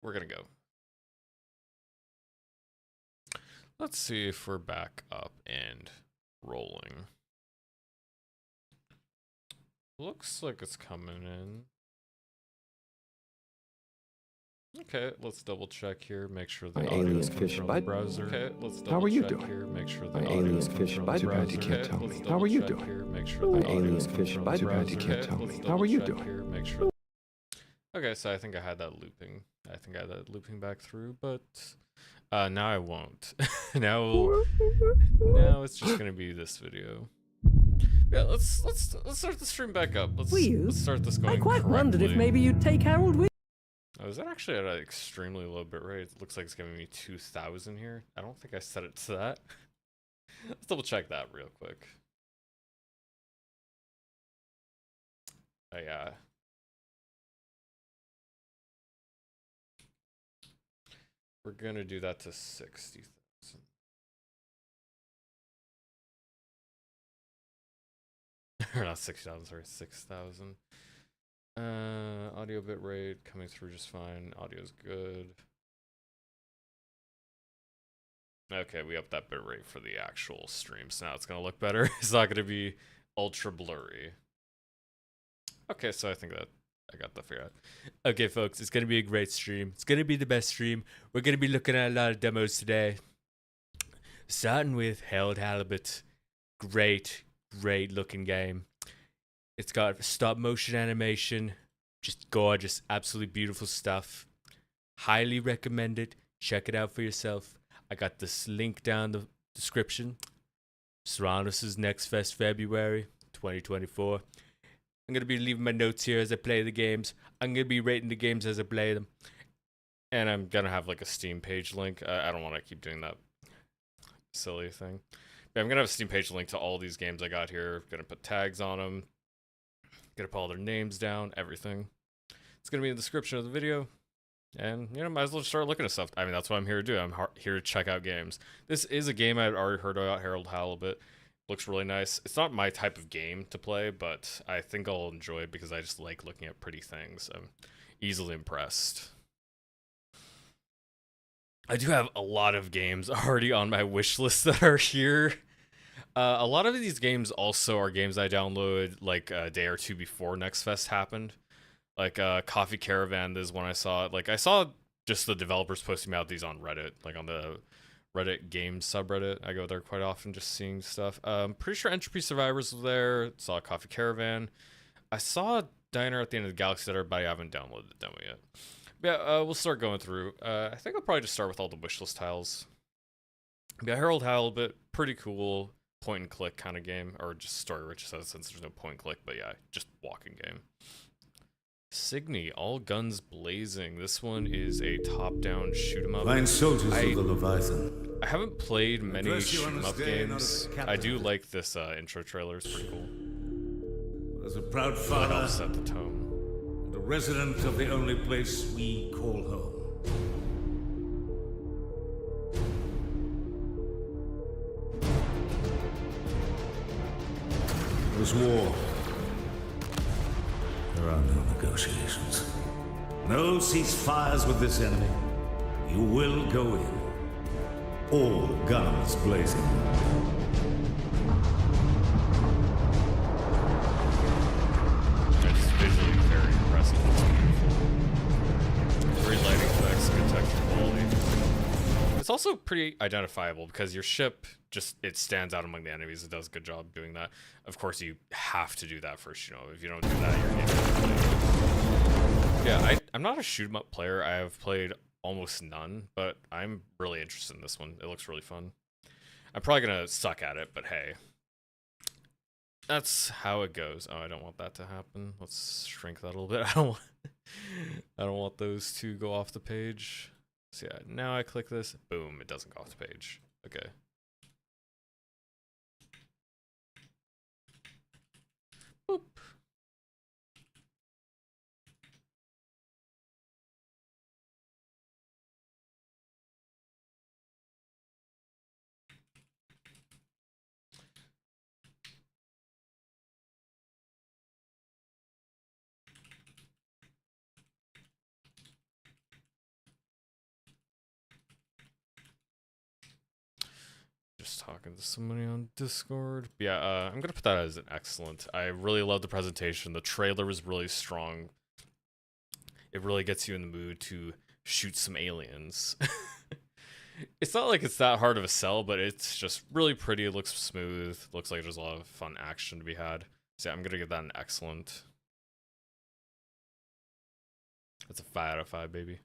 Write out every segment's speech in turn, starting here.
we're gonna go. Let's see if we're back up and rolling. Looks like it's coming in. Okay, let's double check here, make sure the audio is coming from the browser. Okay, let's double check here, make sure the audio is coming from the browser. Too bad you can't tell me. How are you doing? Make sure the audio is coming from the browser. Too bad you can't tell me. How are you doing? Make sure. Okay, so I think I had that looping. I think I had that looping back through, but now I won't. now it's just gonna be this video. Yeah, let's start the stream back up. Let's start this going. I quite wondered if maybe you'd take Harold with. Oh, is that actually at an extremely low bit rate? It looks like it's giving me 2,000 here. I don't think I set it to that. Let's double check that real quick. Oh, yeah. We're gonna do that to 60,000. Or not 60,000, sorry, 6,000. Audio bit rate coming through just fine. Audio's good. Okay, we upped that bit rate for the actual stream, so now it's gonna look better. It's not gonna be ultra blurry. Okay, so I think that I got that figured out. Okay, folks, it's gonna be a great stream. It's gonna be the best stream. We're gonna be looking at a lot of demos today. Starting with Harold Halibut. Great looking game. It's got stop motion animation, just gorgeous, absolutely beautiful stuff. Highly recommend it. Check it out for yourself. I got this link down the description. Serranos' Next Fest February 2024. I'm going to be leaving my notes here as I play the games. I'm going to be rating the games as I play them. And I'm going to have like a Steam page link. I don't want to keep doing that silly thing. But I'm going to have a Steam page link to all these games I got here. Going to put tags on them. Going to put all their names down, everything. It's going to be in the description of the video. And, you know, might as well start looking at stuff. I mean, that's what I'm here to do. I'm here to check out games. This is a game I've already heard about, Harold Halibut. Looks really nice. It's not my type of game to play, but I think I'll enjoy it because I just like looking at pretty things. I'm easily impressed. I do have a lot of games already on my wish list that are here. A lot of these games also are games I downloaded like a day or two before Next Fest happened. Like Coffee Caravan is one I saw. Like I saw just the developers posting about these on Reddit, like on the Reddit games subreddit. I go there quite often just seeing stuff. Pretty sure Entropy Survivors was there. Saw Coffee Caravan. I saw Diner at the End of the Galaxy there, but I haven't downloaded the demo yet. Yeah, we'll start going through. I think I'll probably just start with all the wishlist tiles. Yeah, Harold Halibut, pretty cool point and click kind of game, or just story rich since there's no point and click, but yeah, just walking game. Signy, All Guns Blazing. This one is a top-down shoot 'em up. Fine soldiers of the Leviathan. I haven't played many shoot 'em up games. I do like this intro trailer. It's pretty cool. As a proud It father helps set the tone. and a resident of the only place we call home. There's war. There are no negotiations. No ceasefires with this enemy. You will go in. All guns blazing. It's visually very impressive. It's beautiful. Great lighting effects, good texture quality. It's also pretty identifiable because your ship just, it stands out among the enemies. It does a good job doing that. Of course, you have to do that first, you know. If you don't do that, you're getting played. Yeah, I'm not a shoot 'em up player. I have played almost none, but I'm really interested in this one. It looks really fun. I'm probably gonna suck at it, but hey. That's how it goes. Oh, I don't want that to happen. Let's shrink that a little bit. I don't want those to go off the page. So yeah, now I click this. Boom, it doesn't go off the page. Okay. Boop. just talking to somebody on Discord. But yeah, I'm gonna put that as an excellent. I really love the presentation. The trailer was really strong. It really gets you in the mood to shoot some aliens. It's not like it's that hard of a sell, but it's just really pretty. It looks smooth. Looks like there's a lot of fun action to be had. So yeah, I'm gonna give that an excellent. That's a 5 out of 5, baby.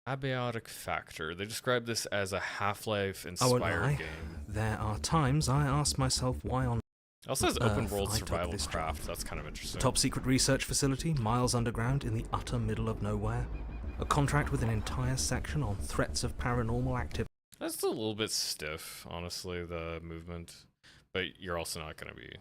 Abiotic Factor. They describe this as a Half-Life inspired game. There are times I ask myself why on It also has open Earth world I took survival this craft. That's kind of interesting. top secret research facility, miles underground in the utter middle of nowhere. A contract with an entire section on threats of paranormal activity. That's a little bit stiff, honestly, the movement. But you're also not going to be...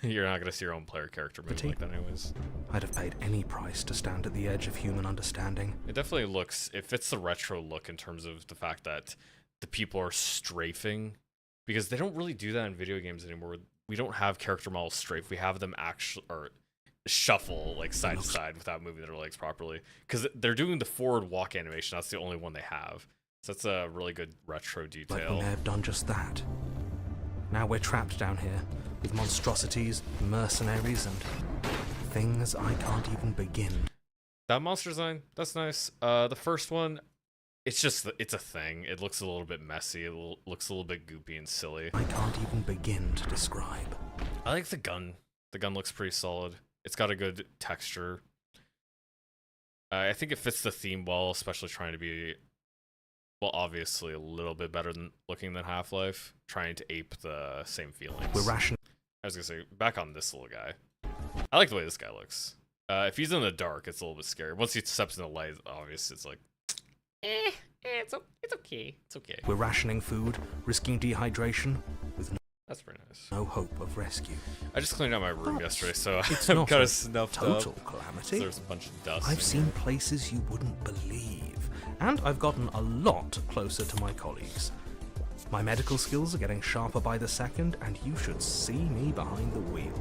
you're not going to see your own player character move like that anyways. I'd have paid any price to stand at the edge of human understanding. It definitely looks... It fits the retro look in terms of the fact that the people are strafing. Because they don't really do that in video games anymore. We don't have character models strafe. We have them actually... or shuffle like side to side without moving their legs properly. Because they're doing the forward walk animation. That's the only one they have. So that's a really good retro detail. Like we may have done just that. Now we're trapped down here with monstrosities, mercenaries, and things I can't even begin. That monster design, that's nice. The first one, it's just, it's a thing. It looks a little bit messy. It looks a little bit goopy and silly. I can't even begin to describe. I like the gun. The gun looks pretty solid. It's got a good texture. I think it fits the theme well, especially trying to be, well, obviously a little bit better looking than Half-Life, trying to ape the same feelings. We're rationing. I was gonna say, back on this little guy. I like the way this guy looks. If he's in the dark, it's a little bit scary. Once he steps in the light, obviously it's like, it's okay. It's okay. We're rationing food, risking dehydration, with That's pretty nice. no hope of rescue. I just cleaned out my room yesterday, so It's I'm not kind a of snuffed total up. calamity. There's a bunch of dust. I've in seen here. places you wouldn't believe, and I've gotten a lot closer to my colleagues. My medical skills are getting sharper by the second, and you should see me behind the wheel.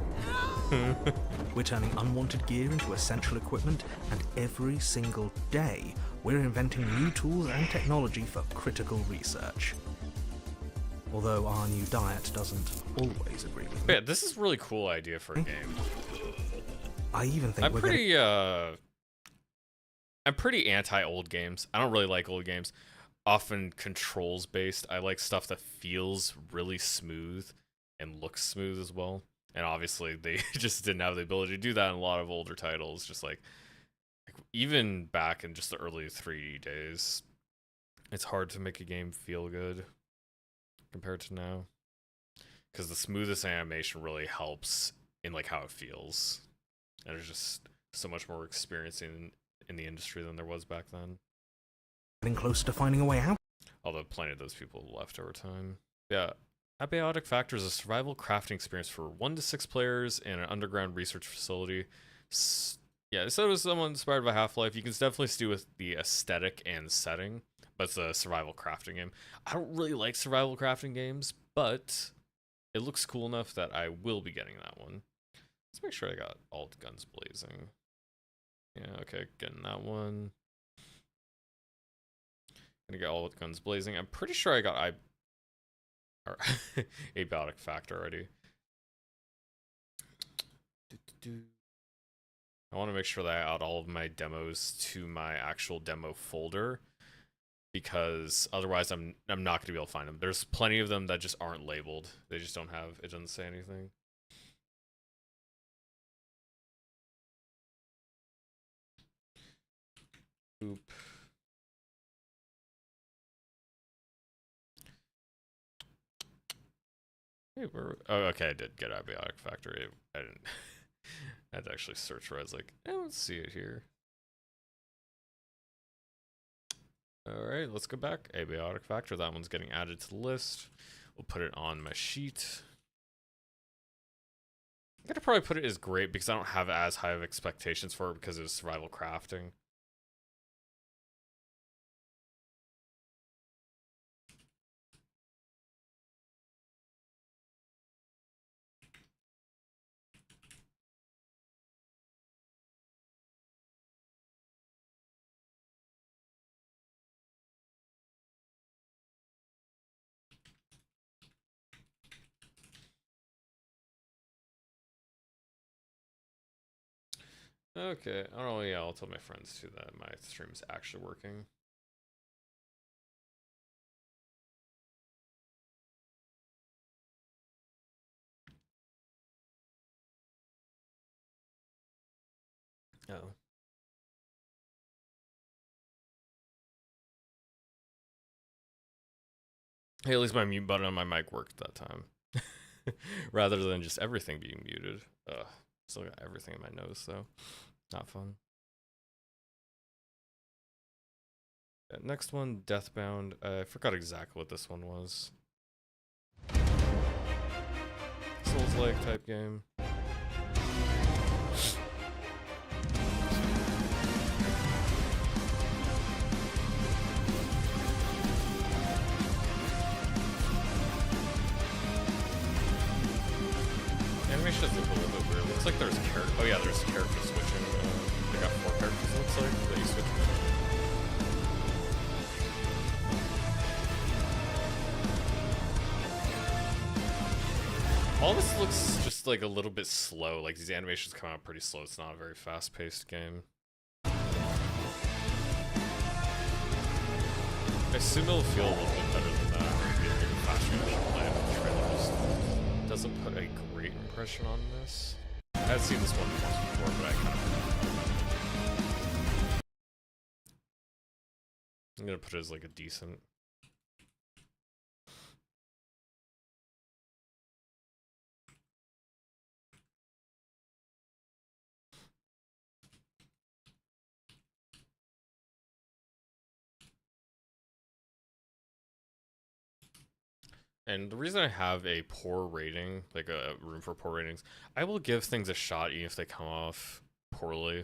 We're turning unwanted gear into essential equipment, and every single day, we're inventing new tools and technology for critical research. Although our new diet doesn't always agree with me. Yeah, this is a really cool idea for a game. I even think I'm we're pretty I'm pretty anti old games. I don't really like old games. Often controls based. I like stuff that feels really smooth and looks smooth as well. And obviously they just didn't have the ability to do that in a lot of older titles. Just like even back in just the early 3D days, it's hard to make a game feel good compared to now. Because the smoothest animation really helps in like how it feels. And there's just so much more experience in the industry than there was back then. getting closer to finding a way out. Although plenty of those people left over time. Yeah. Abiotic Factor is a survival crafting experience for 1 to 6 players in an underground research facility. Yeah, so it was someone inspired by Half-Life. You can definitely do with the aesthetic and setting, but it's a survival crafting game. I don't really like survival crafting games, but it looks cool enough that I will be getting that one. Let's make sure I got all the guns blazing. Yeah, okay, getting that one. Gonna get all the guns blazing. I'm pretty sure I got Abiotic Factor already. I want to make sure that I add all of my demos to my actual demo folder, because otherwise I'm not going to be able to find them. There's plenty of them that just aren't labeled. They just don't have, it doesn't say anything. Oop. Hey, where? Oh, okay, I did get Abiotic Factor. I didn't. I had to actually search where I was like, I don't see it here. Alright, let's go back. Abiotic Factor, that one's getting added to the list. We'll put it on my sheet. I'm gonna probably put it as great because I don't have as high of expectations for it because it was survival crafting. Okay, I don't know. Yeah, I'll tell my friends too that my stream is actually working. Oh. Hey, at least my mute button on my mic worked that time. Rather than just everything being muted. Still got everything in my nose, though. Not fun. Next one, Deathbound. I forgot exactly what this one was. Souls-like type game. Animation does look a little bit weird. Looks like there's character. Oh yeah, there's character switching. They got 4 characters. It looks like that you switch between. All this looks just like a little bit slow. Like these animations come out pretty slow. It's not a very fast-paced game. I assume it'll feel a little bit better than that. Maybe a faster gameplay. The trailer just doesn't put a great impression on this. I've seen this one once before, but I kind of forgot. I'm gonna put it as like a decent. And the reason I have a poor rating, like a room for poor ratings, I will give things a shot even if they come off poorly.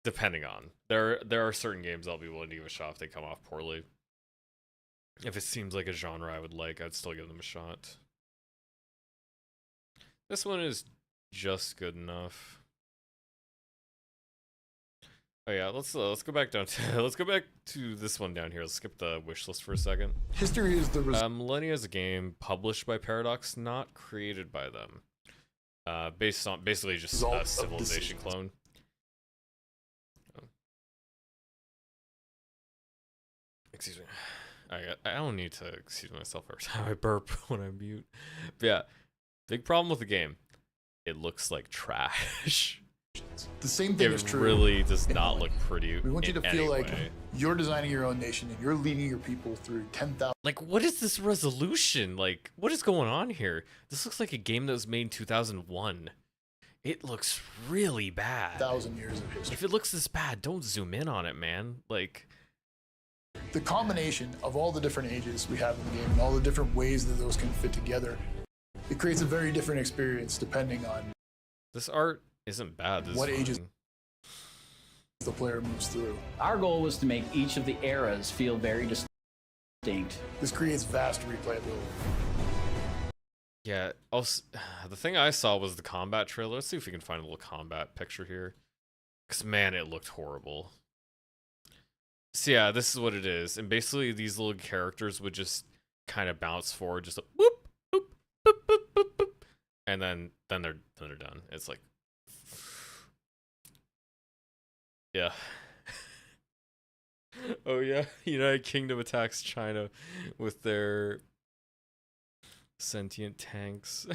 Depending on. There are certain games I'll be willing to give a shot if they come off poorly. If it seems like a genre I would like, I'd still give them a shot. This one is just good enough. Oh yeah, let's go back down to let's go back to this one down here. Let's skip the wish list for a second. History is the Millennia is a game published by Paradox, not created by them. Based on basically just a Civilization clone. Oh. Excuse me. I don't need to excuse myself every time I burp when I mute. But yeah, big problem with the game. It looks like trash. The same thing is It true. really does not look pretty. We want you to in feel any like way. you're designing your own nation and you're leading your people through 10,000 Like, what is this resolution? Like, what is going on here? This looks like a game that was made in 2001. It looks really bad. years of history. If it looks this bad, don't zoom in on it, man. Like, The combination of all the different ages we have in the game and all the different ways that those can fit together, it creates a very different experience depending on this art isn't bad. This What is age is- fine. the player moves through. Our goal was to make each of the eras feel very distinct. This creates vast replayability. Yeah, also, the thing I saw was the combat trailer. Let's see if we can find a little combat picture here. Because, man, it looked horrible. So, yeah, this is what it is. And basically, these little characters would just kind of bounce forward, just a whoop, boop, boop, boop, boop, boop. And then they're done. It's like, yeah. Oh, yeah. United Kingdom attacks China with their sentient tanks.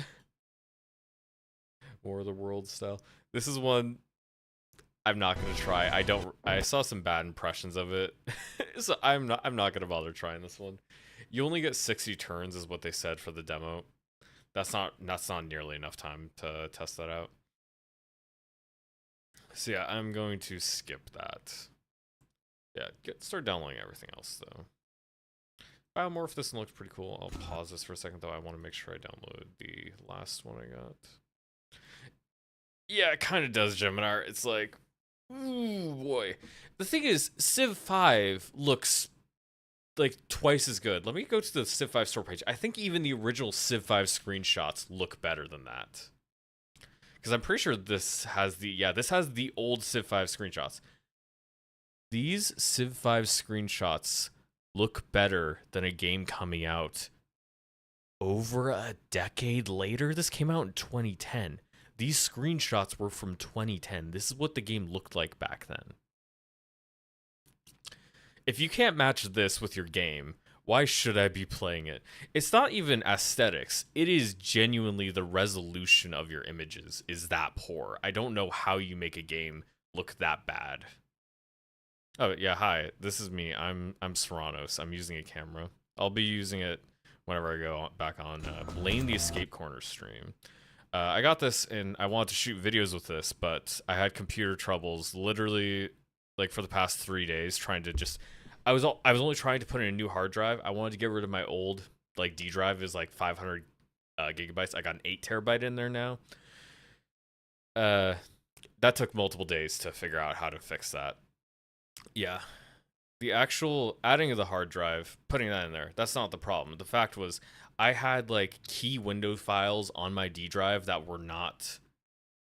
War of the World style. This is one I'm not gonna try. I saw some bad impressions of it. So I'm not gonna bother trying this one. You only get 60 turns is what they said for the demo. That's not nearly enough time to test that out. So yeah, I'm going to skip that. Yeah, start downloading everything else though. Biomorph, this one looks pretty cool. I'll pause this for a second though. I want to make sure I download the last one I got. Yeah, it kind of does, Geminar. It's like, ooh boy. The thing is, Civ 5 looks like twice as good. Let me go to the Civ 5 store page. I think even the original Civ 5 screenshots look better than that. Because I'm pretty sure this has the old Civ 5 screenshots. These Civ 5 screenshots look better than a game coming out over a decade later. This came out in 2010. These screenshots were from 2010. This is what the game looked like back then. If you can't match this with your game, why should I be playing it? It's not even aesthetics. It is genuinely the resolution of your images is that poor. I don't know how you make a game look that bad. Oh, yeah, hi. This is me. I'm Serranos. I'm using a camera. I'll be using it whenever I go back on Blaine the Escape Corner stream. I got this and I wanted to shoot videos with this, but I had computer troubles literally like for the past 3 days trying to just I was only trying to put in a new hard drive. I wanted to get rid of my old like D drive is like 500 gigabytes. I got an 8 terabyte in there now. That took multiple days to figure out how to fix that. Yeah. The actual adding of the hard drive, putting that in there, that's not the problem. The fact was I had like key window files on my D drive that were not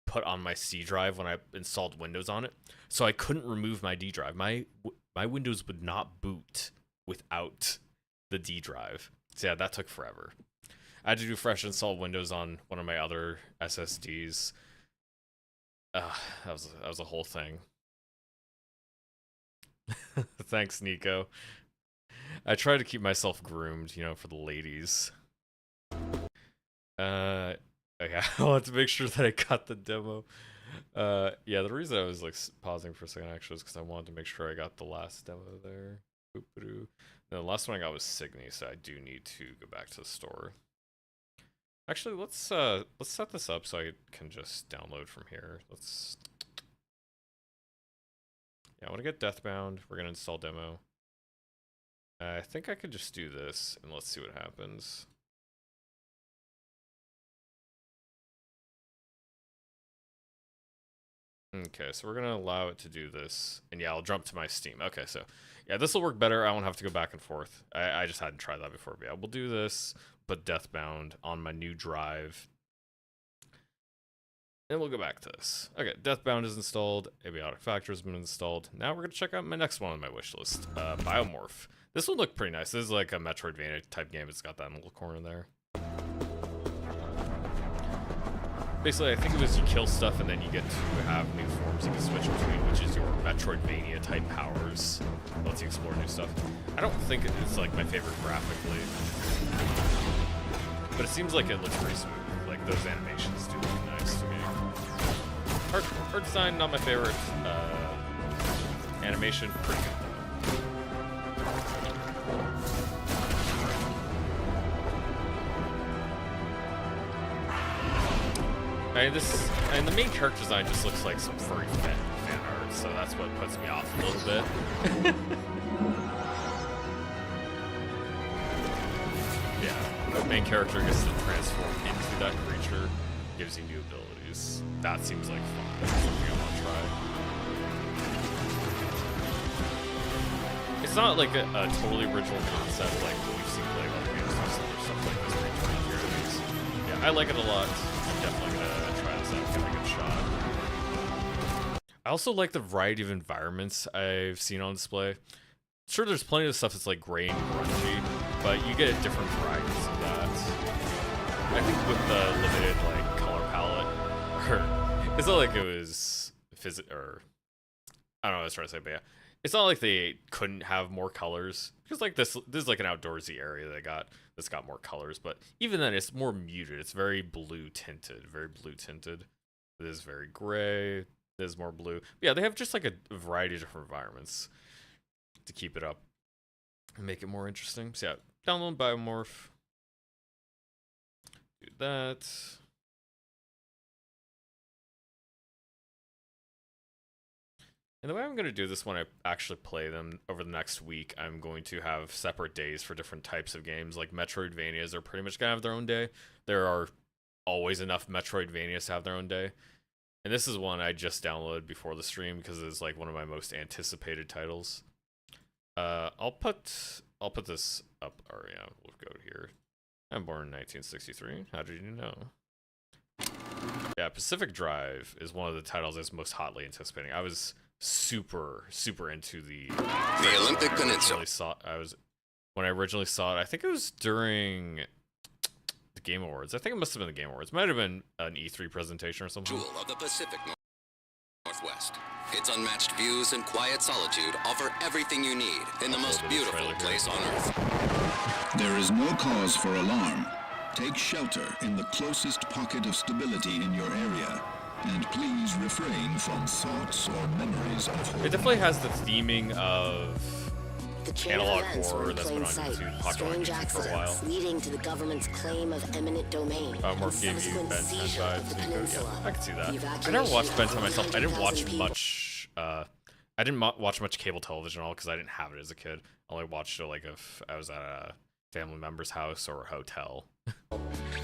put on my C drive when I installed Windows on it. So I couldn't remove my D drive. My Windows would not boot without the D drive. So yeah, that took forever. I had to do fresh install Windows on one of my other SSDs. That was a whole thing. Thanks, Nico. I try to keep myself groomed, you know, for the ladies. Okay, I want to make sure that I got the demo. Yeah, the reason I was like pausing for a second actually is because I wanted to make sure I got the last demo there. And the last one I got was Signy, so I do need to go back to the store. Actually, let's set this up so I can just download from here. Yeah, I want to get Deathbound. We're gonna install demo. I think I could just do this and let's see what happens. Okay, so we're gonna allow it to do this, and yeah, I'll jump to my Steam. Okay, so yeah, this will work better. I won't have to go back and forth. I just hadn't tried that before, but yeah, we'll do this, put Deathbound on my new drive, and we'll go back to this. Okay, Deathbound is installed, Abiotic Factor has been installed. Now we're gonna check out my next one on my wish list, Biomorph. This one looked pretty nice. This is like a Metroidvania type game. It's got that in the little corner there. Basically, I think it was you kill stuff and then you get to have new forms you can switch between, which is your Metroidvania type powers. Lets you explore new stuff. I don't think it's like my favorite graphically, but it seems like it looks pretty smooth. Like those animations do look nice to me. Art design, not my favorite. Animation, pretty good though. And the main character design just looks like some furry fan art, so that's what puts me off a little bit. Yeah, the main character gets to transform into that creature, gives you new abilities. That seems like fun. That's something I want to try. It's not like a totally original concept like what we've seen play other games or stuff like this. Yeah, I like it a lot. I'm definitely gonna try this out, give it a good shot. I also like the variety of environments I've seen on display. Sure, there's plenty of stuff that's like gray and grungy, but you get different varieties of that. I think with the limited like color palette, it's not like it was or I don't know what I was trying to say, but yeah, it's not like they couldn't have more colors because like this is like an outdoorsy area that's got more colors, but even then it's more muted. It's very blue tinted. It is very gray. There's more blue. But yeah, they have just like a variety of different environments to keep it up and make it more interesting. So yeah, download Biomorph. Do that. And the way I'm going to do this when I actually play them over the next week, I'm going to have separate days for different types of games. Like Metroidvanias are pretty much going to have their own day. There are always enough Metroidvanias to have their own day. And this is one I just downloaded before the stream because it's like one of my most anticipated titles. I'll put this up. Or yeah, we'll go here. I'm born in 1963. How did you know? Yeah, Pacific Drive is one of the titles I was most hotly anticipating. I was super into the Olympic Peninsula. When I originally saw it, I think it was during the Game Awards. I think it must have been the Game Awards. Might have been an E3 presentation or something. Jewel of the Pacific Northwest. Its unmatched views and quiet solitude offer everything you need in the most beautiful place on Earth. There is no cause for alarm. Take shelter in the closest pocket of stability in your area, and please refrain from thoughts or memories of horror. It definitely has the theming of The chain analog of events horror were in that's plain been on sight. YouTube, popular on Strange YouTube for a while. accidents leading to the government's claim of eminent domain. Morph gave you subsequent Ben 10 seizure of the vibes. peninsula. Yeah, I can see that. The I never watched evacuation Ben of 10 myself. I didn't watch 100,000 people. much. I didn't watch much cable television at all because I didn't have it as a kid. I only watched it like if I was at a family member's house or a hotel.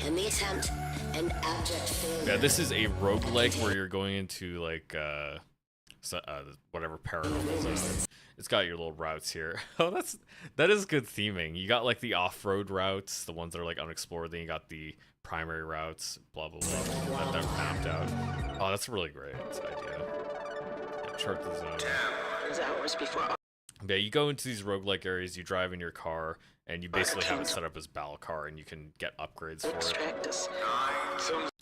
In the attempt, an abject failure. Yeah, this is a roguelike where you're going into like whatever paranormal zone. It's got your little routes here. Oh, that is good theming. You got like the off-road routes, the ones that are like unexplored. Then you got the primary routes, blah blah blah, that are mapped out. Oh, that's a really great idea. Yeah, chart the zone. Hours before. Yeah, you go into these roguelike areas, you drive in your car, and you basically have it set up as battle car, and you can get upgrades for it.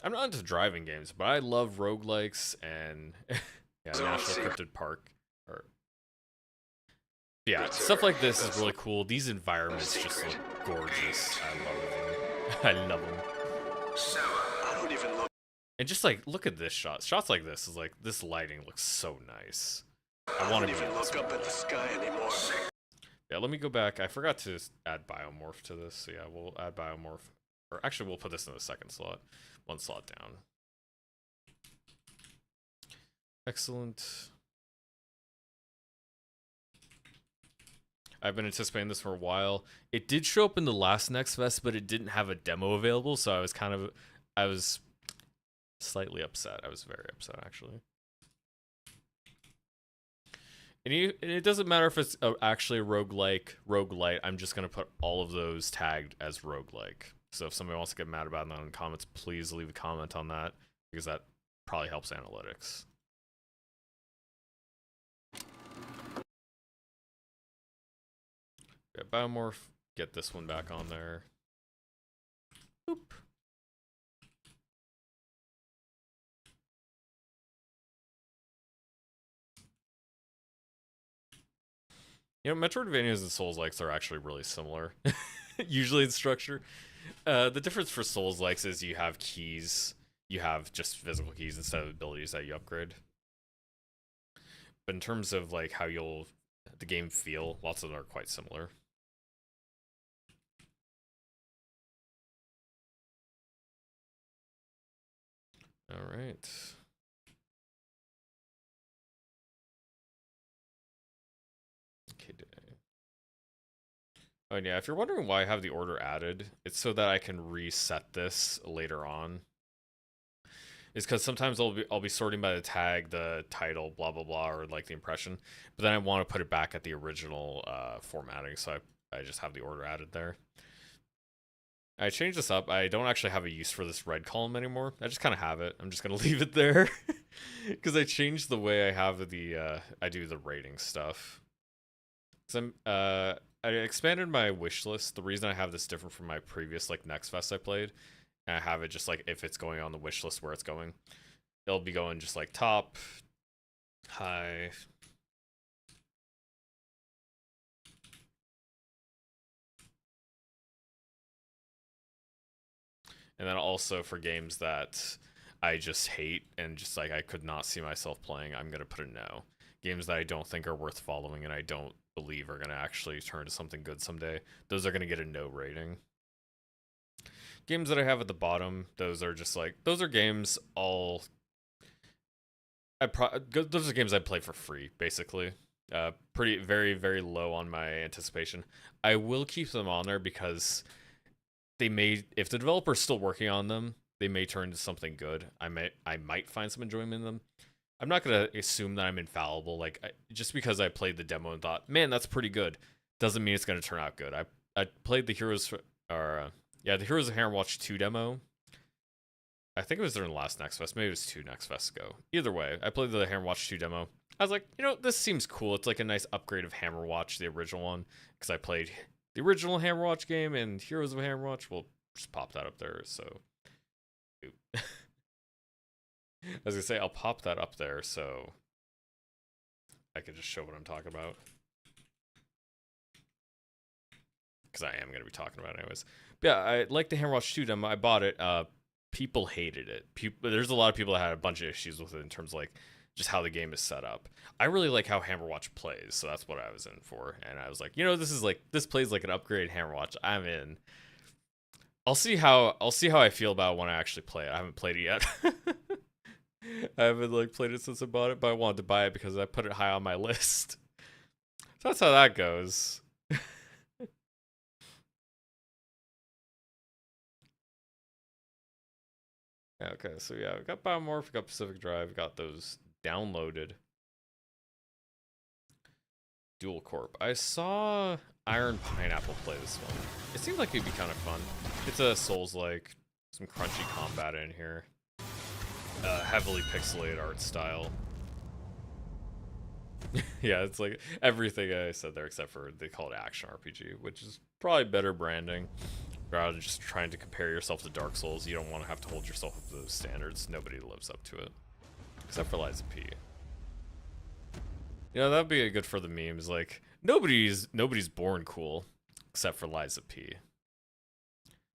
I'm not into driving games, but I love roguelikes and yeah, National Cryptid Park. Yeah, stuff like this is really cool. These environments just look gorgeous. I love them. I love them. I don't even look. And just like, look at this shot. Shots like this is like, this lighting looks so nice. I want to be in this up at the sky anymore. Yeah, let me go back. I forgot to add Biomorph to this. So yeah, we'll add Biomorph. Or actually, we'll put this in the second slot. One slot down. Excellent. I've been anticipating this for a while. It did show up in the last Next Fest, but it didn't have a demo available, so I was slightly upset. I was very upset, actually. And it doesn't matter if it's actually a roguelite. I'm just going to put all of those tagged as roguelike. So if somebody wants to get mad about that in the comments, please leave a comment on that, because that probably helps analytics. Yeah, Biomorph, get this one back on there. Boop. You know, Metroidvanias and Souls-likes are actually really similar, usually in structure. The difference for Souls-likes is you have keys. You have just physical keys instead of abilities that you upgrade. But in terms of like how the game feel, lots of them are quite similar. All right. Okay. Oh, and yeah, if you're wondering why I have the order added, it's so that I can reset this later on. It's because sometimes I'll be sorting by the tag, the title, blah blah blah, or like the impression, but then I want to put it back at the original formatting, so I just have the order added there. I changed this up. I don't actually have a use for this red column anymore. I just kind of have it. I'm just gonna leave it there because I changed the way I have the I do the rating stuff. So I expanded my wish list. The reason I have this different from my previous like Next Fest I played, and I have it just like if it's going on the wish list where it's going, it'll be going just like top, high. And then also for games that I just hate and just like I could not see myself playing, I'm going to put a no. Games that I don't think are worth following and I don't believe are going to actually turn to something good someday, those are going to get a no rating. Games that I have at the bottom, those are just like, those are games those are games I play for free, basically. Pretty, very, very low on my anticipation. I will keep them on there because they may, if the developer's still working on them, they may turn into something good. I might find some enjoyment in them. I'm not gonna assume that I'm infallible. Like just because I played the demo and thought, man, that's pretty good, doesn't mean it's gonna turn out good. I played the Heroes the Heroes of Hammerwatch 2 demo. I think it was during the last Next Fest. Maybe it was 2 Next Fests ago. Either way, I played the Hammerwatch 2 demo. I was like, you know, this seems cool. It's like a nice upgrade of Hammerwatch, the original one, because I played the original Hammerwatch game and Heroes of Hammerwatch. Well, just pop that up there. So, I was gonna say I'll pop that up there so I could just show what I'm talking about. Because I am going to be talking about it anyways. But yeah, I like the Hammerwatch 2 demo. I bought it. People hated it. There's a lot of people that had a bunch of issues with it in terms of like just how the game is set up. I really like how Hammerwatch plays, so that's what I was in for. And I was like, this plays like an upgraded Hammerwatch. I'm in. I'll see how I feel about it when I actually play it. I haven't played it yet. I haven't like played it since I bought it, but I wanted to buy it because I put it high on my list. So that's how that goes. Okay, so yeah, we got Biomorph, we got Pacific Drive, we got those downloaded. Dual Corp. I saw Iron Pineapple play this one. It seemed like it'd be kind of fun. It's a Souls-like, some crunchy combat in here. Heavily pixelated art style. Yeah, it's like everything I said there except for they call it action RPG, which is probably better branding. Rather than just trying to compare yourself to Dark Souls, you don't want to have to hold yourself up to those standards. Nobody lives up to it. Except for Liza P. You know, that'd be good for the memes. Like, nobody's born cool. Except for Liza P.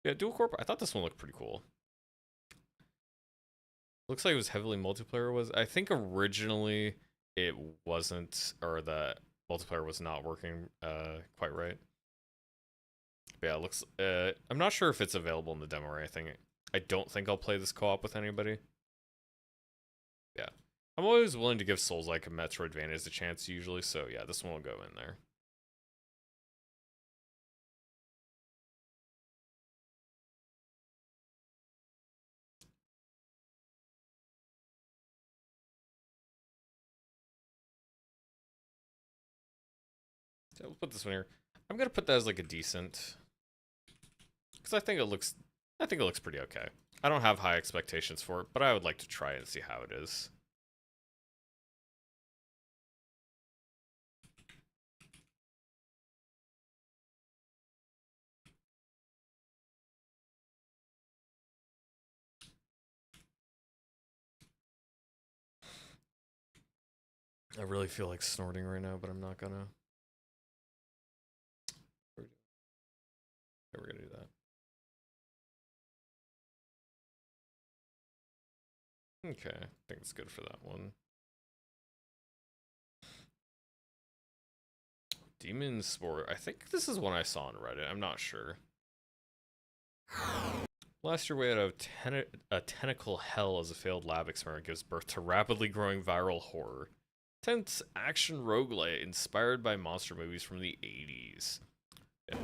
Yeah, Dual Corp, I thought this one looked pretty cool. Looks like it was heavily multiplayer. I think originally it wasn't, or the multiplayer was not working quite right. But yeah, it looks. I'm not sure if it's available in the demo or anything. I don't think I'll play this co-op with anybody. Yeah, I'm always willing to give Souls-like and Metroidvanias a chance usually. So yeah, this one will go in there. So we'll put this one here. I'm gonna put that as like a decent, because I think it looks pretty okay. I don't have high expectations for it, but I would like to try it and see how it is. I really feel like snorting right now, but I'm not gonna. We're gonna do that. Okay, I think it's good for that one. Demon Sport. I think this is one I saw on Reddit. I'm not sure. Last year we had a tentacle hell as a failed lab experiment gives birth to rapidly growing viral horror. Tense action roguelite inspired by monster movies from the 80s. Yeah.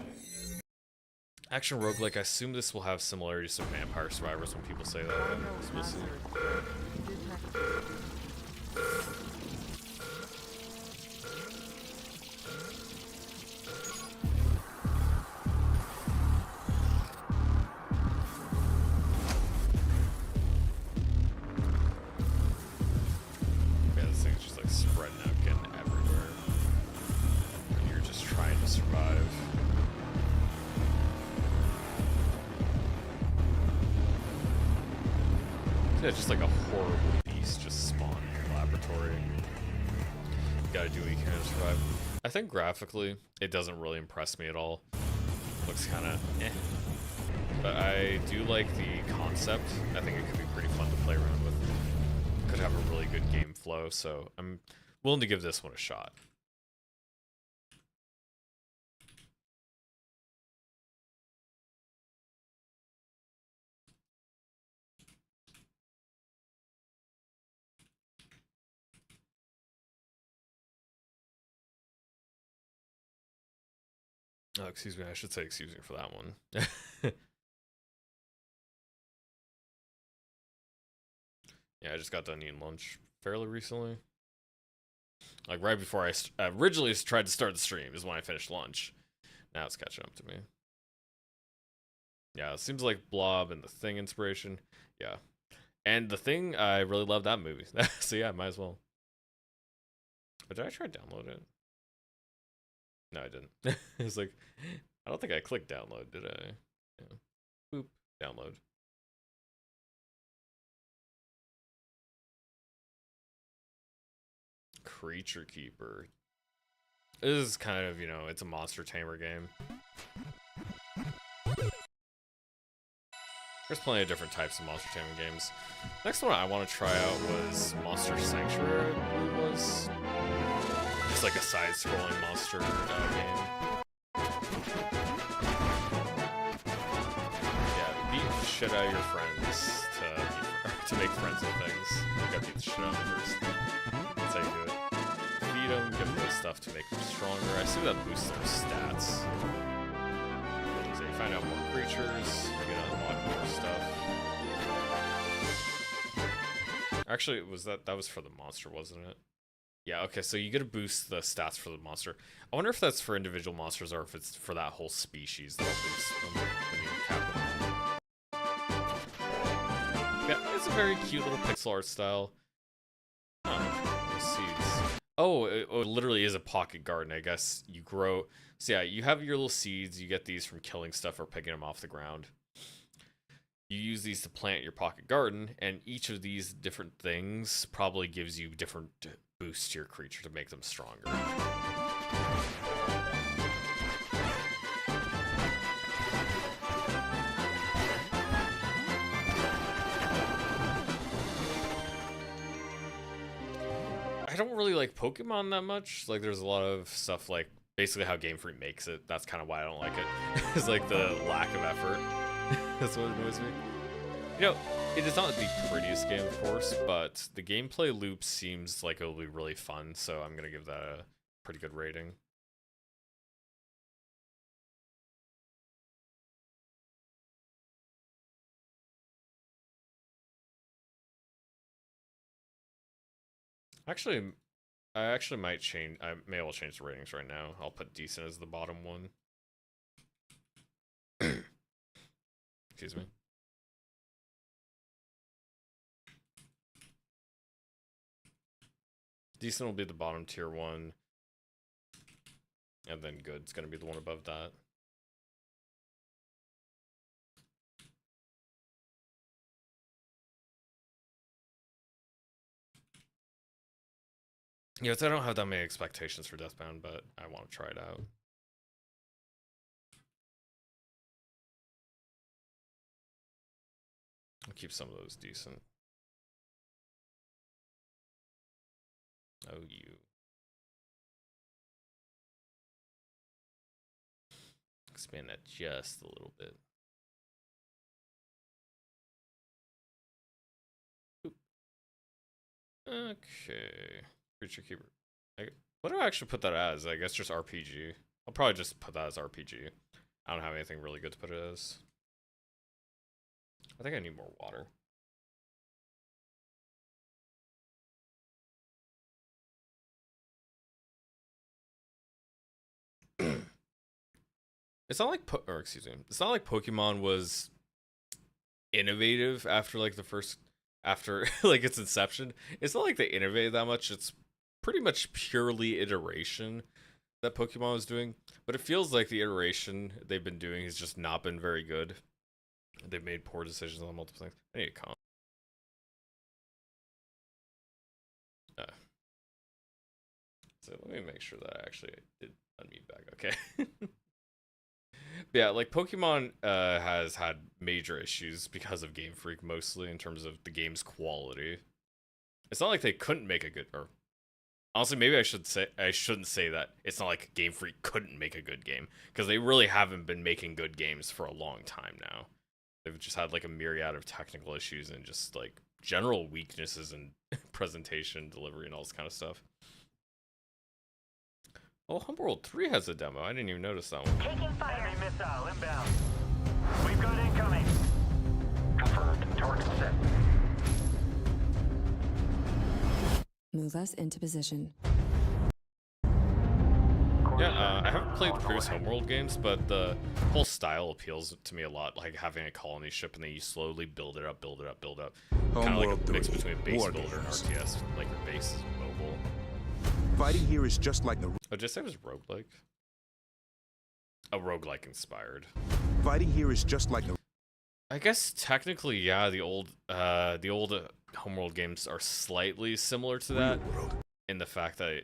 Action roguelike, I assume this will have similarities to Vampire Survivors when people say that. So we'll see. Yeah, this thing's just like spreading out, getting everywhere. And you're just trying to survive. Yeah, just like a horrible beast just spawned in the laboratory. You gotta do what you can to survive. I think graphically, it doesn't really impress me at all. Looks kinda eh. But I do like the concept. I think it could be pretty fun to play around with. Could have a really good game flow, so I'm willing to give this one a shot. Oh, excuse me, I should say excuse me for that one. Yeah, I just got done eating lunch fairly recently. Like right before I originally tried to start the stream is when I finished lunch. Now it's catching up to me. Yeah, it seems like Blob and The Thing inspiration. Yeah. And The Thing, I really love that movie. So yeah, might as well. But did I try to download it? No, I didn't. It's like, I don't think I clicked download, did I? Yeah. Boop. Download. Creature Keeper. This is kind of, you know, it's a monster tamer game. There's plenty of different types of monster taming games. Next one I want to try out was Monster Sanctuary, I believe it was. It's like a side-scrolling monster game. Yeah, beat the shit out of your friends to make friends with things. You gotta beat the shit out of them first. That's how you do it. Feed them, give them stuff to make them stronger. I see that boosts their stats. So you find out more creatures, you get a lot more stuff. Actually, that was for the monster, wasn't it? Yeah, okay, so you get to boost the stats for the monster. I wonder if that's for individual monsters or if it's for that whole species that'll boost them when you cap them. Yeah, it's a very cute little pixel art style. Seeds. Oh, it literally is a pocket garden. I guess you grow. So yeah, you have your little seeds. You get these from killing stuff or picking them off the ground. You use these to plant your pocket garden, and each of these different things probably gives you different boosts to your creature to make them stronger. I don't really like Pokemon that much. Like, there's a lot of stuff like basically how Game Freak makes it. That's kind of why I don't like it. It's like the lack of effort. That's what annoys me. You know, it is not the prettiest game, of course, but the gameplay loop seems like it'll be really fun, so I'm gonna give that a pretty good rating. Actually, I might change. I may well change the ratings right now. I'll put decent as the bottom one. Excuse me. Decent will be the bottom tier one. And then good's gonna be the one above that. Yeah, so I don't have that many expectations for Deathbound, but I want to try it out. I'll keep some of those decent. Oh, you. Expand that just a little bit. Oop. Okay. Creature Keeper. What do I actually put that as? I guess just RPG. I'll probably just put that as RPG. I don't have anything really good to put it as. I think I need more water. It's not like it's not like Pokemon was innovative after like after like its inception. It's not like they innovated that much. It's pretty much purely iteration that Pokemon was doing, but it feels like the iteration they've been doing has just not been very good. They've made poor decisions on multiple things. I need to calm. So let me make sure that I actually did unmute back. Okay. Yeah, like Pokemon has had major issues because of Game Freak, mostly in terms of the game's quality. It's not like they couldn't make a good, or honestly, maybe I shouldn't say that. It's not like Game Freak couldn't make a good game, because they really haven't been making good games for a long time now. They've just had like a myriad of technical issues and just like general weaknesses in presentation, delivery, and all this kind of stuff. Oh, Homeworld 3 has a demo. I didn't even notice that one. Taking fire. Enemy missile inbound. We've got incoming. Confirmed. Target set. Move us into position. Yeah, I haven't played the previous Homeworld games, but the whole style appeals to me a lot. Like having a colony ship and then you slowly build it up, build it up, build it up. Kind of like a mix between a base builder and RTS. Like your base is mobile. Fighting here is just like the. Oh, did I say it was roguelike? A roguelike inspired. Fighting here is just like the. I guess technically, yeah, the old Homeworld games are slightly similar to that in the fact that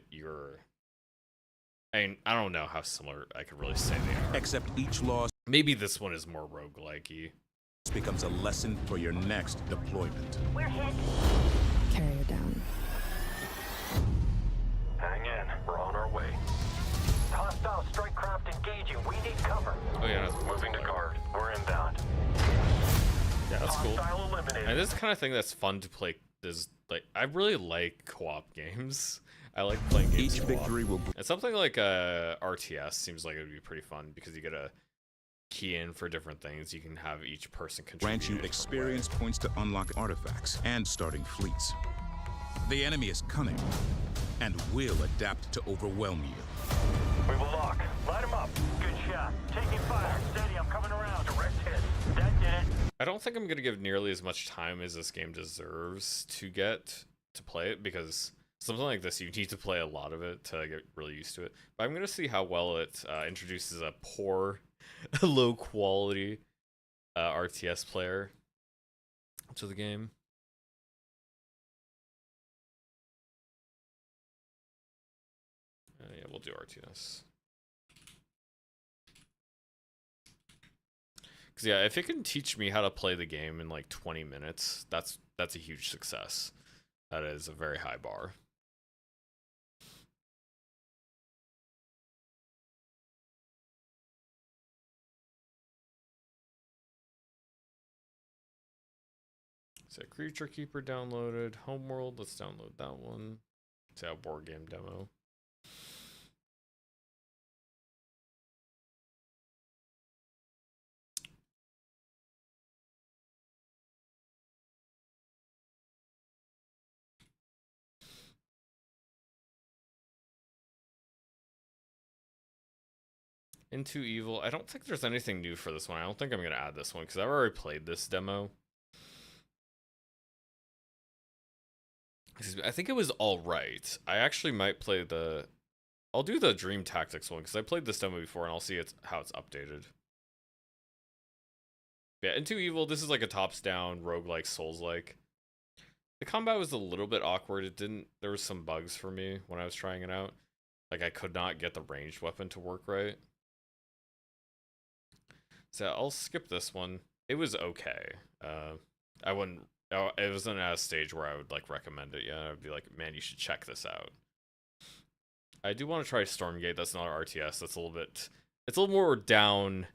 I mean, I don't know how similar I could really say they are. Except each loss Maybe this one is more roguelike-y. becomes a lesson for your next deployment. We're hit. Carrier down. Hang in. We're on our way. Hostile strike craft engaging. We need cover. Oh yeah, that's Moving to guard. We're inbound. Yeah, that's cool. Hostile eliminated. And this is the kind of thing that's fun to play. I really like co-op games. I like playing games Each co-op. victory will And something like RTS seems like it would be pretty fun because you get a key in for different things. You can have each person contribute. grant you in a different experience way. points to unlock artifacts and starting fleets. The enemy is cunning and will adapt to overwhelm you. We will lock. Light him up. Good shot. Taking fire. Steady. I'm coming around. Direct hit. That did it. I don't think I'm gonna give nearly as much time as this game deserves to get to play it because something like this you need to play a lot of it to get really used to it. But I'm gonna see how well it introduces a poor, low quality RTS player to the game. Yeah, we'll do RTS. Because yeah, if it can teach me how to play the game in like 20 minutes, that's a huge success. That is a very high bar. So Creature Keeper downloaded. Homeworld, let's download that one. It's our board game demo. Into Evil. I don't think there's anything new for this one. I don't think I'm going to add this one because I've already played this demo. I think it was alright. I actually might play the... I'll do the Dream Tactics one because I played this demo before and I'll see how it's updated. Yeah, Into Evil, this is like a tops-down, roguelike, souls-like. The combat was a little bit awkward. There was some bugs for me when I was trying it out. Like, I could not get the ranged weapon to work right. So I'll skip this one. It was okay. I wouldn't... It wasn't at a stage where I would like recommend it yet. I'd be like, man, you should check this out. I do want to try Stormgate. That's not an RTS. That's a little bit... It's a little more down...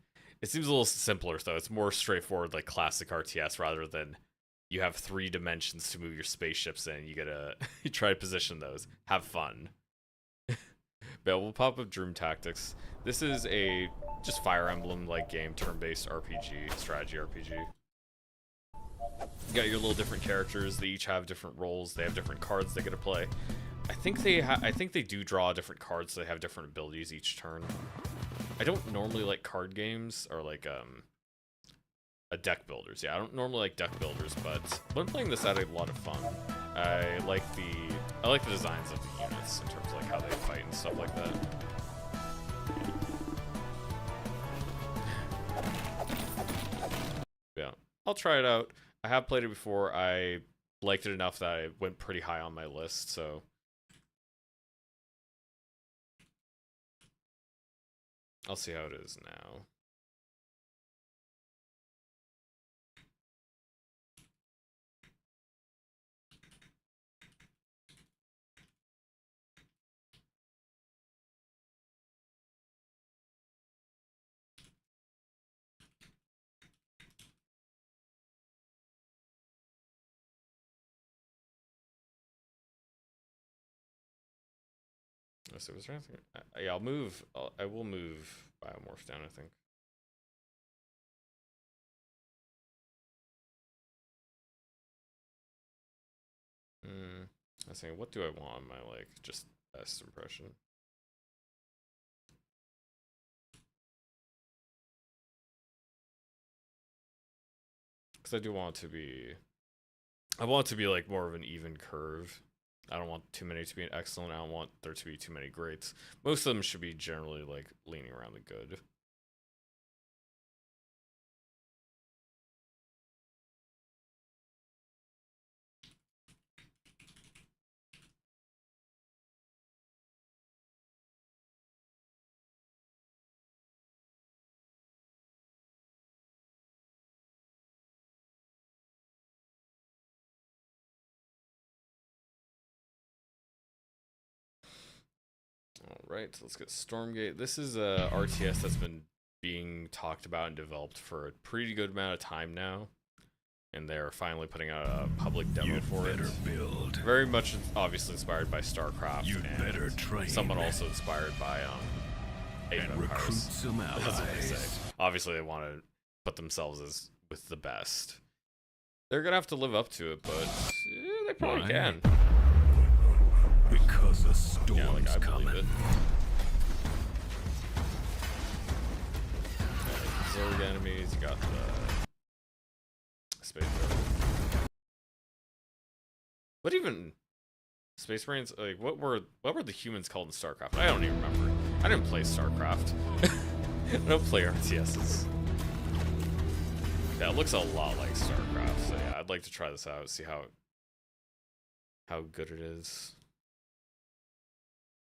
It seems a little simpler, though. It's more straightforward, like classic RTS, rather than you have 3 dimensions to move your spaceships in. You gotta you try to position those. Have fun. But we'll pop up Dream Tactics. This is a just Fire Emblem-like game, turn-based RPG, strategy RPG. You got your little different characters. They each have different roles. They have different cards they get to play. I think they do draw different cards, so they have different abilities each turn. I don't normally like card games or like deck builders. Yeah, I don't normally like deck builders, but when playing this, I had a lot of fun. I like the designs of the units in terms of like how they fight and stuff like that. Yeah, I'll try it out. I have played it before. I liked it enough that I went pretty high on my list, so... I'll see how it is now. So was there anything? Yeah, I will move Biomorph down, I think. I was saying, what do I want on my like just best impression? Because I do want it to be. I want it to be like more of an even curve. I don't want too many to be excellent. I don't want there to be too many greats. Most of them should be generally like leaning around the good. All right, let's get Stormgate. This is a RTS that's been being talked about and developed for a pretty good amount of time now, and they're finally putting out a public demo for it. Build. Very much, obviously inspired by StarCraft. You'd and better train. Somewhat also inspired by Age of Recruit Empires. some That's what they say. allies. Obviously, they want to put themselves as with the best. They're gonna have to live up to it, but they probably Why? can. Because a storm's Yeah, like I believe coming. it. Zerg enemies, you got the Space Marines. What even Space Marines? Like, what were the humans called in StarCraft? I don't even remember. I didn't play StarCraft. I don't play RTSs. Yeah, it looks a lot like StarCraft. So yeah, I'd like to try this out, see how good it is.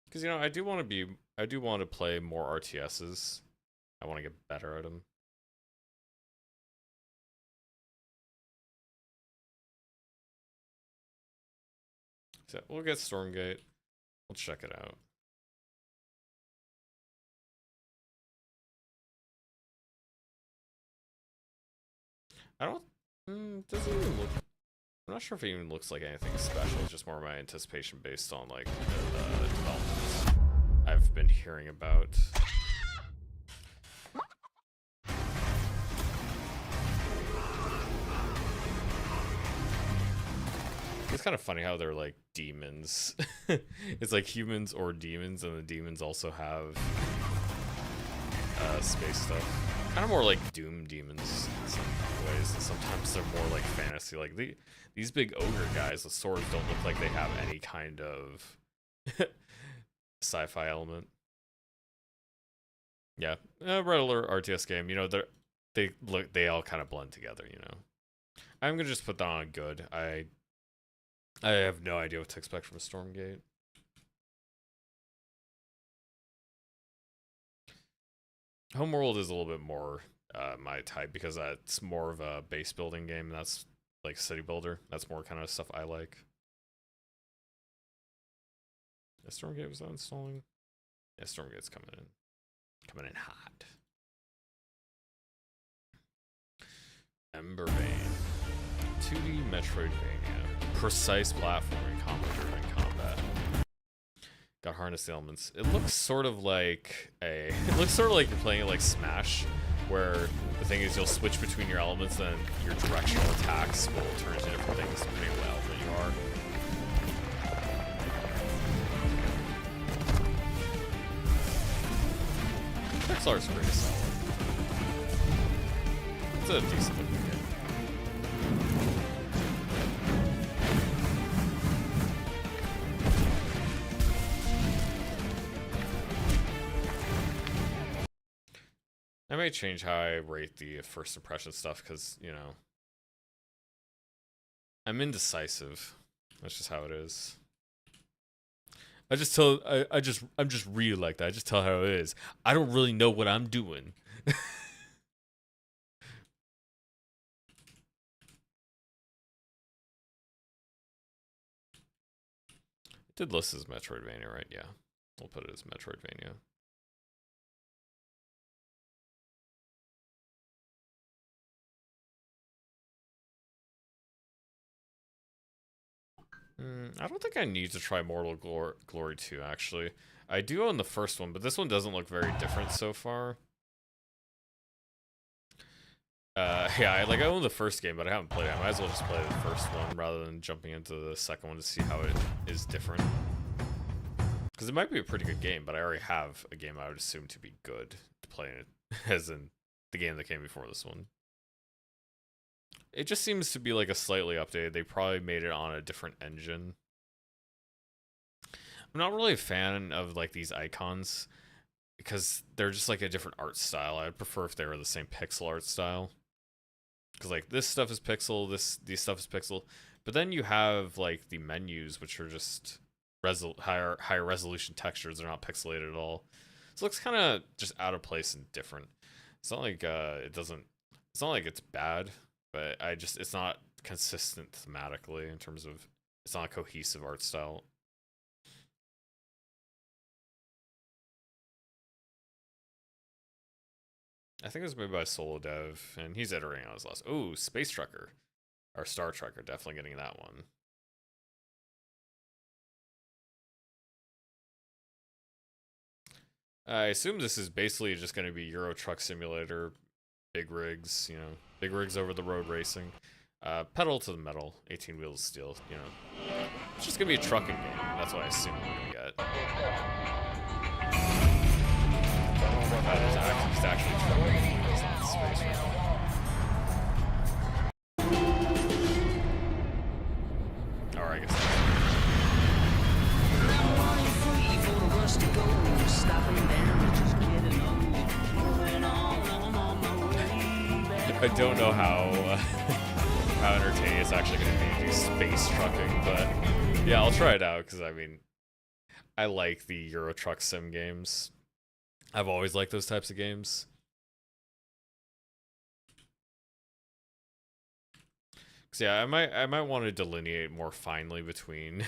Because, you know, I do want to play more RTSs. I want to get better at them. So we'll get Stormgate. We'll check it out. I don't. Doesn't even look. I'm not sure if it even looks like anything special. It's just more my anticipation based on like the developments I've been hearing about. It's kind of funny how they're like demons. It's like humans or demons, and the demons also have space stuff. Kind of more like Doom demons in some ways, and sometimes they're more like fantasy. Like these big ogre guys with swords don't look like they have any kind of sci-fi element. Yeah, a regular RTS game. You know, they all kind of blend together. You know, I'm gonna just put that on good. I have no idea what to expect from a Stormgate. Homeworld is a little bit more my type because it's more of a base building game. That's like city builder. That's more kind of stuff I like. Yeah, Stormgate was that installing? Yeah, Stormgate's coming in hot. Emberbane, 2D Metroidvania, precise platforming, combat-driven combat. Got harness elements. It looks sort of like it looks sort of like you're playing it like Smash, where the thing is you'll switch between your elements and your directional attacks will turn into different things depending on what element you are. Pixar is pretty solid. It's a decent looking game. I may change how I rate the first impression stuff because, you know, I'm indecisive. That's just how it is. I'm just really like that. I just tell how it is. I don't really know what I'm doing. It did list as Metroidvania, right? Yeah. We'll put it as Metroidvania. I don't think I need to try Mortal Glory 2, actually. I do own the first one, but this one doesn't look very different so far. Yeah, I own the first game, but I haven't played it. I might as well just play the first one rather than jumping into the second one to see how it is different. Because it might be a pretty good game, but I already have a game I would assume to be good to play in it, as in the game that came before this one. It just seems to be like a slightly updated. They probably made it on a different engine. I'm not really a fan of like these icons because they're just like a different art style. I'd prefer if they were the same pixel art style. Because like this stuff is pixel, this stuff is pixel, but then you have like the menus which are just higher resolution textures. They're not pixelated at all. So it looks kind of just out of place and different. It's not like it's not like it's bad. But it's not consistent thematically in terms of, it's not a cohesive art style. I think it was made by Solo Dev, and he's iterating on his last. Oh, Space Trucker. Or Star Trekker, definitely getting that one. I assume this is basically just going to be Euro Truck Simulator, big rigs, you know, big rigs over the road racing. Pedal to the metal, 18 wheels of steel, you know. It's just going to be a trucking game. That's what I assume we're going to get. He's actually trucking. It's not space right now. Or I guess I don't know how how entertaining it's actually going to be to do space trucking, but yeah, I'll try it out because I mean, I like the Euro Truck Sim games. I've always liked those types of games. Cause yeah, I might want to delineate more finely between,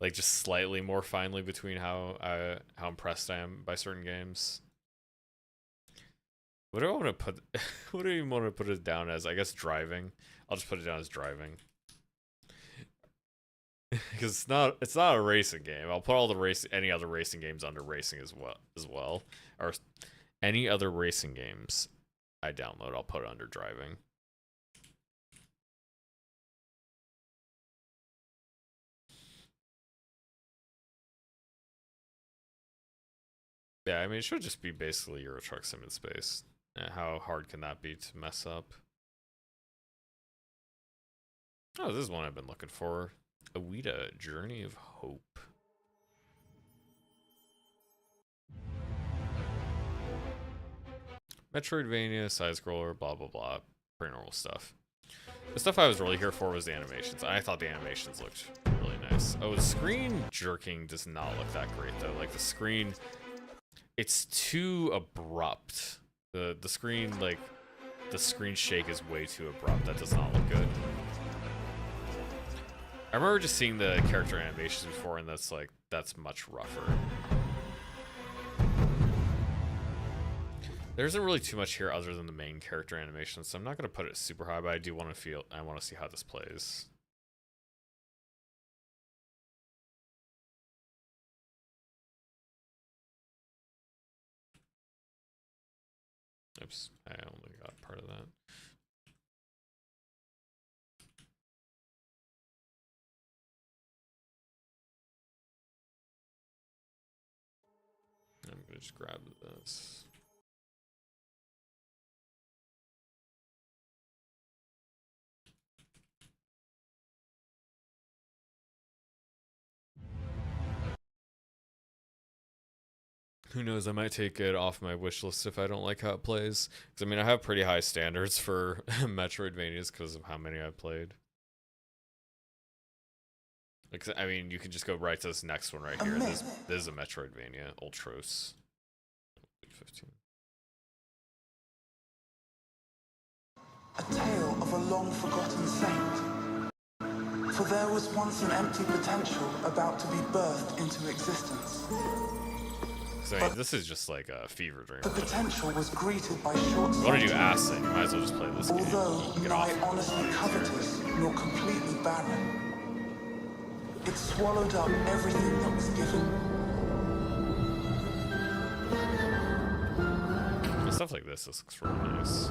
like just slightly more finely between how impressed I am by certain games. What do I want to put? What do you want to put it down as? I guess driving. I'll just put it down as driving. Because it's not a racing game. I'll put all the any other racing games under racing as well, or any other racing games I download, I'll put it under driving. Yeah, I mean it should just be basically Euro Truck Sim in space. How hard can that be to mess up? Oh, this is one I've been looking for. Awita, Journey of Hope. Metroidvania, side-scroller, blah, blah, blah. Pretty normal stuff. The stuff I was really here for was the animations. I thought the animations looked really nice. Oh, the screen jerking does not look that great, though. Like, the screen... It's too abrupt. The screen, like... The screen shake is way too abrupt. That does not look good. I remember just seeing the character animations before, and that's much rougher. There isn't really too much here other than the main character animation, so I'm not going to put it super high, but I want to see how this plays. Oops, I only got part of that. I'm gonna just grab this. Who knows, I might take it off my wish list if I don't like how it plays. Because, I mean, I have pretty high standards for Metroidvanias because of how many I've played. Like, I mean, you can just go right to this next one right here. This is a Metroidvania, Ultros. 15. A tale of a long-forgotten saint. For there was once an empty potential about to be birthed into existence. So, I mean, this is just like a fever dream. The potential was greeted by short. You want to do acid? You might as well just play this game. Although neither honestly covetous nor completely barren, it swallowed up everything that was given. And stuff like this looks really nice.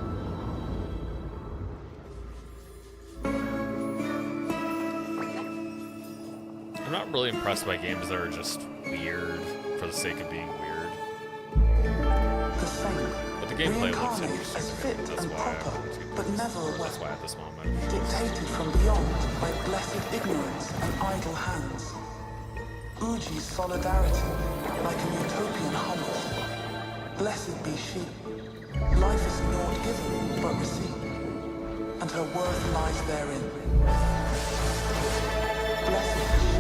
I'm not really impressed by games that are just weird for the sake of being weird. But the gameplay looks interesting. That's why I have this moment. Dictated from beyond by blessed ignorance and idle hands. Uji's solidarity, like a utopian hummus. Blessed be she. Life is not given, but received. And her worth lies therein. Blessed be she.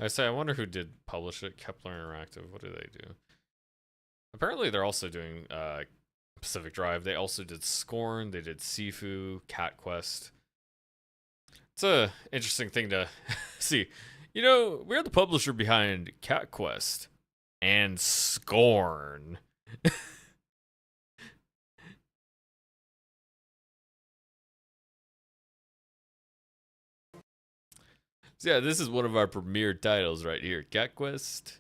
I say, I wonder who did publish it. Kepler Interactive. What do they do? Apparently, they're also doing Pacific Drive. They also did Scorn. They did Sifu, Cat Quest. It's a interesting thing to see. You know, we're the publisher behind Cat Quest and Scorn. So yeah, this is one of our premier titles right here, Cat Quest.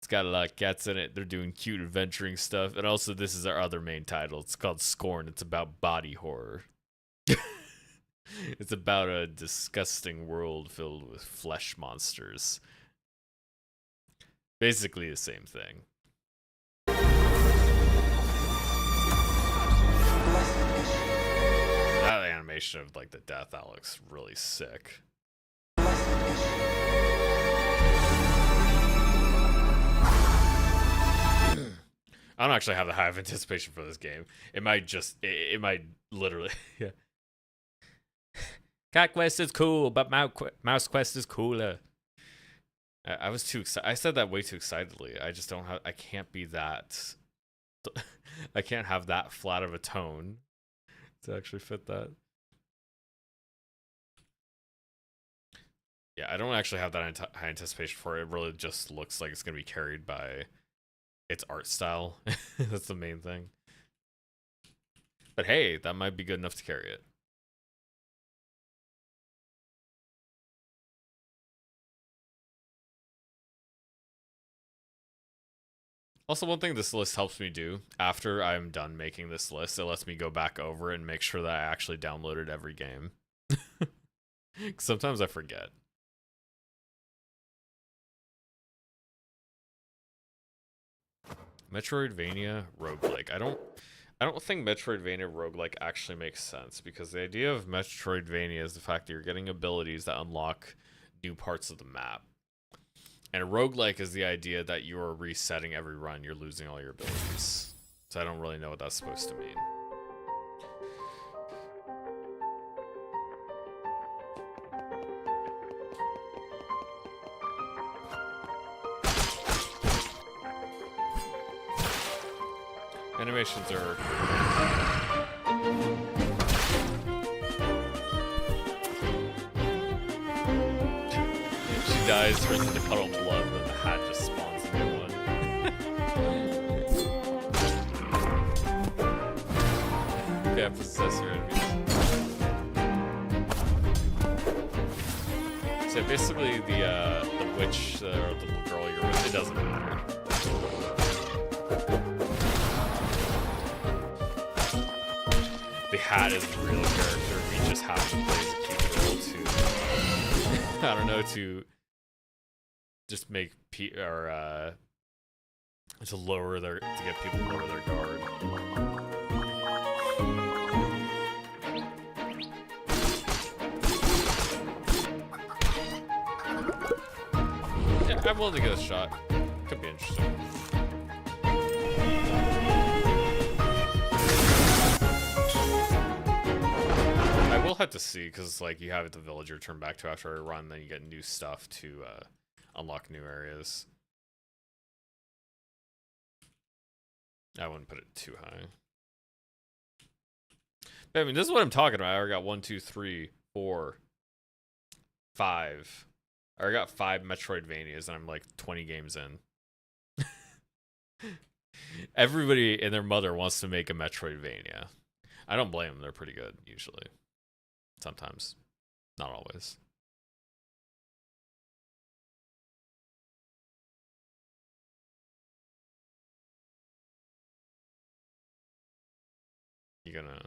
It's got a lot of cats in it. They're doing cute adventuring stuff. And also, this is our other main title. It's called Scorn. It's about body horror. It's about a disgusting world filled with flesh monsters. Basically the same thing. That animation of like the death, that looks really sick. I don't actually have the high of anticipation for this game. It might just, it might literally, yeah. Cat Quest is cool, but Mouse Quest is cooler. I was too excited. I said that way too excitedly. I just don't have, I can't be that, I can't have that flat of a tone to actually fit that. Yeah, I don't actually have that high anticipation for it. It really just looks like it's going to be carried by its art style. That's the main thing. But hey, that might be good enough to carry it. Also, one thing this list helps me do, after I'm done making this list, it lets me go back over it and make sure that I actually downloaded every game. Sometimes I forget. Metroidvania roguelike. I don't think Metroidvania roguelike actually makes sense, because the idea of Metroidvania is the fact that you're getting abilities that unlock new parts of the map. And a roguelike is the idea that you are resetting every run, you're losing all your abilities. So I don't really know what that's supposed to mean. Animations are... She dies, turns into puddle of blood, and then the hat just spawns a new one. Yeah, possess your enemies. So basically the witch or the little girl you're with, it doesn't matter. The hat is the real character. We just have to play as a cute girl to, I don't know, to just make to lower their, to get people to lower their guard. Yeah, I'm willing to give it a shot. Could be interesting. We'll have to see, because like you have the villager turn back to after a run, then you get new stuff to unlock new areas. I wouldn't put it too high. But, I mean, this is what I'm talking about. I already got 1, 2, 3, 4, 5. I already got 5 Metroidvanias, and I'm like 20 games in. Everybody and their mother wants to make a Metroidvania. I don't blame them. They're pretty good usually. Sometimes, not always. You gonna...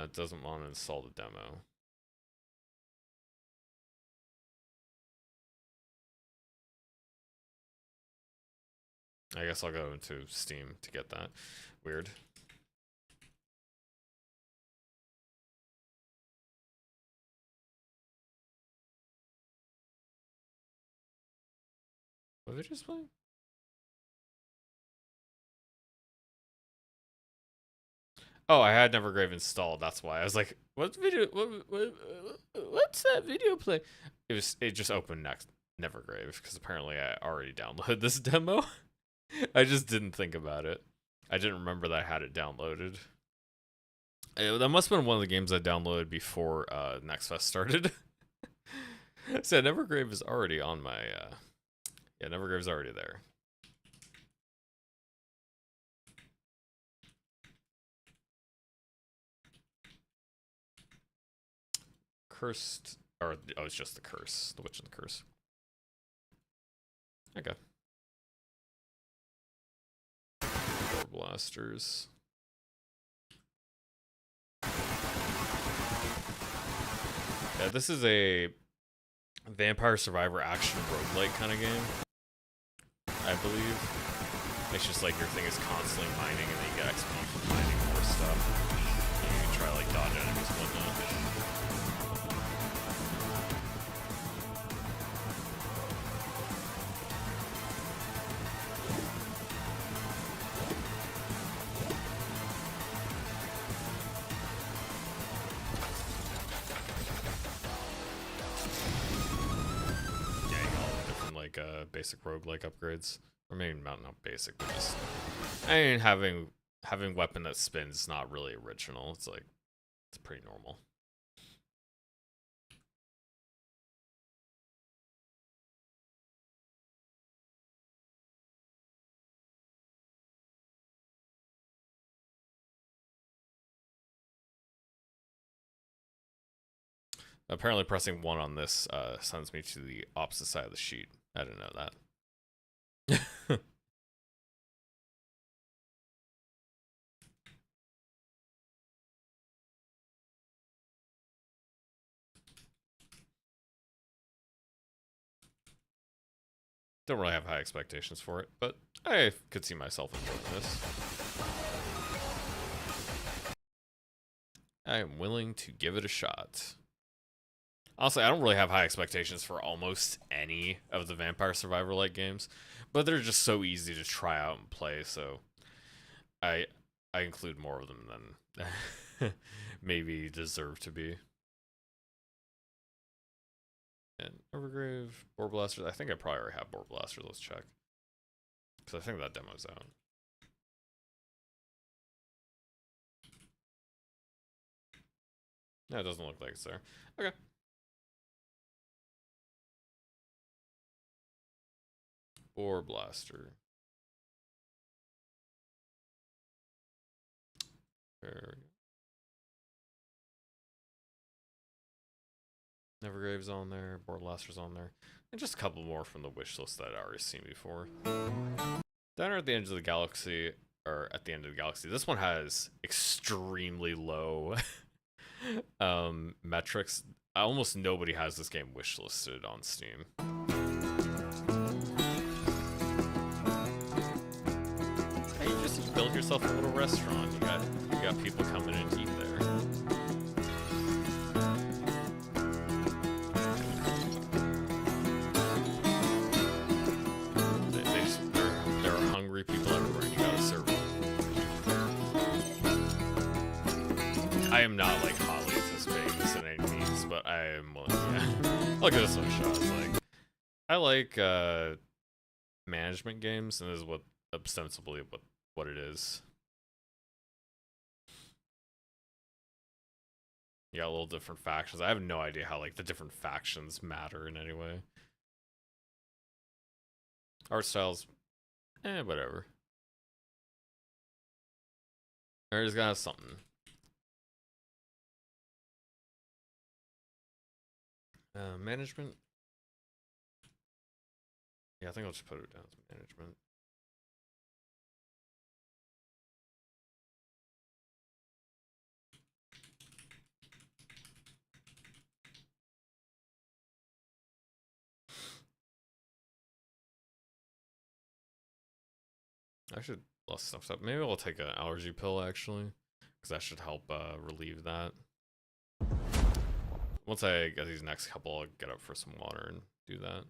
it doesn't want to install the demo. I guess I'll go into Steam to get that. Weird. What did I just play? Oh, I had Nevergrave installed. That's why I was like, "What video? What's that video play?" It just opened next Nevergrave, because apparently I already downloaded this demo. I just didn't think about it. I didn't remember that I had it downloaded. That must have been one of the games I downloaded before Next Fest started. So Nevergrave is already on my... yeah, Nevergrave's already there. Cursed... Or, oh, it's just the Curse. The Witch and the Curse. Okay. Four blasters. Yeah, this is a Vampire Survivor action roguelike kind of game, I believe. It's just like your thing is constantly mining and then you get XP from mining more stuff. And you can try like dodge enemies and whatnot. Basic roguelike upgrades, or maybe not basic, but just, I mean, having weapon that spins is not really original. It's like, it's pretty normal. Apparently pressing 1 on this sends me to the opposite side of the sheet. I didn't know that. Don't really have high expectations for it, but I could see myself enjoying this. I am willing to give it a shot. Honestly, I don't really have high expectations for almost any of the Vampire Survivor-like games, but they're just so easy to try out and play, so I include more of them than maybe deserve to be. And Evergrave, Boar Blasters. I think I probably already have Boar Blasters. Let's check. Because I think that demo's out. No, it doesn't look like it's there. Okay. Boar Blaster. There we go. Nevergrave's on there, Boar Blaster's on there, and just a couple more from the wish list that I'd already seen before. Down at the end of the galaxy, or at the end of the galaxy, this one has extremely low metrics. Almost nobody has this game wish listed on Steam. Hey, you build yourself a little restaurant. You got people coming in to eat there. There are hungry people everywhere, and you gotta serve them. I am not like hotly anticipating this in any means, but I am willing. Yeah, I'll give this one a shot. It's like, I like management games, and this is what ostensibly what it is. You got a little different factions. I have no idea how like the different factions matter in any way. Art styles, whatever. Everybody's gotta have something. Management. Yeah, I think I'll just put it down as management. I should less stuff up. Maybe I'll take an allergy pill actually, because that should help relieve that. Once I get these next couple, I'll get up for some water and do that.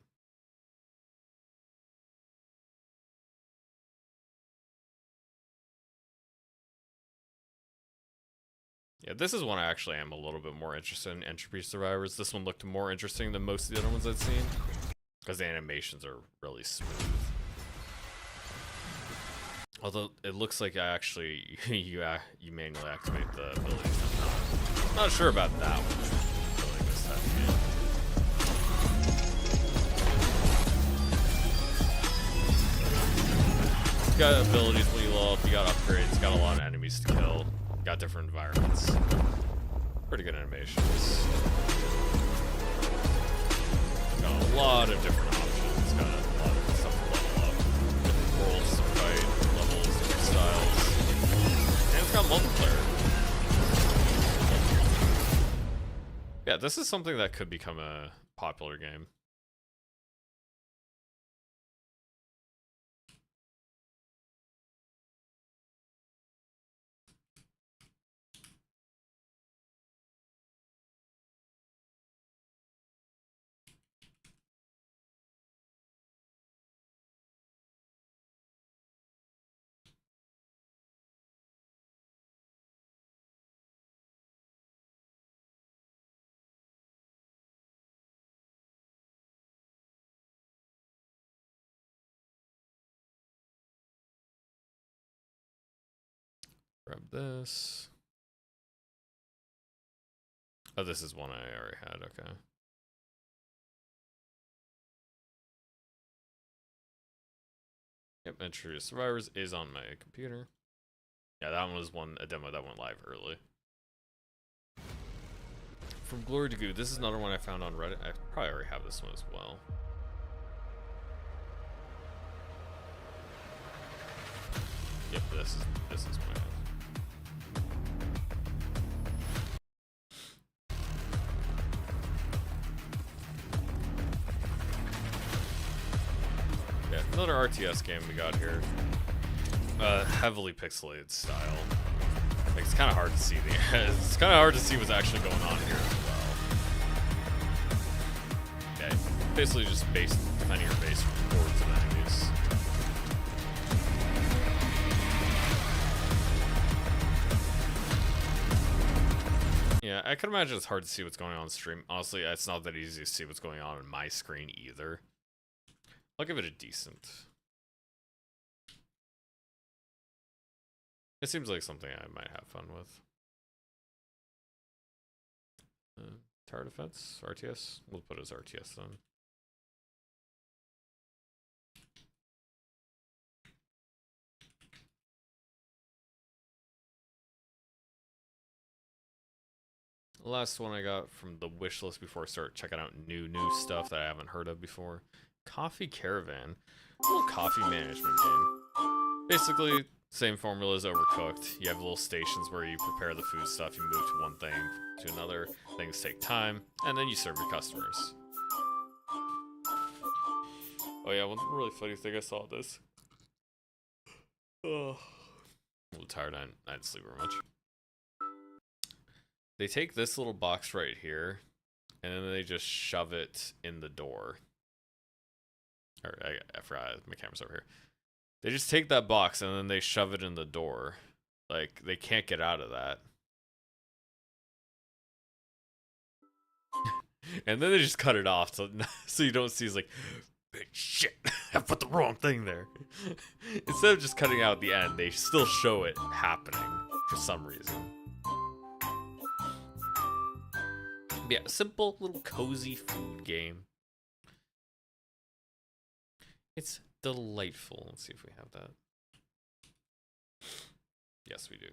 Yeah, this is one I actually am a little bit more interested in, Entropy Survivors. This one looked more interesting than most of the other ones I've seen, because the animations are really smooth. Although it looks like I actually you manually activate the abilities. I'm not sure about that one. Like this type of game. You got abilities when you level up. You got upgrades. You got a lot of enemies to kill. You got different environments. Pretty good animations. Got a lot of different options. Got a lot of stuff to level up. Different worlds to fight, levels, different styles. And it's got multiplayer. Yeah, this is something that could become a popular game. Grab this. Oh, this is one I already had, okay. Yep, Entry of Survivors is on my computer. Yeah, that one was a demo that went live early. From Glory to Goo, this is another one I found on Reddit. I probably already have this one as well. Yep, this is my another RTS game we got here. Heavily pixelated style. Like, it's kind of hard to see it's kind of hard to see what's actually going on here as well. Okay, basically just defending your base from hordes of enemies. Yeah, I can imagine it's hard to see what's going on stream. Honestly, it's not that easy to see what's going on my screen either. I'll give it a decent. It seems like something I might have fun with. Tower Defense, RTS. We'll put it as RTS then. The last one I got from the wish list before I start checking out new stuff that I haven't heard of before. Coffee Caravan, a little coffee management game. Basically, same formula as Overcooked. You have little stations where you prepare the food stuff, you move to one thing to another, things take time, and then you serve your customers. Oh yeah, one really funny thing I saw this. Oh. I'm a little tired, I didn't sleep very much. They take this little box right here, and then they just shove it in the door. Or I forgot, my camera's over here. They just take that box and then they shove it in the door. Like, they can't get out of that. And then they just cut it off so you don't see, it's like, shit, I put the wrong thing there. Instead of just cutting out the end, they still show it happening for some reason. Yeah, simple little cozy food game. It's delightful. Let's see if we have that. Yes, we do.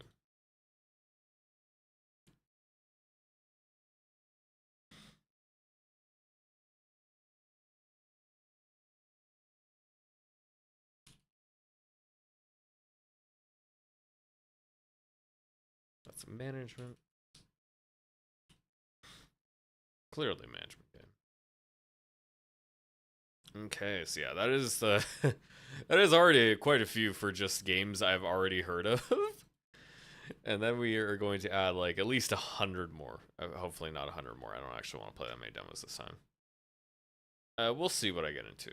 That's management. Clearly management game. Okay, so yeah, that is the that is already quite a few for just games I've already heard of. And then we are going to add like at least 100 more. Hopefully not 100 more. I don't actually want to play that many demos this time. We'll see what I get into.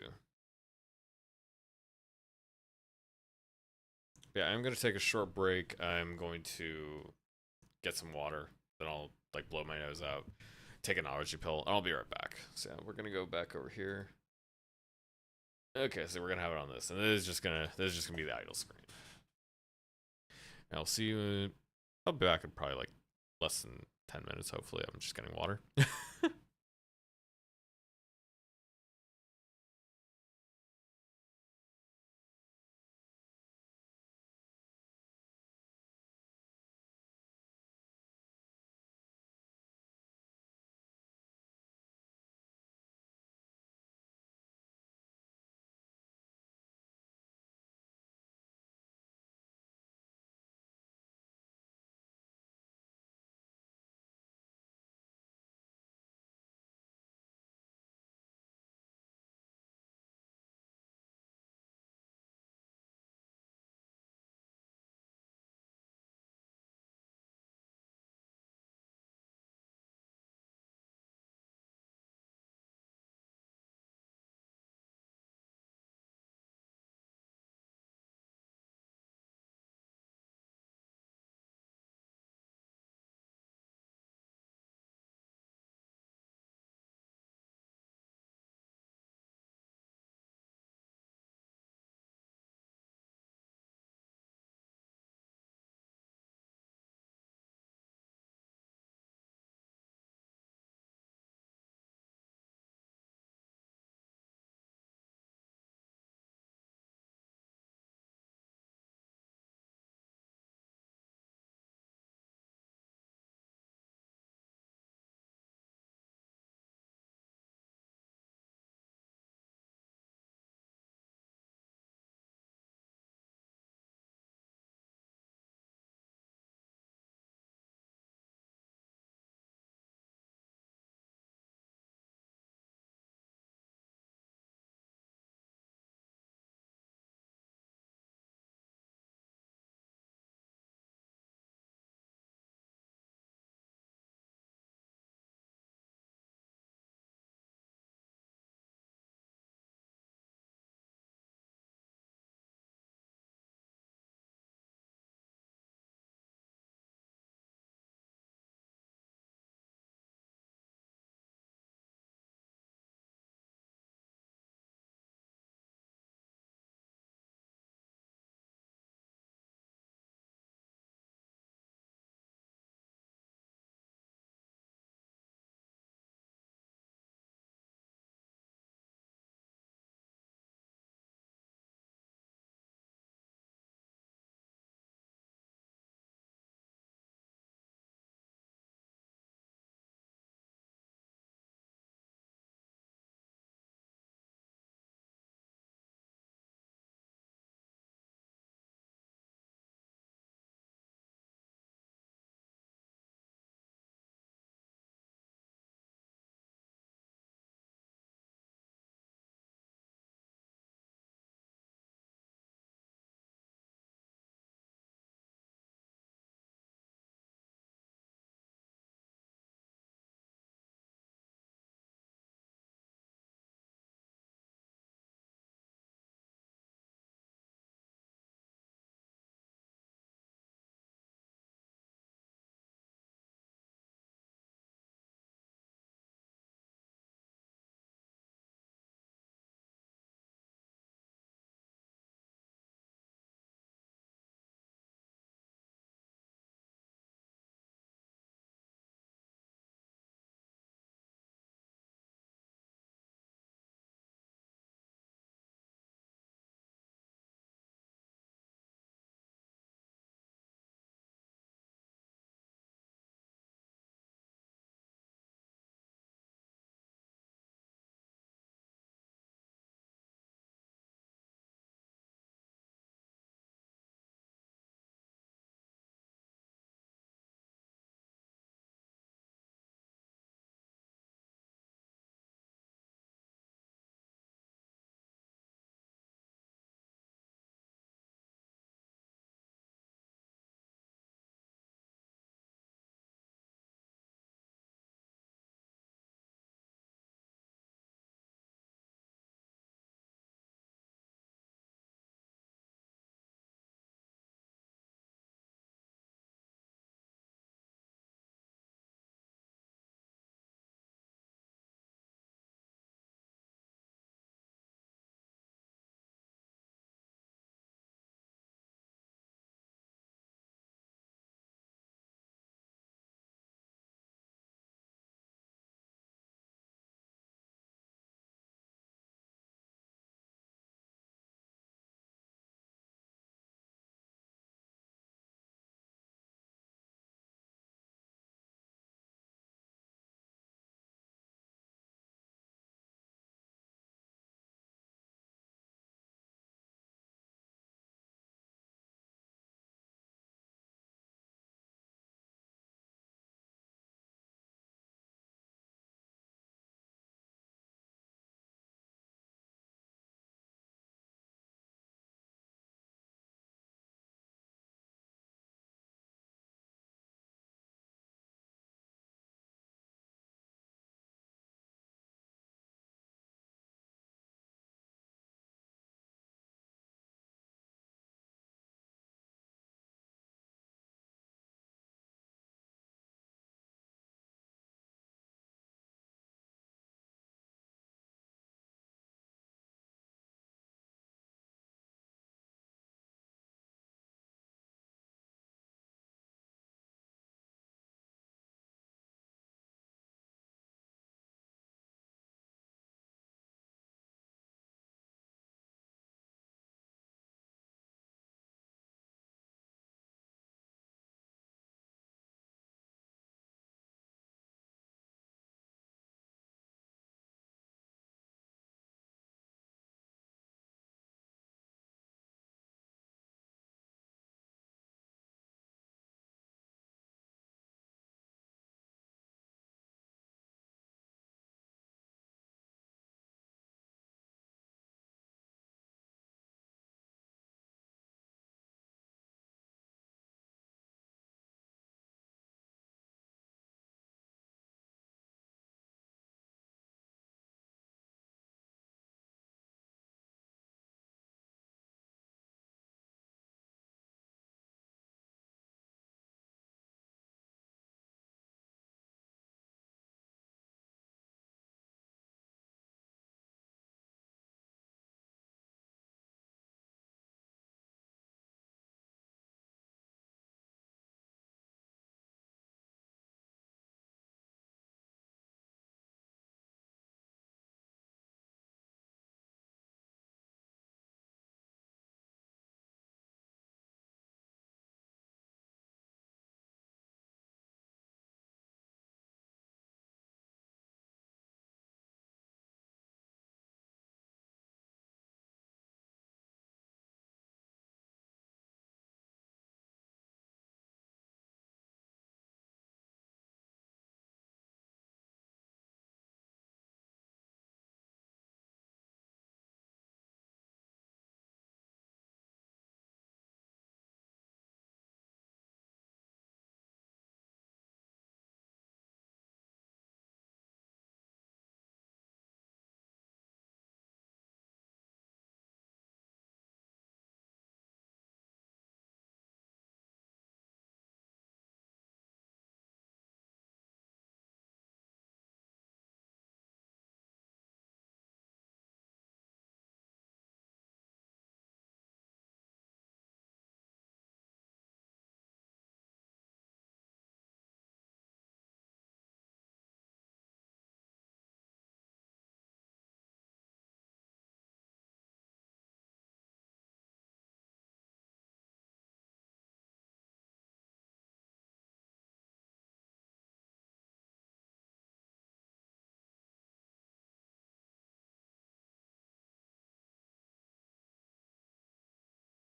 Yeah, I'm going to take a short break. I'm going to get some water. Then I'll like blow my nose out. Take an allergy pill. And I'll be right back. So yeah, we're going to go back over here. Okay, so we're gonna have it on this, and this is just gonna be the idle screen. I'll see you. I'll be back in probably like less than 10 minutes. Hopefully, I'm just getting water.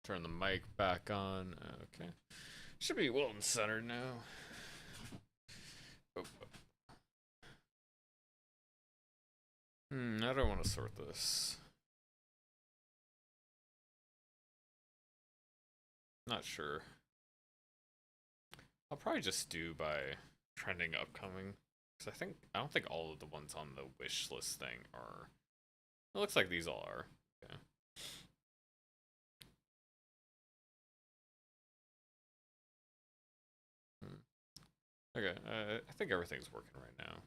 Turn the mic back on. Okay. Should be well and centered now. Oh. I don't want to sort this. Not sure. I'll probably just do by trending upcoming. Because I don't think all of the ones on the wish list thing are. It looks like these all are. Okay. Okay, I think everything's working right now.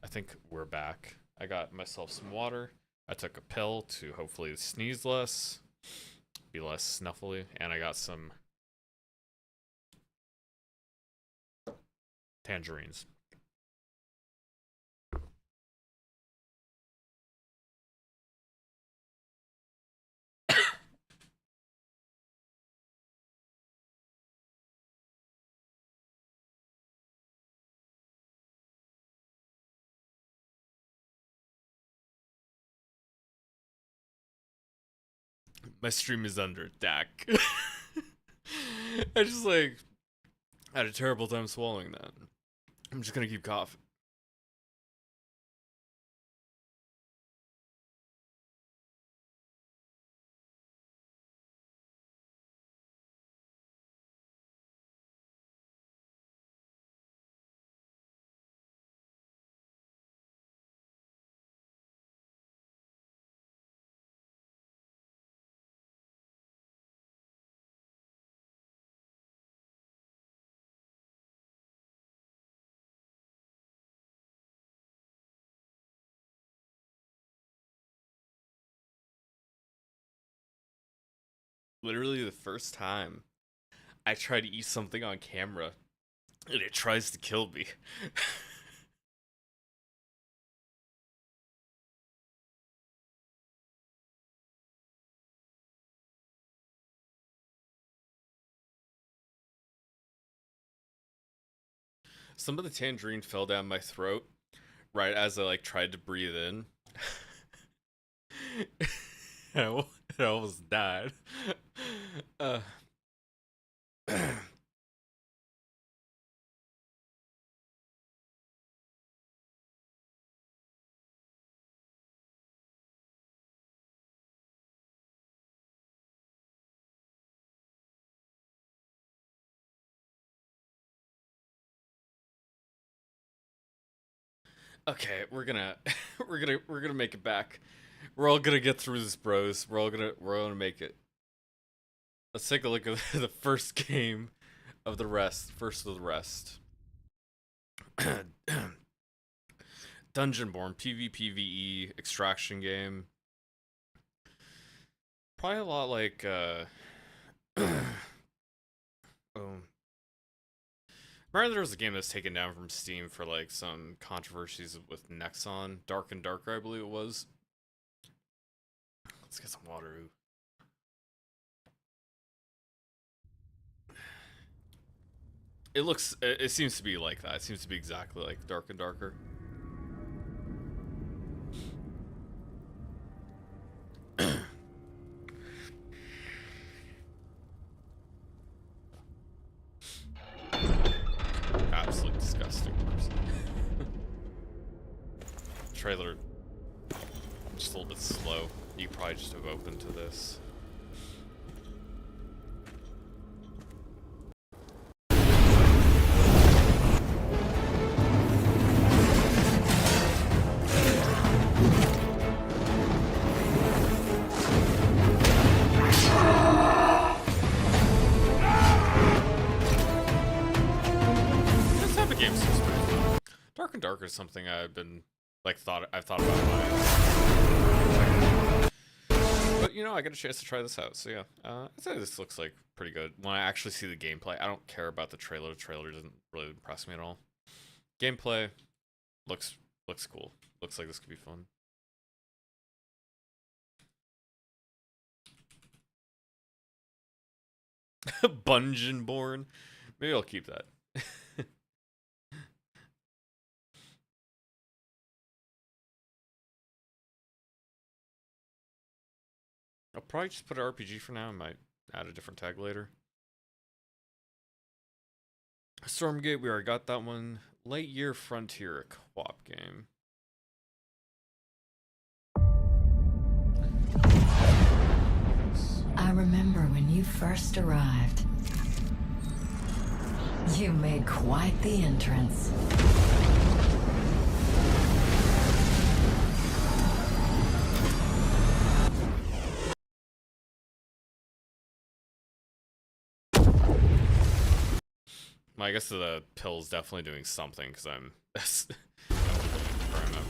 I think we're back. I got myself some water. I took a pill to hopefully sneeze less, be less snuffly, and I got some tangerines. My stream is under attack. I just like had a terrible time swallowing that. I'm just gonna keep coughing. Literally the first time I try to eat something on camera and it tries to kill me. Some of the tangerine fell down my throat right as I like tried to breathe in. I almost died. Okay, we're gonna we're gonna make it back. We're all gonna get through this, bros. We're gonna make it. Let's take a look at the first game of the rest. First of the rest. Dungeonborn PvPvE extraction game. Probably a lot like remember there was a game that's taken down from Steam for like some controversies with Nexon, Dark and Darker, I believe it was. Let's get some water. It seems to be like that. It seems to be exactly like Dark and Darker. Absolutely disgusting. Trailer just a little bit slow. You probably just have opened to this. This type of game seems pretty fun. Dark and Darker is something I've thought about buying. But you know, I got a chance to try this out, so yeah. I'd say this looks like pretty good. When I actually see the gameplay, I don't care about the trailer. The trailer doesn't really impress me at all. Gameplay looks cool. Looks like this could be fun. Bungeonborn. Maybe I'll keep that. I'll probably just put an RPG for now. I might add a different tag later. Stormgate, we already got that one. Lightyear Frontier, a co-op game. I remember when you first arrived. You made quite the entrance. I guess the pill's definitely doing something because I'm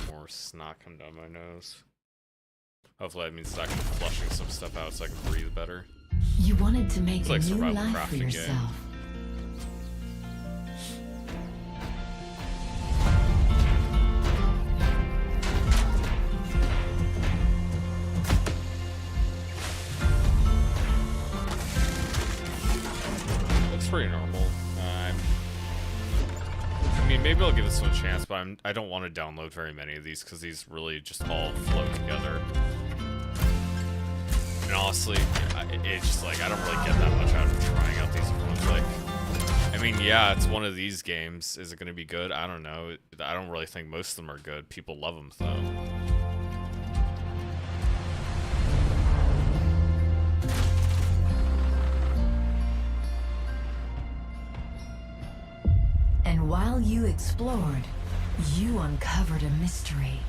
more snot come down my nose. Hopefully that means that I can flushing some stuff out so I can breathe better. You wanted to make It's like a new survival life for crafting yourself. game. Looks pretty normal. I mean, maybe I'll give this one a chance, but I don't want to download very many of these because these really just all flow together. And honestly, it's just like I don't really get that much out of trying out these ones. Like, I mean, yeah, it's one of these games. Is it going to be good? I don't know. I don't really think most of them are good. People love them though. And while you explored, you uncovered a mystery.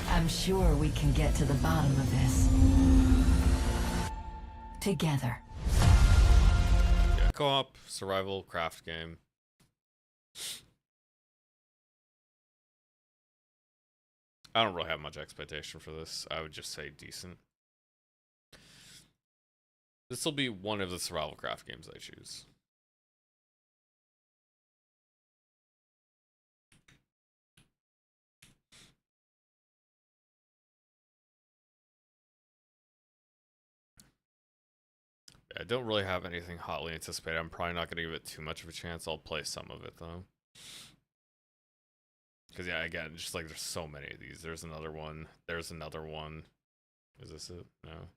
I'm sure we can get to the bottom of this. Together. Yeah, co-op, survival, craft game. I don't really have much expectation for this. I would just say decent. This will be one of the survival craft games I choose. I don't really have anything hotly anticipated. I'm probably not going to give it too much of a chance. I'll play some of it though. Because yeah, again, just like there's so many of these. There's another one. There's another one. Is this it? No.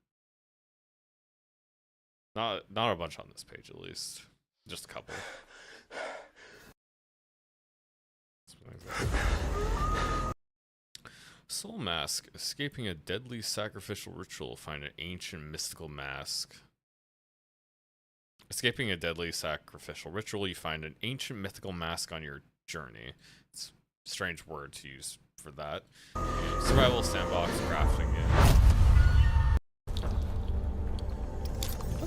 Not a bunch on this page, at least. Just a couple. Soul Mask. Escaping a deadly sacrificial ritual. Find an ancient mystical mask. Escaping a deadly sacrificial ritual. You find an ancient mythical mask on your journey. It's a strange word to use for that. Survival sandbox crafting game.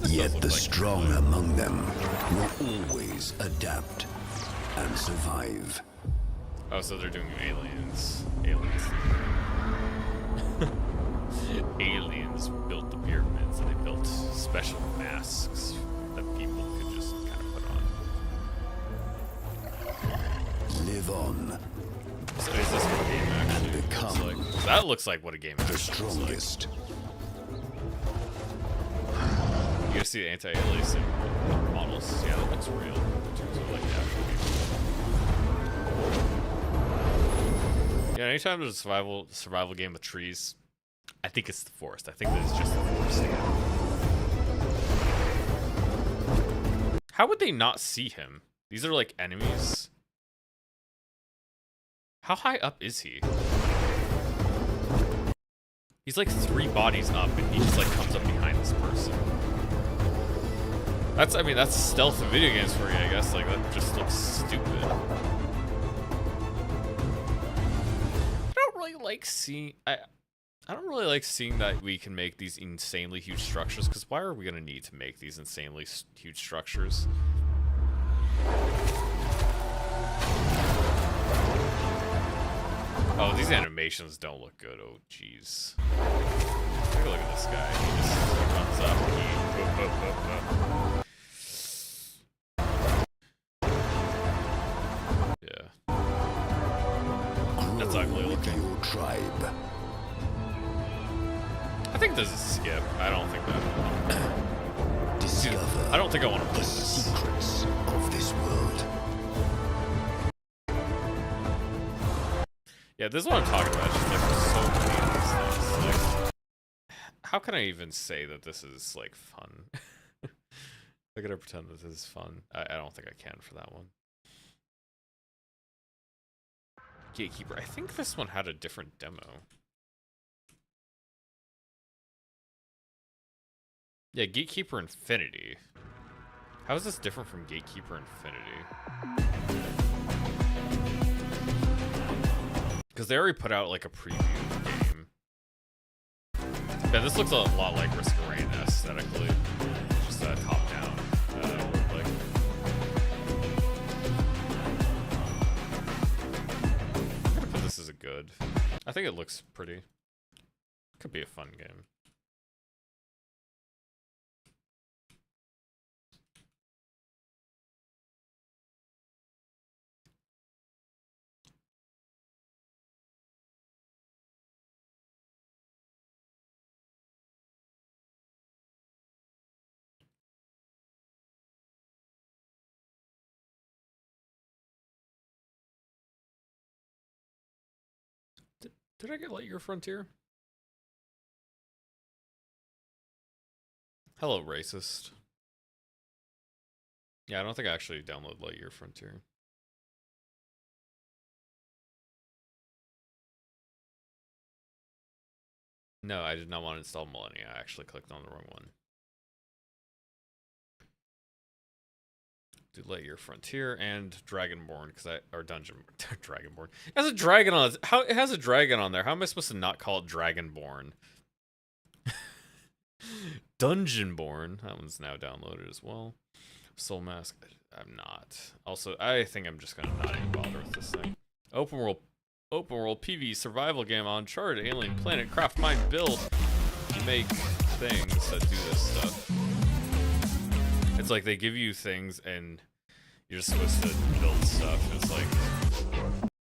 Yet the strong among them will always adapt and survive. Oh, so they're doing aliens. Aliens. Aliens built the pyramids and they built special masks that people could just kind of put on. Live on. So is this what a game actually and become looks like? That looks like what a game actually the strongest. looks like. You gotta see the anti-aliasing models. Yeah, that looks real in terms of like the actual game. Yeah, anytime there's a survival game with trees, I think it's the forest. I think that it's just the forest again. How would they not see him? These are like enemies. How high up is he? He's like 3 bodies up and he just like comes up behind this person. I mean, that's stealth in video games for you, I guess. Like, that just looks stupid. I don't really like seeing... I don't really like seeing that we can make these insanely huge structures, because why are we going to need to make these insanely huge structures? Oh, these animations don't look good. Oh, jeez. Take a look at this guy. He just runs up. Yeah. That's ugly looking. Your tribe. I think this is a skip. I don't think that. Discover. I don't think I want to play the this. secrets of this world. Yeah, this is what I'm talking about. Just like there's so many of these things. how can I even say that this is like fun? I gotta pretend that this is fun. I don't think I can for that one. Gatekeeper. I think this one had a different demo. Yeah, Gatekeeper Infinity. How is this different from Gatekeeper Infinity? Because they already put out like a preview of the game. Yeah, this looks a lot like Risk of Rain aesthetically. Just top down. Like. I'm gonna put this as a good. I think it looks pretty. Could be a fun game. Did I get Lightyear Frontier? Hello, racist. Yeah, I don't think I actually downloaded Lightyear Frontier. No, I did not want to install Millennia. I actually clicked on the wrong one. Do Lightyear Frontier and Dragonborn or Dungeon Dragonborn. It has a dragon on it. How it has a dragon on there? How am I supposed to not call it Dragonborn? Dungeonborn. That one's now downloaded as well. Soul Mask. I'm not. Also, I think I'm just gonna not even bother with this thing. Open world PvE survival game on Uncharted, alien planet, craft, mine, build. You make things that do this stuff. It's like they give you things and you're just supposed to build stuff. It's like,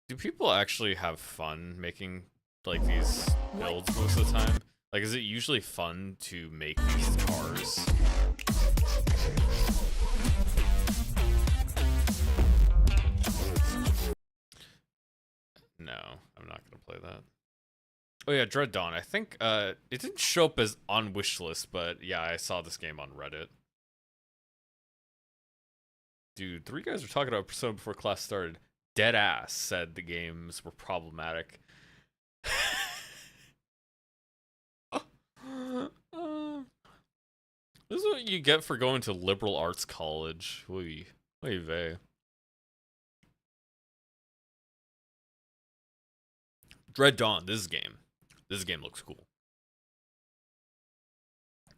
do people actually have fun making like these builds most of the time? Like, is it usually fun to make these cars? No, I'm not gonna play that. Oh yeah, Dread Dawn. I think it didn't show up as on wishlist, but yeah, I saw this game on Reddit. Dude, 3 guys were talking about Persona before class started. Deadass said the games were problematic. This is what you get for going to liberal arts college. Oy vey. Dread Dawn, this game. This game looks cool.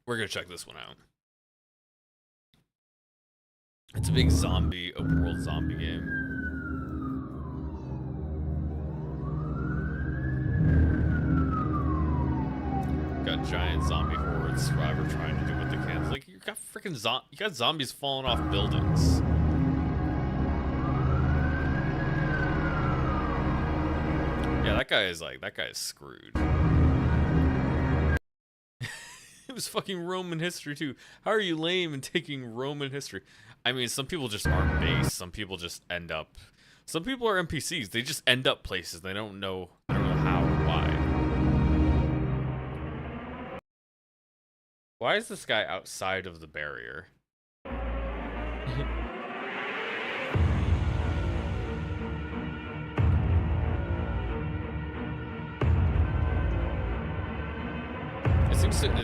We're gonna check this one out. It's a big zombie, open world zombie game. Got giant zombie hordes, survivor trying to do what they can. It's like you got freaking you got zombies falling off buildings. Yeah, that guy is screwed. It was fucking Roman history too. How are you lame and taking Roman history? I mean, some people just aren't based. Some people just end up. Some people are NPCs. They just end up places. They don't know how or why. Why is this guy outside of the barrier?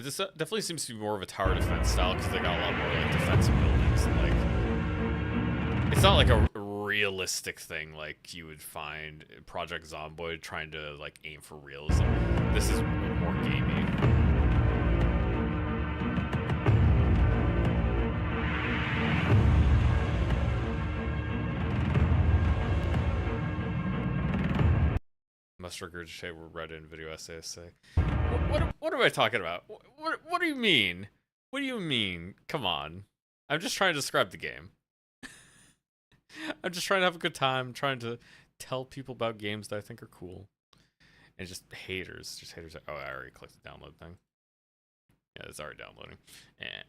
This definitely seems to be more of a tower defense style because they got a lot more like defensive buildings. And, like, it's not like a realistic thing like you would find Project Zomboid trying to like aim for realism. This is more gamey. Must regurgitate what Reddit and video essays say. What am I talking about? What do you mean? What do you mean? Come on. I'm just trying to describe the game. I'm just trying to have a good time, trying to tell people about games that I think are cool. And just haters. Oh, I already clicked the download thing. Yeah, it's already downloading. Eh.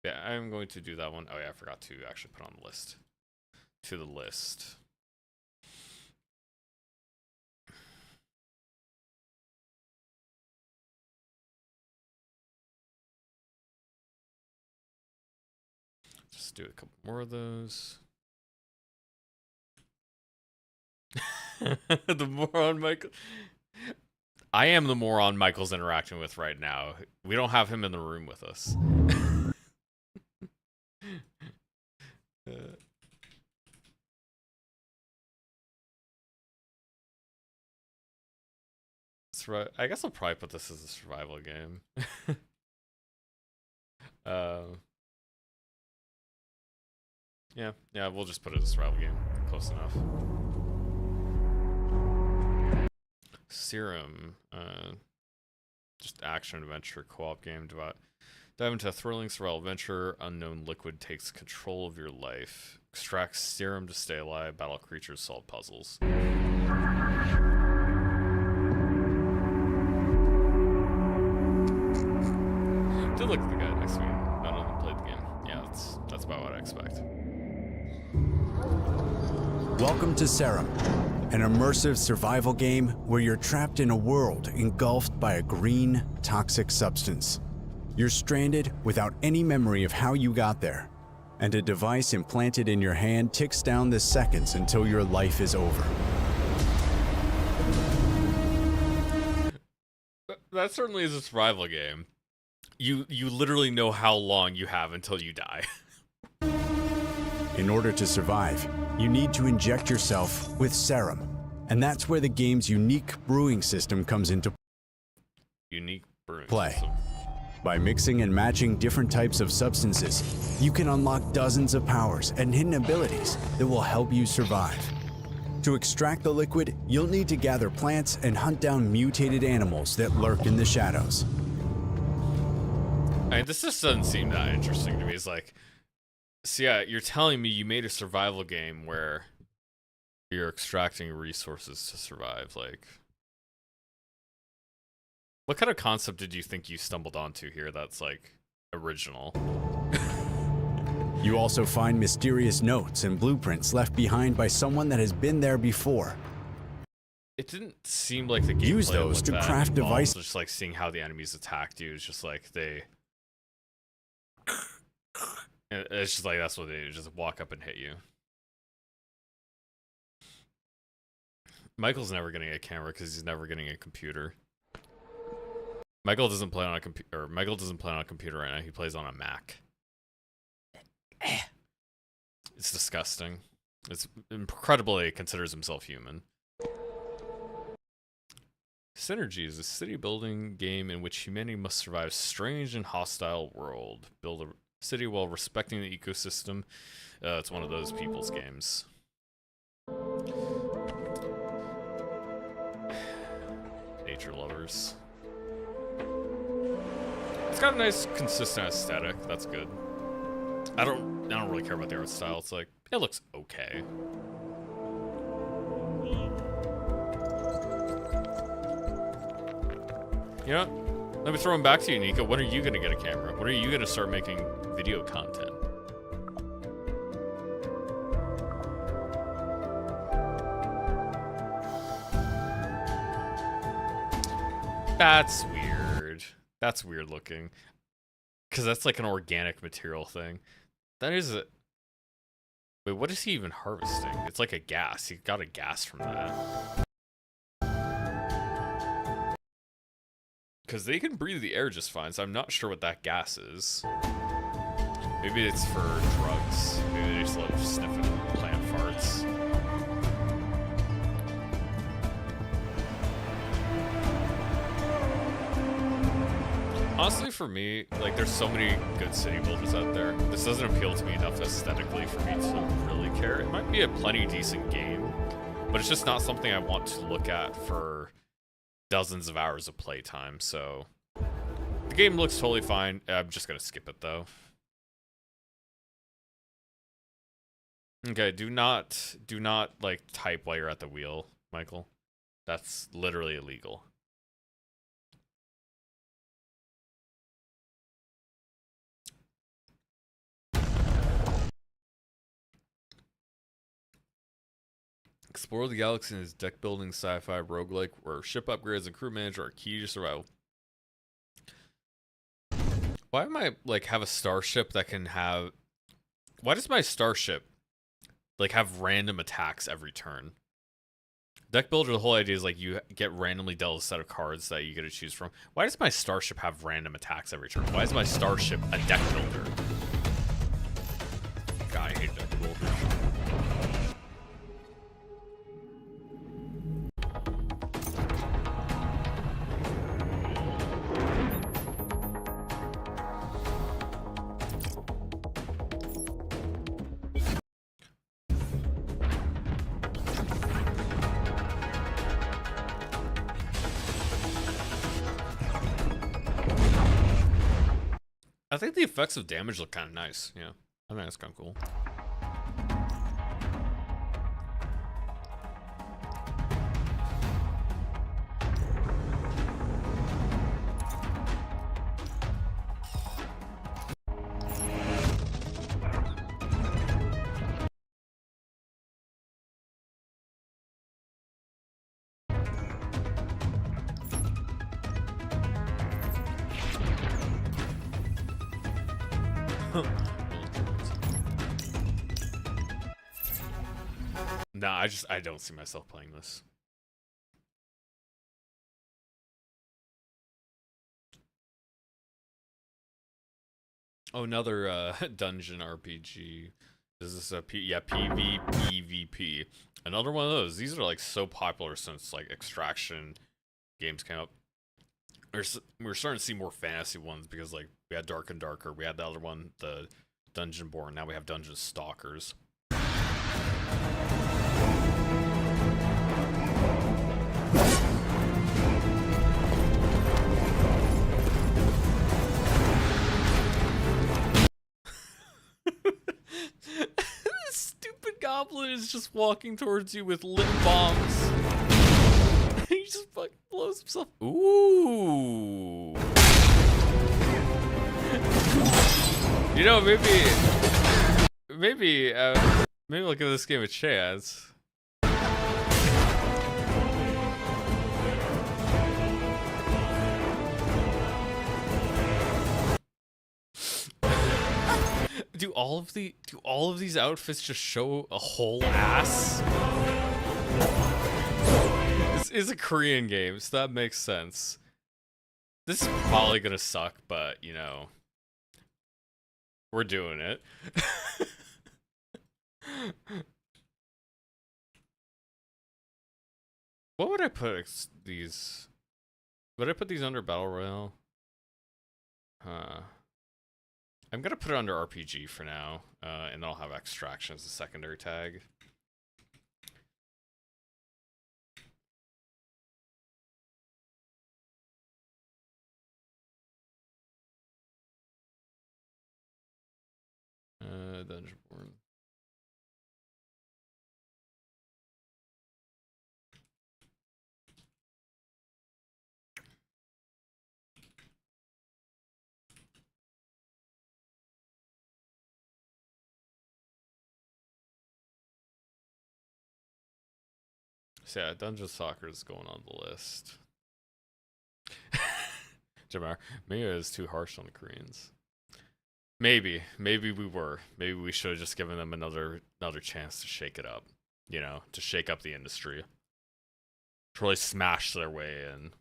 Yeah, I'm going to do that one. Oh yeah, I forgot to actually put on the list. To the list. Just do a couple more of those. The moron Michael. I am the moron Michael's interacting with right now. We don't have him in the room with us. I guess I'll probably put this as a survival game. Yeah, we'll just put it as a survival game. Close enough. Serum, just action adventure co-op game. Dive into a thrilling survival adventure. Unknown liquid takes control of your life. Extract serum to stay alive. Battle creatures. Solve puzzles. Did look at the guy next to me. None of them played the game. Yeah, that's about what I expect. Welcome to Serum, an immersive survival game where you're trapped in a world engulfed by a green, toxic substance. You're stranded without any memory of how you got there, and a device implanted in your hand ticks down the seconds until your life is over. That certainly is a survival game. You literally know how long you have until you die. In order to survive, you need to inject yourself with serum, and that's where the game's unique brewing system comes into play. By mixing and matching different types of substances, you can unlock dozens of powers and hidden abilities that will help you survive. To extract the liquid, you'll need to gather plants and hunt down mutated animals that lurk in the shadows. I mean, this just doesn't seem that interesting to me. It's like, so yeah, you're telling me you made a survival game where you're extracting resources to survive. Like, what kind of concept did you think you stumbled onto here that's like original? You also find mysterious notes and blueprints left behind by someone that has been there before. It didn't seem like the gameplay Use those to craft devices. Just like seeing how the enemies attacked you. It's just like it's just like that's what they do, just walk up and hit you. Michael's never getting a camera because he's never getting a computer. Michael doesn't play on a computer. Michael doesn't play on a computer right now. He plays on a Mac. It's disgusting. It's incredible that he considers himself human. Synergy is a city building game in which humanity must survive a strange and hostile world. Build a city while respecting the ecosystem. It's one of those people's games. Nature lovers. It's got a nice, consistent aesthetic. That's good. I don't really care about the art style. It's like, it looks okay. You know what? Let me throw him back to you, Nico. When are you gonna get a camera? When are you gonna start making video content? That's weird. That's weird looking. Because that's like an organic material thing. That is a... Wait, what is he even harvesting? It's like a gas. He got a gas from that. Because they can breathe the air just fine, so I'm not sure what that gas is. Maybe it's for drugs. Maybe they just love sniffing plant farts. Honestly, for me, like, there's so many good city builders out there. This doesn't appeal to me enough aesthetically for me to really care. It might be a plenty decent game, but it's just not something I want to look at for dozens of hours of playtime, so... The game looks totally fine. I'm just gonna skip it, though. Okay, do not, like, type while you're at the wheel, Michael. That's literally illegal. Explore the galaxy in this deck-building sci-fi roguelike where ship upgrades and crew management are key to survival. Why am I, like, have a starship that can have... Why does my starship, like, have random attacks every turn? Deck builder, the whole idea is, like, you get randomly dealt a set of cards that you get to choose from. Why does my starship have random attacks every turn? Why is my starship a deck builder? God, I hate deck builders. I think the effects of damage look kind of nice. Yeah, I think that's kind of cool. Nah, I don't see myself playing this. Oh, another dungeon RPG. Is this a PvP? Another one of those. These are like so popular since like Extraction games came up. We're starting to see more fantasy ones because like we had Dark and Darker, we had the other one, the Dungeonborn. Now we have Dungeon Stalkers. This stupid goblin is just walking towards you with lit bombs. He just fucking blows himself. Ooh. You know, maybe I'll give this game a chance. Do all of these outfits just show a whole ass? This is a Korean game, so that makes sense. This is probably gonna suck, but you know, we're doing it. What would I put these? Would I put these under Battle Royale? I'm gonna put it under RPG for now, and then I'll have Extraction as a secondary tag. Dungeonborn. So yeah, Dungeon Soccer is going on the list. Jamar, maybe it was too harsh on the Koreans. Maybe we were. Maybe we should have just given them another chance to shake it up. You know, to shake up the industry. To really smash their way in.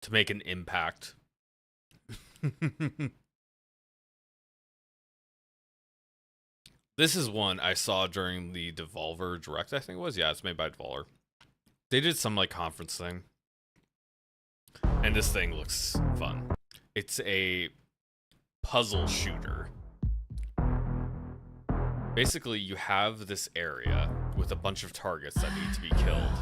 To make an impact. This is one I saw during the Devolver Direct, I think it was. Yeah, it's made by Devolver. They did some like conference thing. And this thing looks fun. It's a puzzle shooter. Basically, you have this area with a bunch of targets that need to be killed.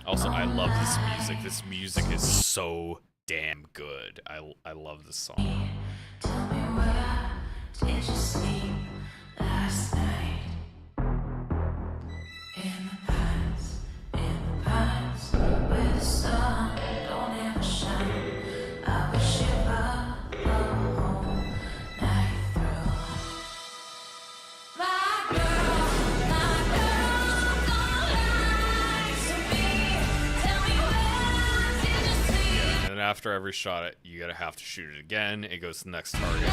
Also, I love this music. This music is so damn good. I love this song. Tell me where did you sleep last night? In the pines, where the sun don't ever shine. I wish you were home now. after every shot, you gotta have to shoot it again. It goes to the next target,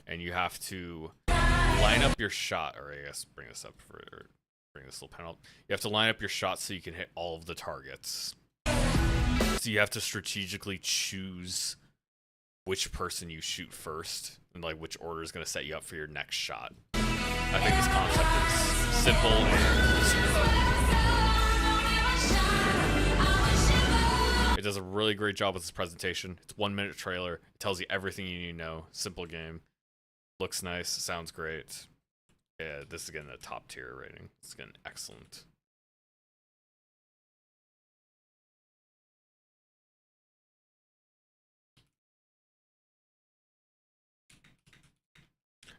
and you have to line up your shot. Or I guess bring this up or bring this little panel up. You have to line up your shot so you can hit all of the targets. So you have to strategically choose which person you shoot first, and like which order is gonna set you up for your next shot. I think this concept is simple and super fun. It does a really great job with this presentation. It's a 1-minute trailer. It tells you everything you need to know. Simple game. Looks nice. Sounds great. Yeah, this is getting a top tier rating. It's getting excellent.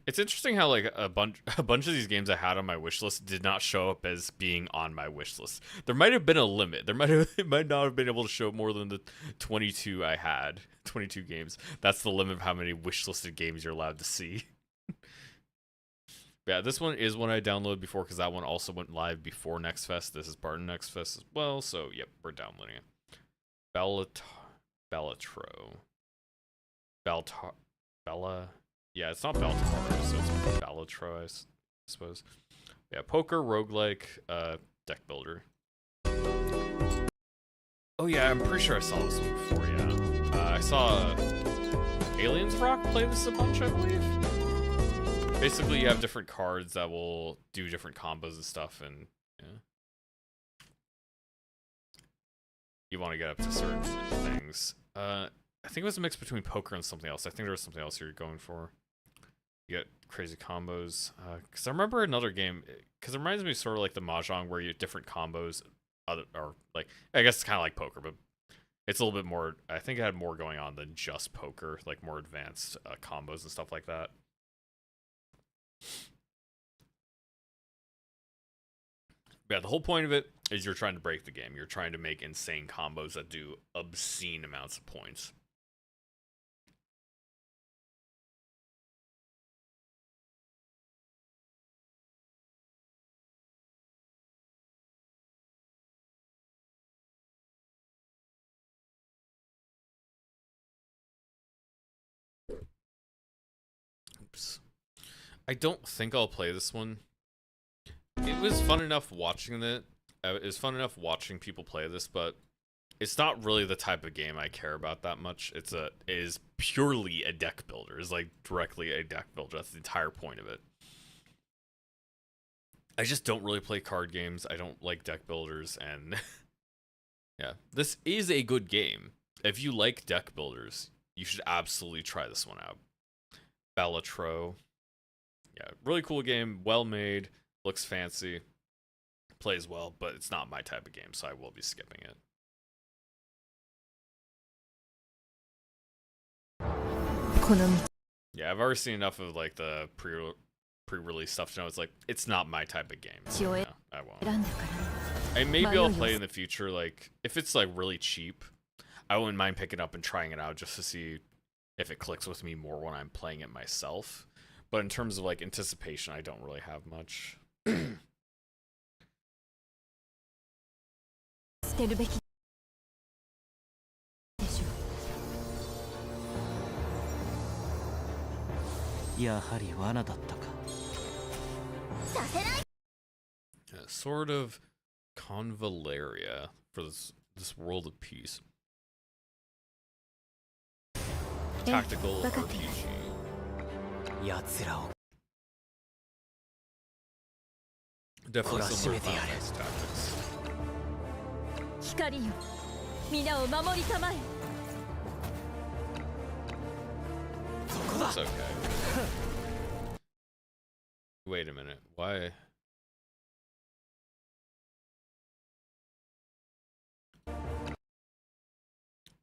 It's interesting how like a bunch of these games I had on my wish list did not show up as being on my wish list. There might have been a limit. It might not have been able to show more than the 22 I had. 22 games. That's the limit of how many wish listed games you're allowed to see. Yeah, this one is one I downloaded before because that one also went live before Next Fest. This is part of Next Fest as well, so yep, we're downloading it. Bella. Yeah, it's not Baltar, so it's Balatro, I suppose. Yeah, poker, roguelike, deck builder. Oh yeah, I'm pretty sure I saw this one before, yeah. I saw Aliens Rock play this a bunch, I believe. Basically, you have different cards that will do different combos and stuff, and yeah. You want to get up to certain things. I think it was a mix between poker and something else. I think there was something else you were going for. You get crazy combos. Because I remember another game, because it reminds me sort of like the Mahjong, where you have different combos, or like, I guess it's kind of like poker, but it's a little bit more, I think it had more going on than just poker, like more advanced combos and stuff like that. Yeah, the whole point of it is you're trying to break the game. You're trying to make insane combos that do obscene amounts of points. Oops. I don't think I'll play this one. It was fun enough watching it. It was fun enough watching people play this, but it's not really the type of game I care about that much. It is purely a deck builder. It's like directly a deck builder. That's the entire point of it. I just don't really play card games. I don't like deck builders, and yeah, this is a good game. If you like deck builders, you should absolutely try this one out. Balatro. Yeah, really cool game, well made, looks fancy, plays well, but it's not my type of game, so I will be skipping it. Yeah, I've already seen enough of like the pre-release stuff to know it's not my type of game. So, yeah, I won't. And maybe I'll play in the future, like if it's like really cheap, I wouldn't mind picking up and trying it out just to see if it clicks with me more when I'm playing it myself. But in terms of like anticipation, I don't really have much. Sword of Convaleria for this World of Peace. Tactical RPG. Definitely some more Final Tactics. That's okay. Wait a minute, why?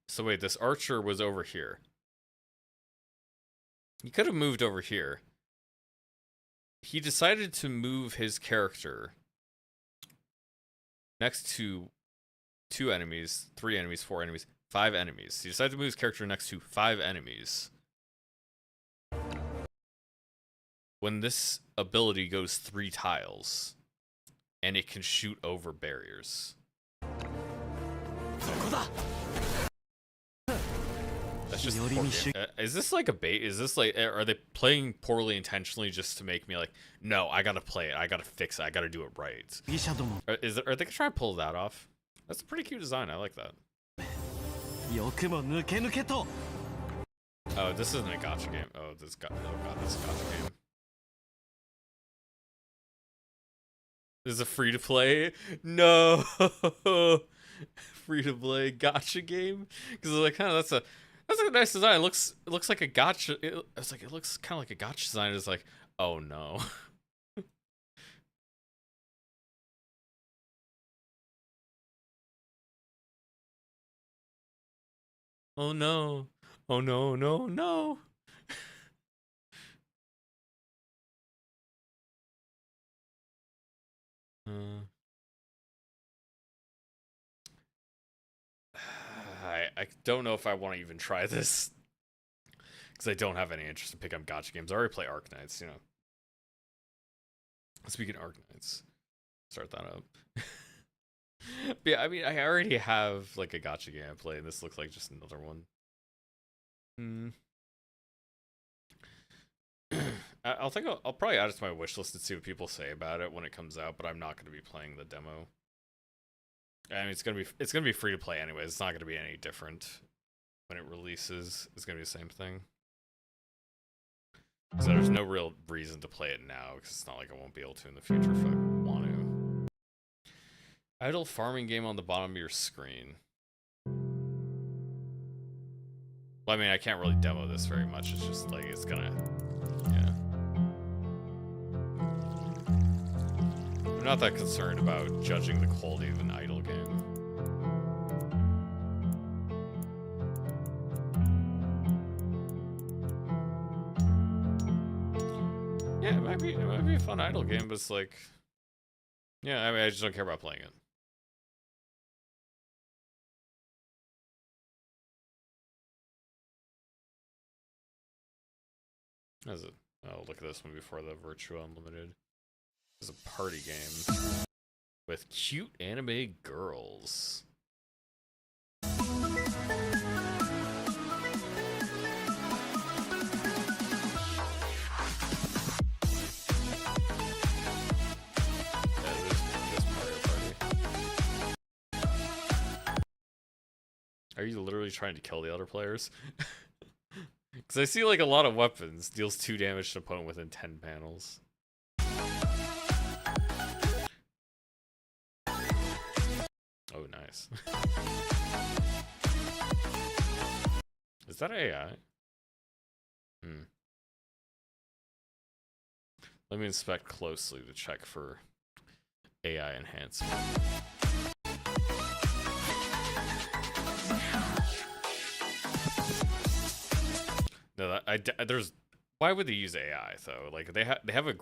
So wait, this archer was over here. He could have moved over here. He decided to move his character next to 2 enemies, 3 enemies, 4 enemies, 5 enemies. He decided to move his character next to 5 enemies. When this ability goes 3 tiles, and it can shoot over barriers. it's just a poor game. Is this like a bait? Is this like, are they playing poorly intentionally just to make me like, no, I gotta play it, I gotta fix it, I gotta do it right? Are they trying to pull that off? That's a pretty cute design. I like that. Oh, this isn't a gacha game. Oh, this oh god, this is a gacha game. This is a free to play. No, free to play gacha game. Because like, kind of that's a nice design. It looks like a gacha. It's like it looks kind of like a gacha design. It's like, oh no. Oh no. Oh no, no, no. I don't know if I want to even try this. Because I don't have any interest in picking up gacha games. I already play Arknights, you know. Speaking of Arknights, start that up. But yeah, I mean, I already have like a gacha game I play, and this looks like just another one. I'll probably add it to my wish list and see what people say about it when it comes out, but I'm not going to be playing the demo. I mean, it's gonna be free to play anyways. It's not gonna be any different when it releases. It's gonna be the same thing. So there's no real reason to play it now because it's not like I won't be able to in the future if I want to. Idle farming game on the bottom of your screen. Well, I mean, I can't really demo this very much. It's just like it's gonna, yeah. I'm not that concerned about judging the quality of an idle game. Yeah, it might be a fun idle game, but it's like, yeah, I mean, I just don't care about playing it. As it, oh, look at this one before the Virtua Unlimited. It's a party game with cute anime girls. Are you literally trying to kill the other players? Because I see like a lot of weapons. Deals 2 damage to an opponent within 10 panels. Oh, nice. Is that AI? Let me inspect closely to check for AI enhancement. No, there's. Why would they use AI though? Like they have an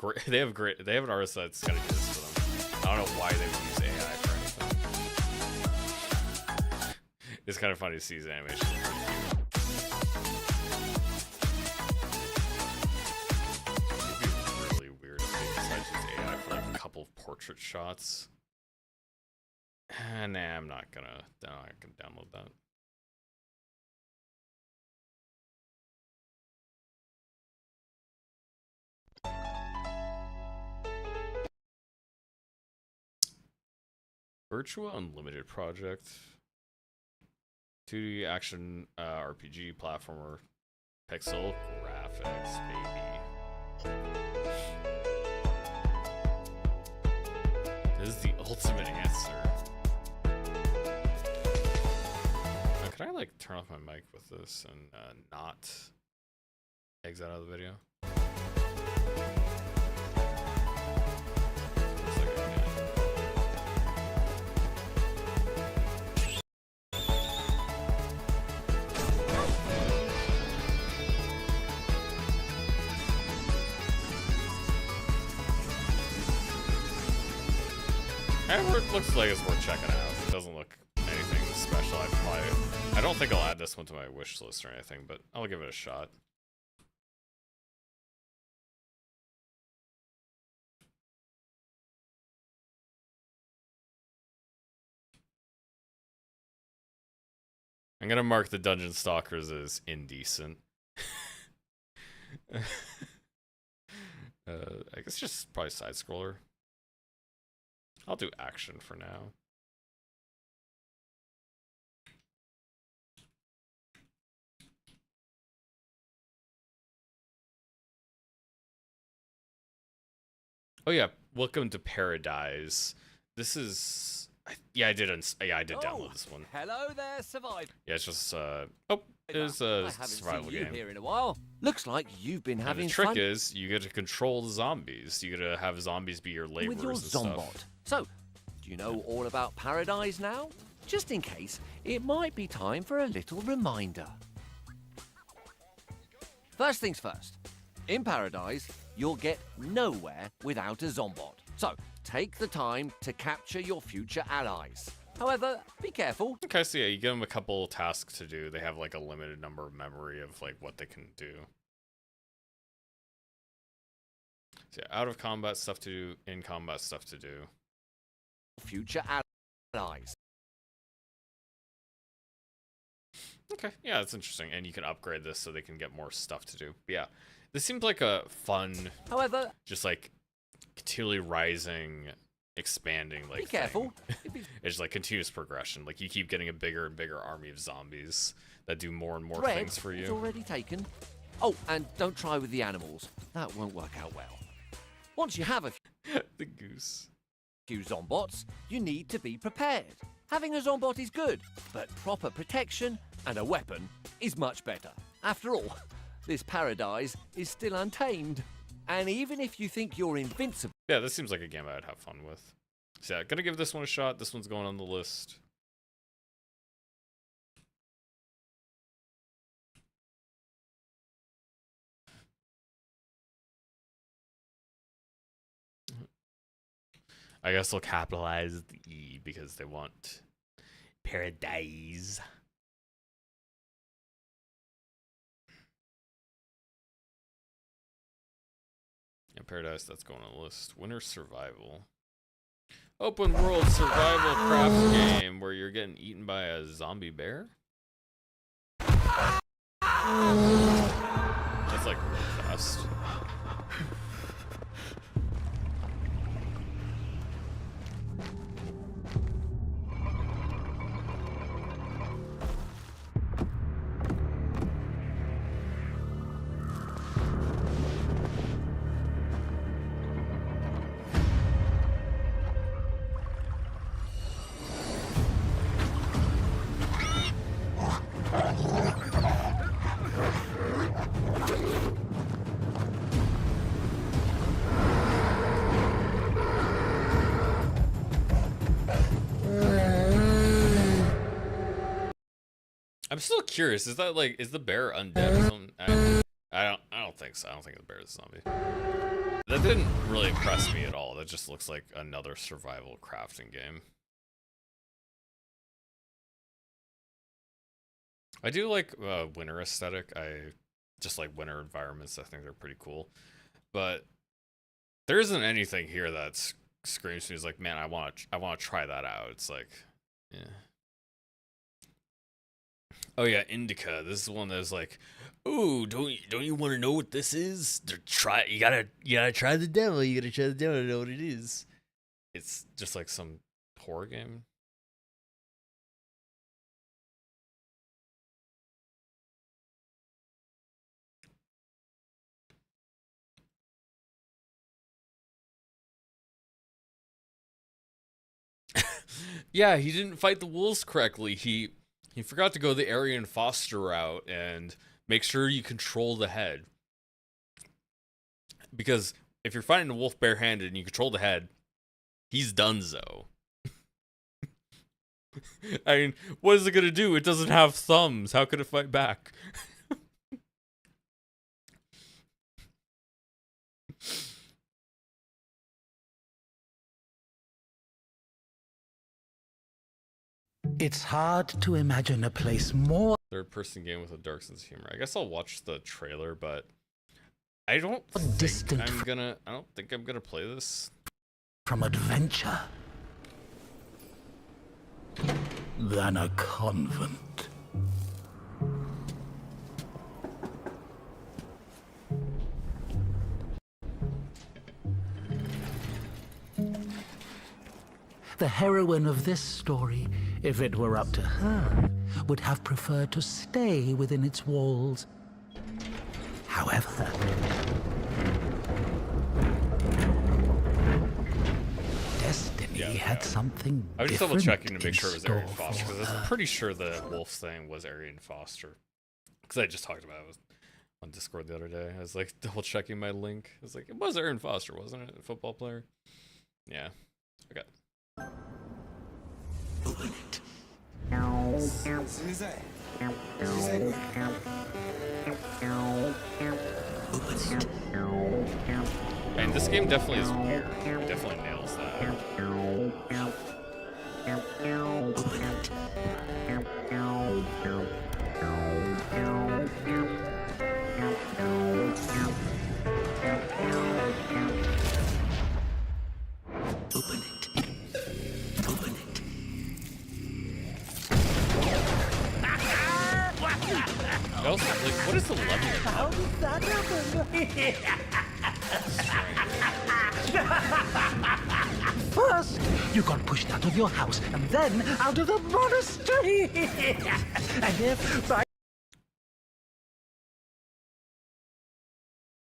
artist that's gonna do this for them. I don't know why they would use AI for anything. It's kind of funny to see his animation. It'd be really weird if they decided to use AI for like a couple of portrait shots. Nah, I'm not gonna download that. Virtua Unlimited project. 2D action RPG platformer. Pixel graphics, baby. This is the ultimate answer. Now, can I like turn off my mic with this and not exit out of the video? It looks like it's worth checking out. It doesn't look anything special. I don't think I'll add this one to my wish list or anything, but I'll give it a shot. I'm gonna mark the Dungeon Stalkers as indecent. I guess just probably side scroller. I'll do action for now. Oh yeah, welcome to Paradise. This is I did download this one. Hello there, Survivor. Yeah, it's just it is I a haven't survival seen you game. here in a while. Looks like you've been And having the trick fun is you get to control the zombies. You get to have zombies be your laborers with your and Zombot. stuff. So, do you know all about Paradise now? Just in case, it might be time for a little reminder. First things first. In Paradise, you'll get nowhere without a Zombot. So, take the time to capture your future allies. However, be careful. Okay, so yeah, you give them a couple tasks to do. They have like a limited number of memory of like what they can do. So yeah, out of combat stuff to do, in combat stuff to do. Future allies. Okay, yeah, that's interesting. And you can upgrade this so they can get more stuff to do. But yeah, this seems like a fun, However, just like continually rising, expanding like be careful. It's like continuous progression. Like you keep getting a bigger and bigger army of zombies that do more and more Bread things for is you. already taken. Oh, and don't try with the animals. That won't work out well. Once you have a the goose. few Zombots, you need to be prepared. Having a Zombot is good, but proper protection and a weapon is much better. After all, this Paradise is still untamed. And even if you think you're invincible... Yeah, this seems like a game I'd have fun with. So yeah, gonna give this one a shot. This one's going on the list. I guess they'll capitalize the E because they want Paradise. Yeah, Paradise, that's going on the list. Winter Survival. Open world survival craft game where you're getting eaten by a zombie bear? That's like real fast. I'm still curious. Is that like, is the bear undead or something? I don't think so. I don't think the bear is a zombie. That didn't really impress me at all. That just looks like another survival crafting game. I do like winter aesthetic. I just like winter environments. I think they're pretty cool. But there isn't anything here that screams to me. It's like, man, I want to try that out. It's like, yeah. Oh yeah, Indica. This is one that's like, ooh, don't you want to know what this is? You gotta try the demo. You gotta try the demo to know what it is. It's just like some horror game. Yeah, he didn't fight the wolves correctly. He forgot to go the Arian Foster route and make sure you control the head. Because if you're fighting a wolf barehanded and you control the head, he's donezo. I mean, what is it gonna do? It doesn't have thumbs. How could it fight back? It's hard to imagine a place more Third-person game with a dark sense of humor. I guess I'll watch the trailer, but I don't distant think I'm gonna play this. from adventure than a convent. The heroine of this story, if it were up to her, would have preferred to stay within its walls. However, destiny had something I was just different double checking to make in sure it was store Arian Foster, for because I'm her. pretty sure the wolf thing was Arian Foster. Because I just talked about it on Discord the other day. I was like double checking my link. I was like, it was Arian Foster, wasn't it? A football player? Yeah. Okay. And this game definitely is weird. It definitely nails that. Also, like, what is the level? How did that happen? First, you got pushed out of your house, and then out of the monastery. And if by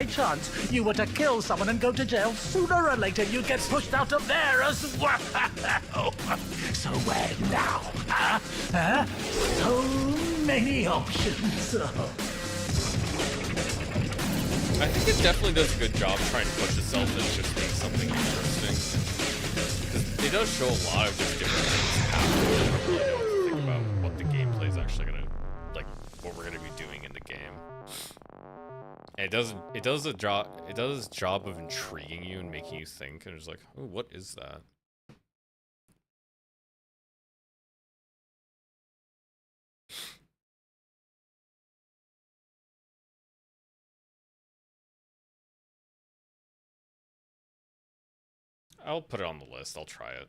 chance you were to kill someone and go to jail, sooner or later you'd get pushed out of there as well. So where now? Huh? Huh? So many options. I think it definitely does a good job trying to push itself as just being something interesting. Because it does show a lot of just different things happening. I don't really know what to think about what the gameplay is actually gonna, like, what we're gonna be doing in the game. And it does its job of intriguing you and making you think, and it's like, oh, what is that? I'll put it on the list. I'll try it.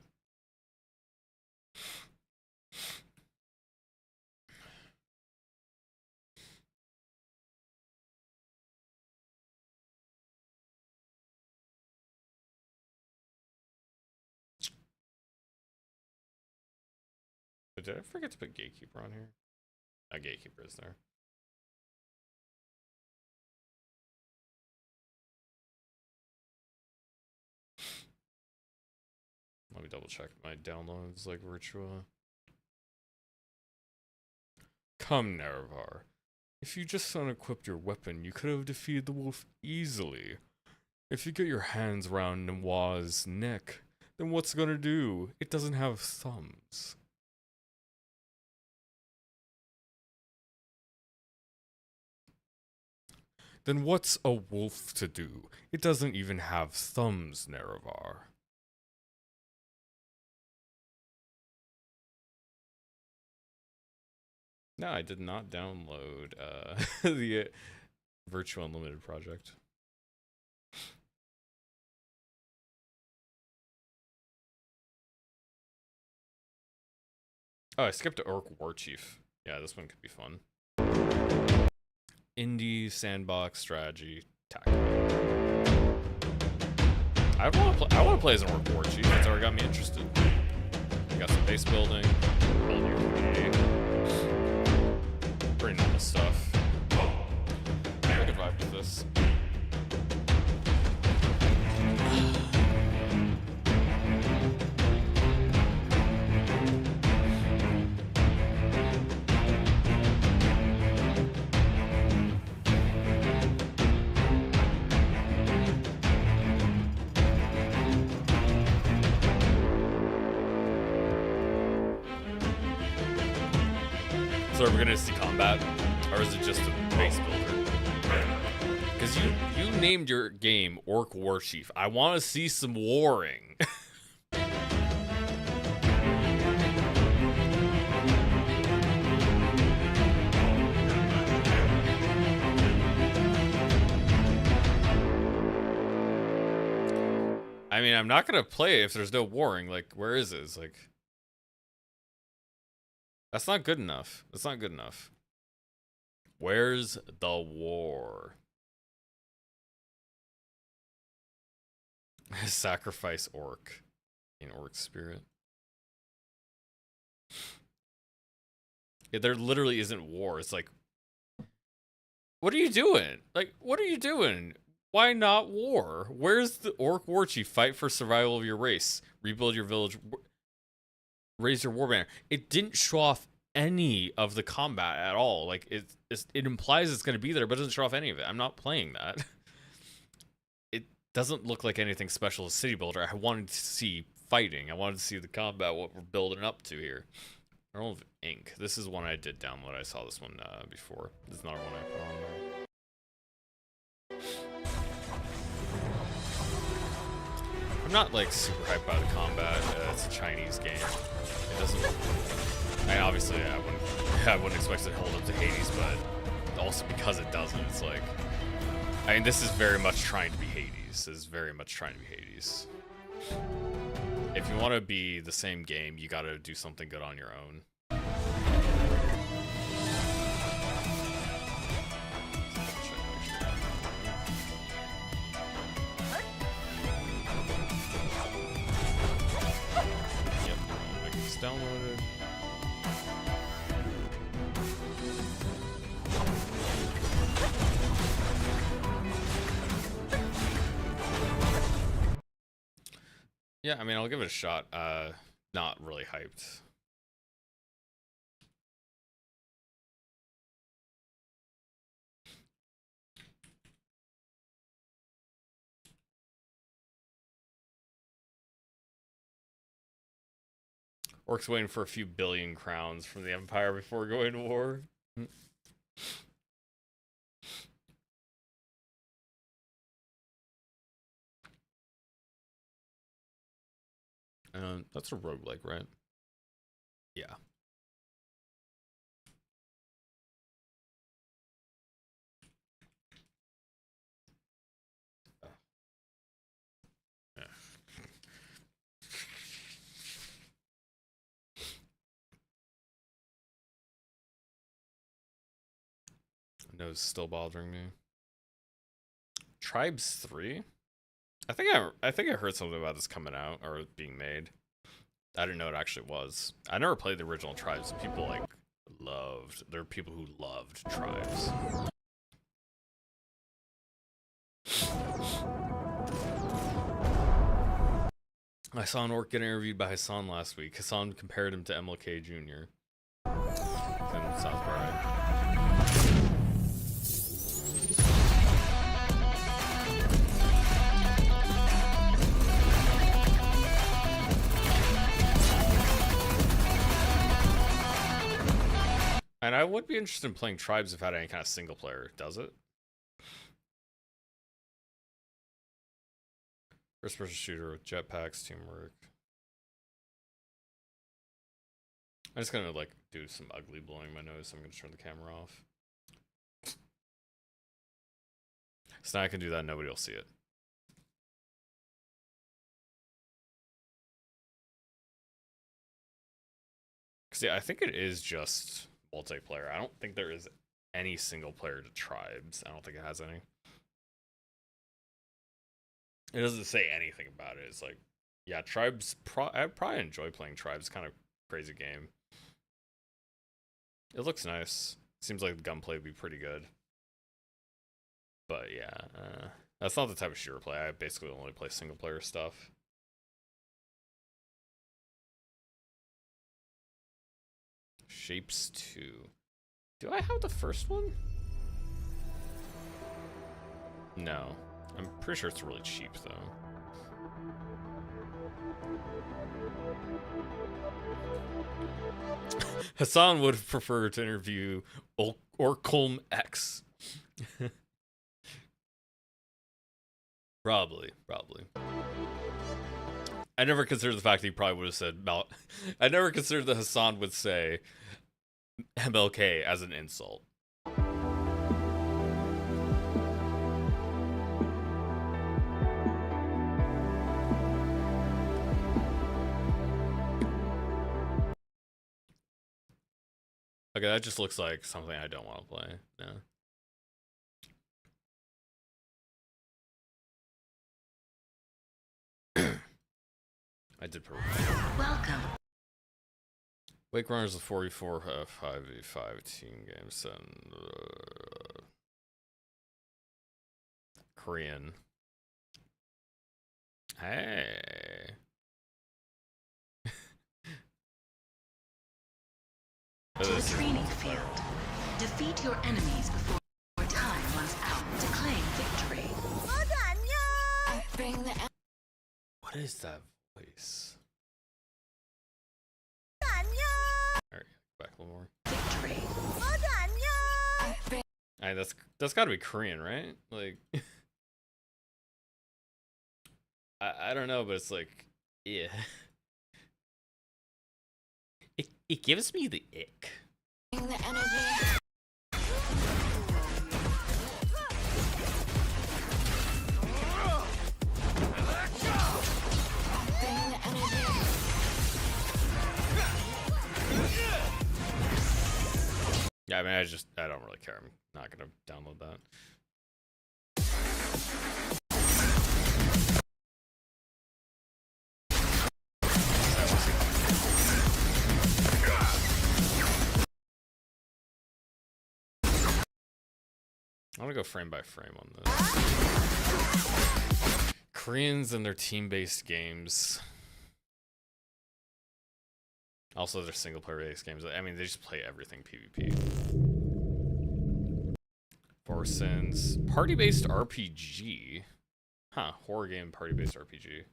Did I forget to put Gatekeeper on here? A Gatekeeper is there. Let me double check my downloads like Virtua. Come, Nerevar. If you just unequipped your weapon, you could have defeated the wolf easily. If you get your hands around Noir's neck, then what's it gonna do? It doesn't have thumbs. Then what's a wolf to do? It doesn't even have thumbs, Nerevar. No, I did not download the Virtua Unlimited project. Oh, I skipped Orc Warchief. Yeah, this one could be fun. Indie sandbox strategy tactical. I want to play as an Orc Warchief. That's already got me interested. I got some base building, build your community. Pretty normal stuff. I could vibe with this. So are we gonna see combat, or is it just a base builder? Because you named your game Orc Warchief. I want to see some warring. I mean, I'm not gonna play if there's no warring. Like, where is it? It's like, that's not good enough. That's not good enough. Where's the war? Sacrifice orc in orc spirit. Yeah, there literally isn't war. It's like, what are you doing? Like, what are you doing? Why not war? Where's the orc war chief? Fight for survival of your race. Rebuild your village. Raise your war banner. It didn't show off any of the combat at all. Like, it implies it's going to be there, but it doesn't show off any of it. I'm not playing that. It doesn't look like anything special as City Builder. I wanted to see fighting. I wanted to see the combat, what we're building up to here. Earl of Ink. This is one I did download. I saw this one before. This is another one I put on there. I'm not like super hyped by the combat. It's a Chinese game. It doesn't. I mean, obviously I wouldn't expect it to hold up to Hades, but also because it doesn't, it's like. I mean, this is very much trying to be Hades. This is very much trying to be Hades. If you want to be the same game, you got to do something good on your own. Downloaded. Yeah, I mean, I'll give it a shot. Not really hyped. Orcs waiting for a few billion crowns from the Empire before going to war. That's a roguelike, right? Yeah. Nose still bothering me. Tribes 3? I think I heard something about this coming out or being made. I didn't know it actually was. I never played the original Tribes. People like loved. There are people who loved Tribes. I saw an orc get interviewed by Hassan last week. Hassan compared him to MLK Jr. Sounds right. And I would be interested in playing Tribes if it had any kind of single player. Does it? First person shooter with jetpacks, teamwork. I'm just gonna like do some ugly blowing my nose, so I'm gonna turn the camera off. So now I can do that, nobody will see it. Cause yeah, I think it is just multiplayer. I don't think there is any single player to Tribes. I don't think it has any. It doesn't say anything about it. It's like, yeah, Tribes. I probably enjoy playing Tribes. Kind of crazy game. It looks nice. Seems like the gunplay would be pretty good. But yeah, that's not the type of shooter play. I basically only play single player stuff. Shapes 2. Do I have the first one? No. I'm pretty sure it's really cheap, though. Hassan would prefer to interview Orcolm X. Probably. I never considered the fact that he probably would have said I never considered that Hassan would say MLK as an insult. Okay, that just looks like something I don't want to play. No. I did. Welcome. Wake Runners is a 44 5v5 team game. Korean. Hey. To the training field. Defeat your enemies before time runs out to claim victory. What is that voice? Alright, back a little more. Victory. That's gotta be Korean, right? Like I don't know, but it's like, yeah. It gives me the ick. Yeah, I mean, I don't really care. I'm not gonna download that. I want to go frame by frame on this. Koreans and their team-based games. Also, their single-player-based games. I mean, they just play everything PvP. Four Sins. Party-based RPG? Huh, horror game, party-based RPG.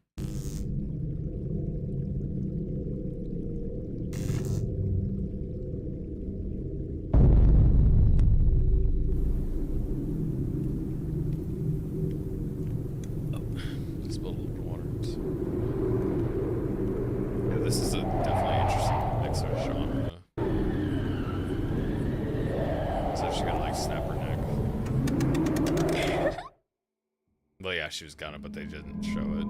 She was gonna, but they didn't show it.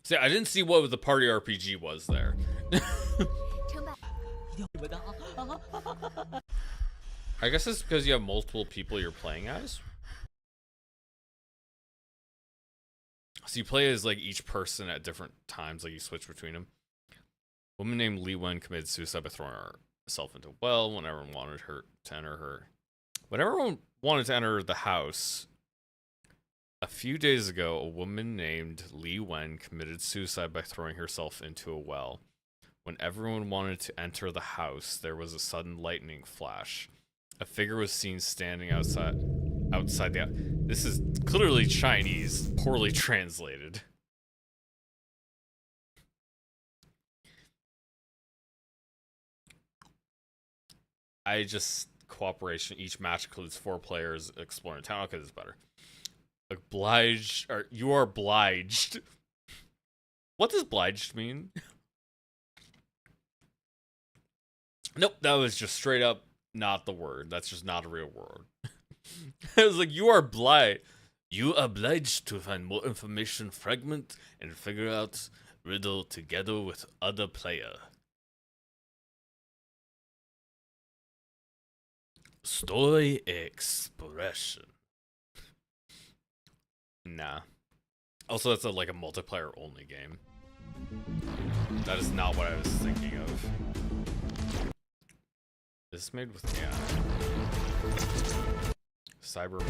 See, I didn't see what the party RPG was there. I guess it's because you have multiple people you're playing as. So you play as like each person at different times, like you switch between them. A woman named Li Wen committed suicide by throwing herself into a well when everyone wanted her to enter her. When everyone wanted to enter the house. A few days ago, a woman named Li Wen committed suicide by throwing herself into a well. When everyone wanted to enter the house, there was a sudden lightning flash. A figure was seen standing outside the... This is clearly Chinese, poorly translated. Cooperation. Each match includes 4 players exploring town. Okay, this is better. Obliged, or you are obliged. What does obliged mean? Nope, that was just straight up not the word. That's just not a real word. I was like, you are obliged. You are obliged to find more information fragment and figure out riddle together with other player. Story expression. Nah. Also, that's like a multiplayer only game. That is not what I was thinking of. This is made with Cyberman.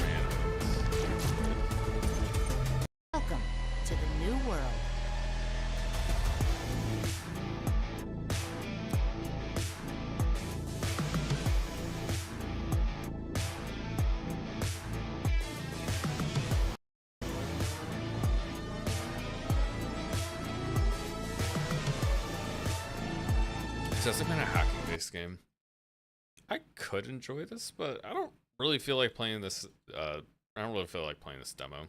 Welcome to the new world. Has it been a hacking-based game? I could enjoy this, but I don't really feel like playing this. I don't really feel like playing this demo.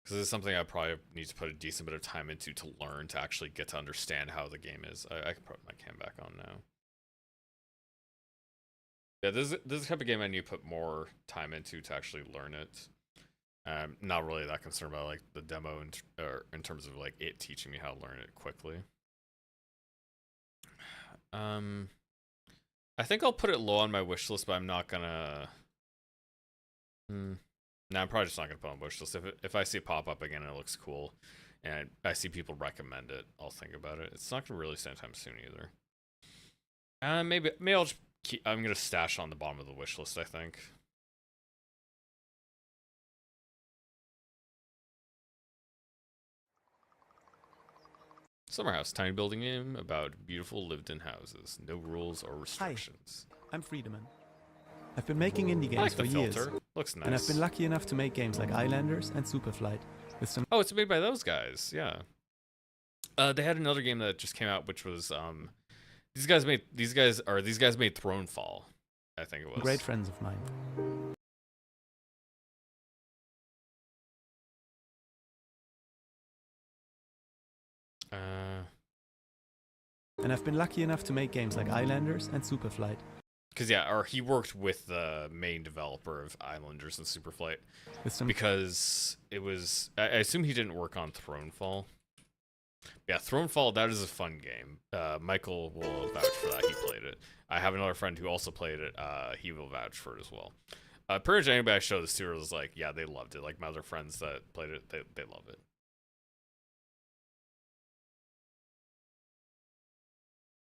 Because it's something I probably need to put a decent bit of time into to learn to actually get to understand how the game is. I can put my cam back on now. Yeah, this is the type of game I need to put more time into to actually learn it. I'm not really that concerned about like the demo in terms of like it teaching me how to learn it quickly. I think I'll put it low on my wish list, but I'm not gonna. No, I'm probably just not gonna put it on wish list. If I see it pop up again and it looks cool, and I see people recommend it, I'll think about it. It's not gonna really stand time soon either. Maybe I'll just keep. I'm gonna stash on the bottom of the wish list, I think. Summer House, tiny building game about beautiful lived-in houses, no rules or restrictions. Hi, I'm Friedemann. I've been making indie games like for years. Looks nice. And I've been lucky enough to make games like Islanders and Superflight with some. Oh, it's made by those guys. Yeah. They had another game that just came out, which was these guys made Thronefall, I think it was. Great friends of mine. And I've been lucky enough to make games like Islanders and Superflight. Because he worked with the main developer of Islanders and Superflight. Because it was, I assume he didn't work on Thronefall. Yeah, Thronefall, that is a fun game. Michael will vouch for that. He played it. I have another friend who also played it. He will vouch for it as well. Pretty much anybody I showed this to was like, yeah, they loved it. Like my other friends that played it, they love it.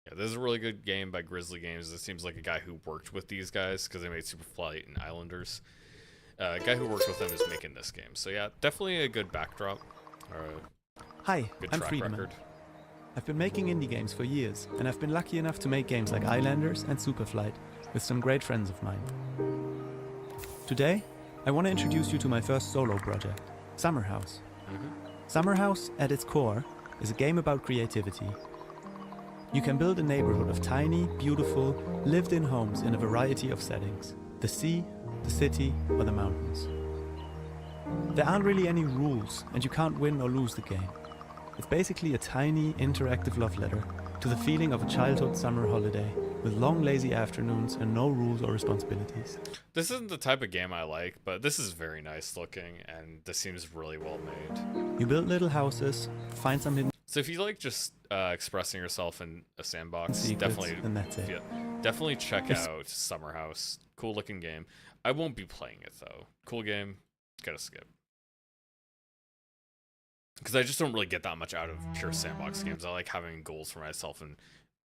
Yeah, this is a really good game by Grizzly Games. It seems like a guy who worked with these guys because they made Superflight and Islanders. A guy who worked with them is making this game. So yeah, definitely a good backdrop. Hi, good I'm track Friedemann. record. I've been making indie games for years, and I've been lucky enough to make games like Islanders and Superflight with some great friends of mine. Today, I want to introduce you to my first solo project, Summer House. Summer House, at its core, is a game about creativity. You can build a neighborhood of tiny, beautiful, lived-in homes in a variety of settings. The sea, the city, or the mountains. There aren't really any rules, and you can't win or lose the game. It's basically a tiny, interactive love letter to the feeling of a childhood summer holiday, with long, lazy afternoons and no rules or responsibilities. This isn't the type of game I like, but this is very nice looking, and this seems really well made. You build little houses, find some hidden... So if you like just expressing yourself in a sandbox, secrets, definitely, and that's it. Definitely check out Summer House. Cool looking game. I won't be playing it though. Cool game. Gotta skip. Because I just don't really get that much out of pure sandbox games. I like having goals for myself and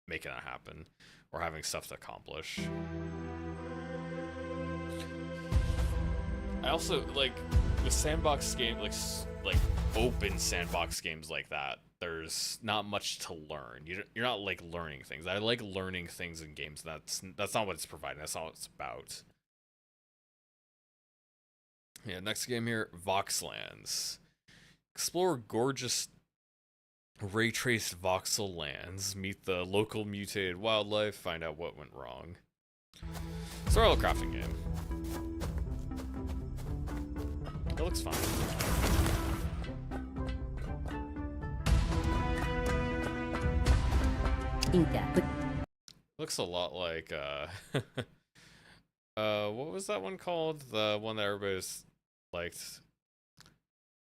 making it happen, or having stuff to accomplish. I also like the sandbox game, like open sandbox games like that. There's not much to learn. You're not like learning things. I like learning things in games. That's not what it's providing. That's not what it's about. Yeah, next game here, Voxlands. Explore gorgeous ray-traced voxel lands, meet the local mutated wildlife, find out what went wrong. Survival crafting game. It looks fun. Looks a lot like what was that one called? The one that everybody's liked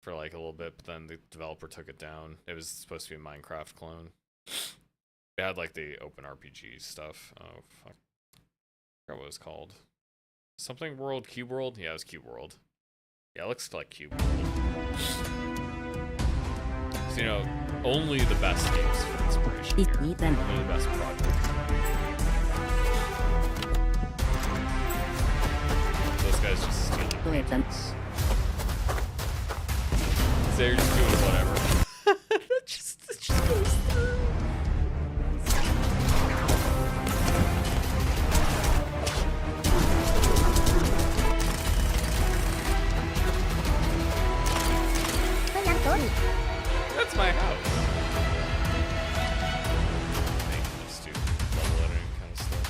for like a little bit, but then the developer took it down. It was supposed to be a Minecraft clone. They had like the open RPG stuff. Oh fuck, I forgot what it was called. Something World, Cube World? Yeah, it was Cube World. Yeah, it looks like Cube World. So, you know, only the best games for inspiration here. Only the best projects. Those guys just stealing paintings. They're just doing whatever. It just goes through. That's my house. Let's do level editing kind of stuff.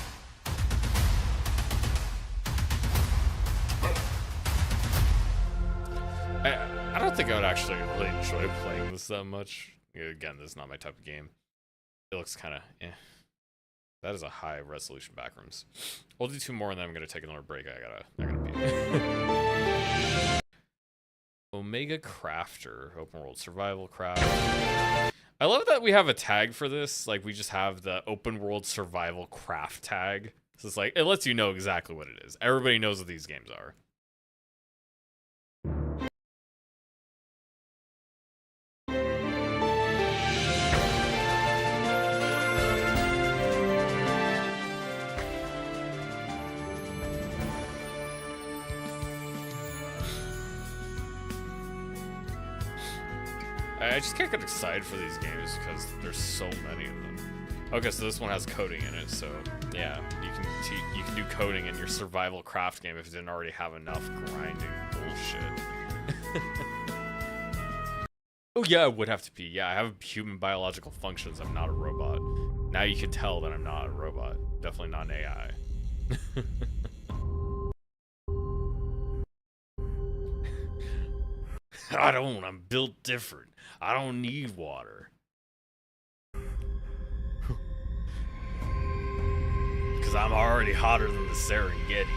I don't think I would really enjoy playing this that much. Again, this is not my type of game. It looks kind of eh. That is a high resolution backrooms. We'll do 2 more and then I'm gonna take another break. I gotta pee. Omega Crafter, open world survival craft. I love that we have a tag for this. Like we just have the open world survival craft tag. So it's like it lets you know exactly what it is. Everybody knows what these games are. I just can't get excited for these games because there's so many of them. Okay, so this one has coding in it, so yeah, you can do coding in your survival craft game if you didn't already have enough grinding bullshit. Oh yeah, I would have to pee. Yeah, I have human biological functions. I'm not a robot. Now you can tell that I'm not a robot. Definitely not an AI. I'm built different. I don't need water. Because I'm already hotter than the Serengeti.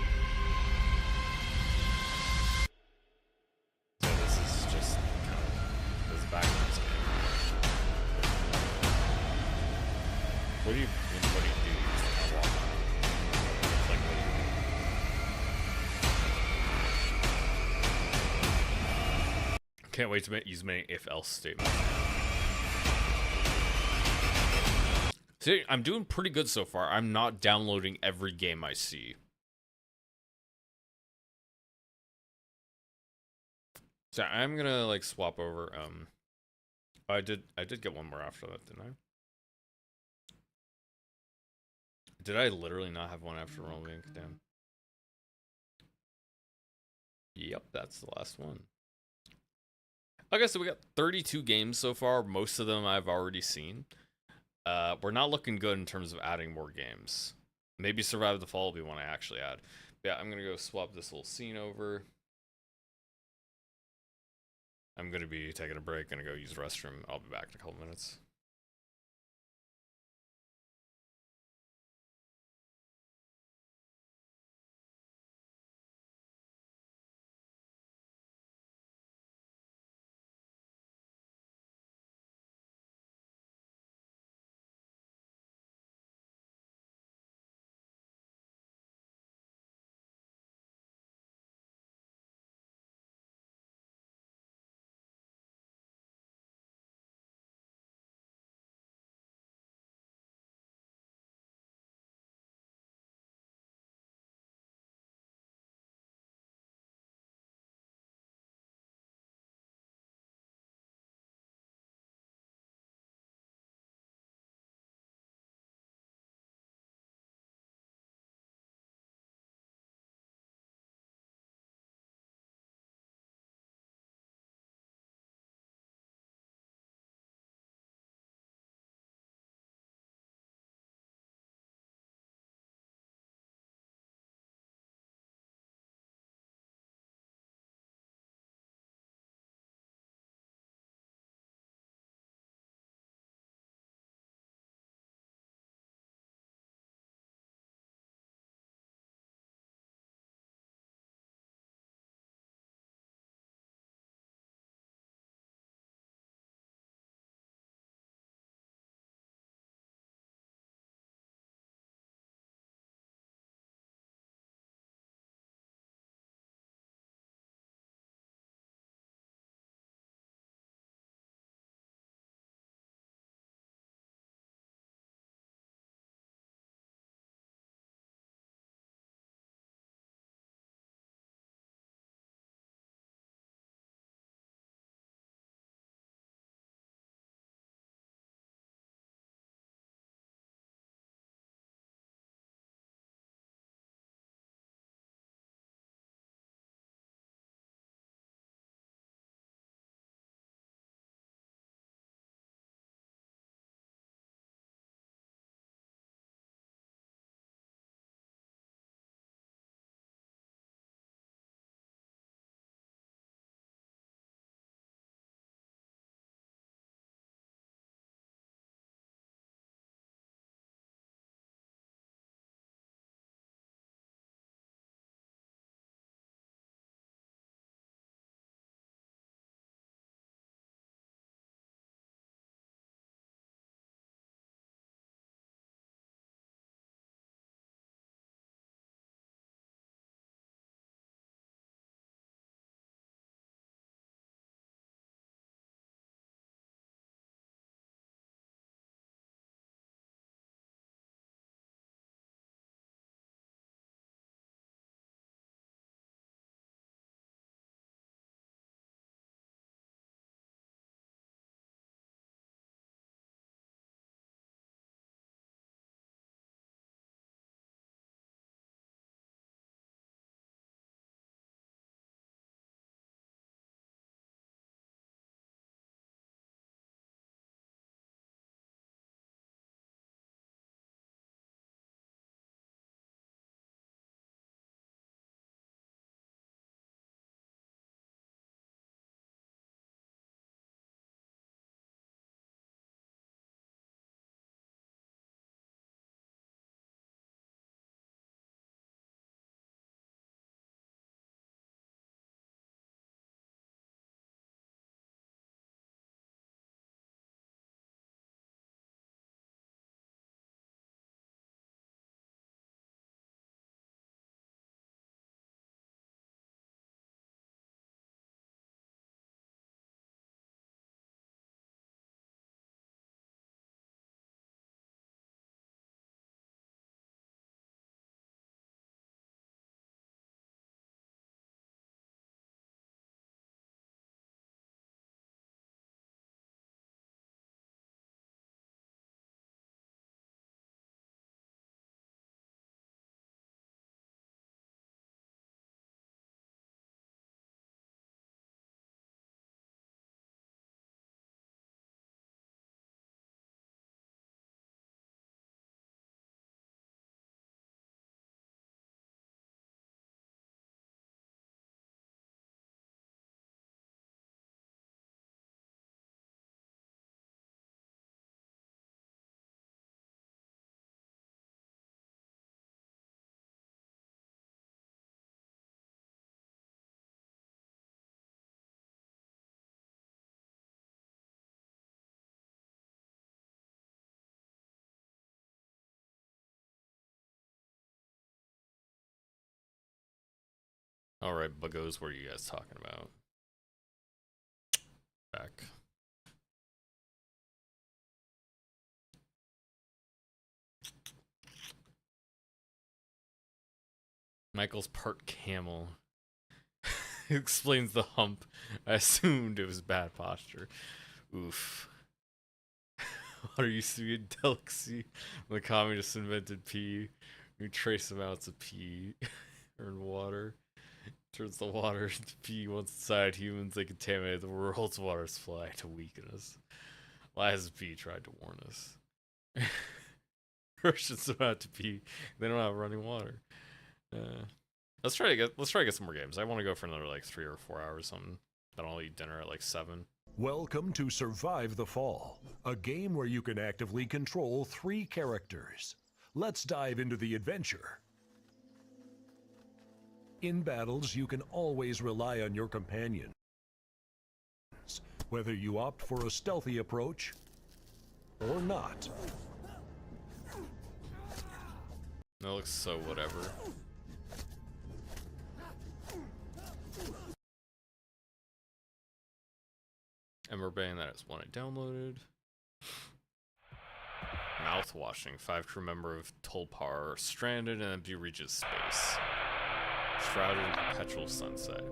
So this is just kind of this backwards game. What do you do? You just kind of walk on. Like, what do you do? Can't wait to use many if-else statements. See, I'm doing pretty good so far. I'm not downloading every game I see. So I'm gonna like swap over. I did get one more after that, didn't I? Did I literally not have one after Realm Inc? Damn. Yep, that's the last one. Okay, so we got 32 games so far. Most of them I've already seen. We're not looking good in terms of adding more games. Maybe Survive the Fall will be one I actually add. But yeah, I'm gonna go swap this little scene over. I'm gonna be taking a break, gonna go use the restroom. I'll be back in a couple minutes. Alright, buggos, what are you guys talking about? Back. Michael's part camel. Explains the hump. I assumed it was bad posture. Oof. Water used to be a delicacy. The communists invented pee. We trace amounts of pee in water. Turns the water into pee. Once inside humans, they contaminate the world's water supply to weaken us. Lies P tried to warn us. Russians about to pee. They don't have running water. Let's try to get some more games. I want to go for another like 3 or 4 hours. Something. Then I'll eat dinner at like 7. Welcome to Survive the Fall, a game where you can actively control 3 characters. Let's dive into the adventure. In battles, you can always rely on your companions, whether you opt for a stealthy approach or not. That looks so whatever. Emberbane, that is one I downloaded. Mouthwashing, 5 crew member of Tulpar, stranded in empty reaches space. Shrouded in perpetual sunset.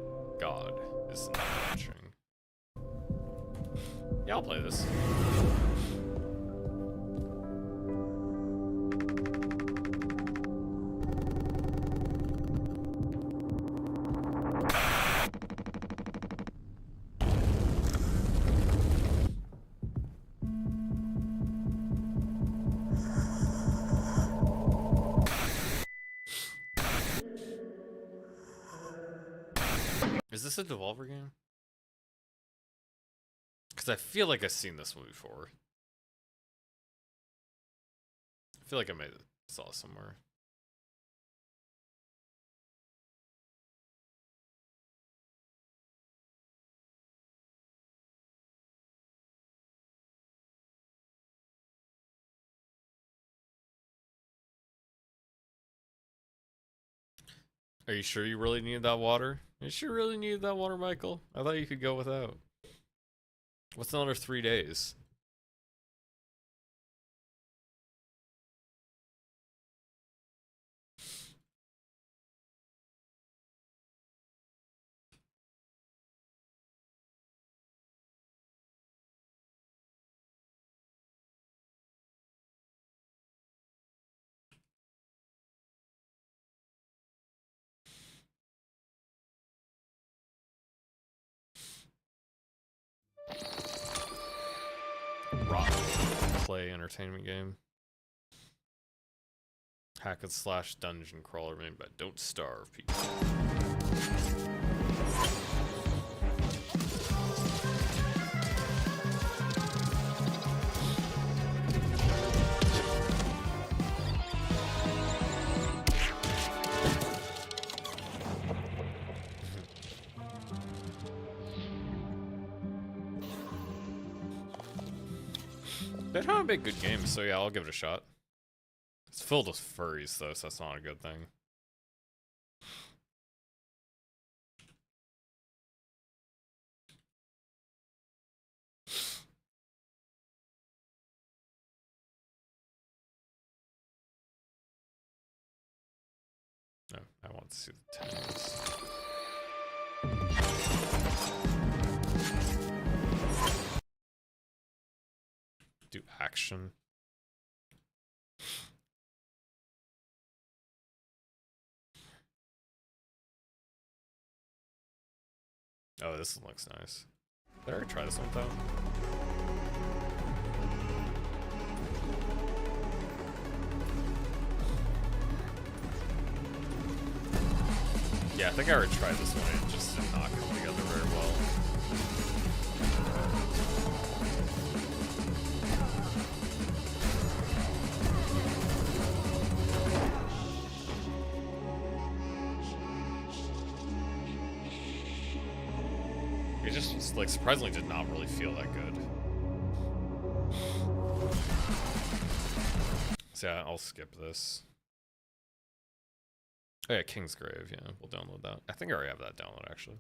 God is not watching. Yeah, I'll play this. Is this a Devolver game? Because I feel like I've seen this one before. I feel like I saw it somewhere. Are you sure you really needed that water? Are you sure you really needed that water, Michael? I thought you could go without. What's another 3 days? Rock play entertainment game. Hack and slash dungeon crawler made by Don't Starve people. They don't make good games, so yeah, I'll give it a shot. It's filled with furries, though, so that's not a good thing. No, I want to see the tens. Do action. Oh, this one looks nice. Did I ever try this one though? Yeah, I think I already tried this one. It just did not come together very well. It just, like, surprisingly did not really feel that good. So yeah, I'll skip this. Oh yeah, Kingsgrave, yeah, we'll download that. I think I already have that download actually.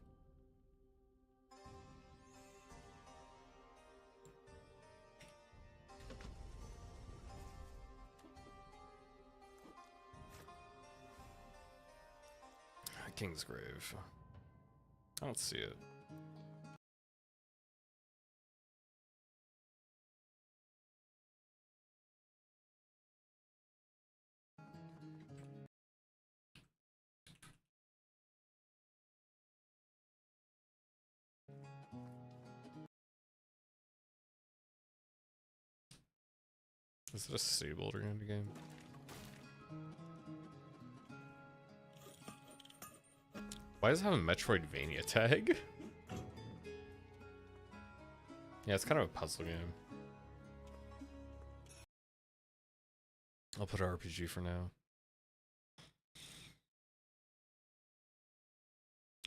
Kingsgrave. I don't see it. Is it a city builder indie game? Why does it have a Metroidvania tag? Yeah, it's kind of a puzzle game. I'll put RPG for now.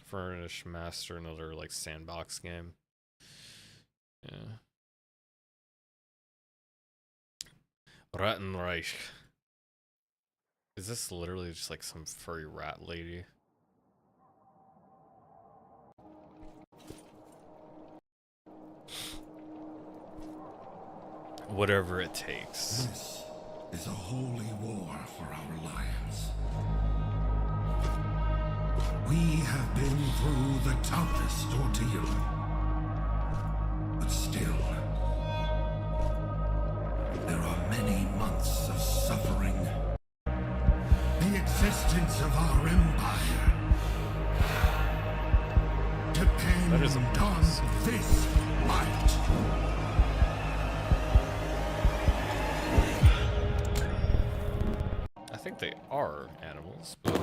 Furnish Master, another like sandbox game. Yeah. Rattenreich. Is this literally just like some furry rat lady? Whatever it takes. This is a holy war for our alliance. We have been through the toughest ordeal. But still, there are many months of suffering. The existence of our empire depends on this might. I think they are animals, but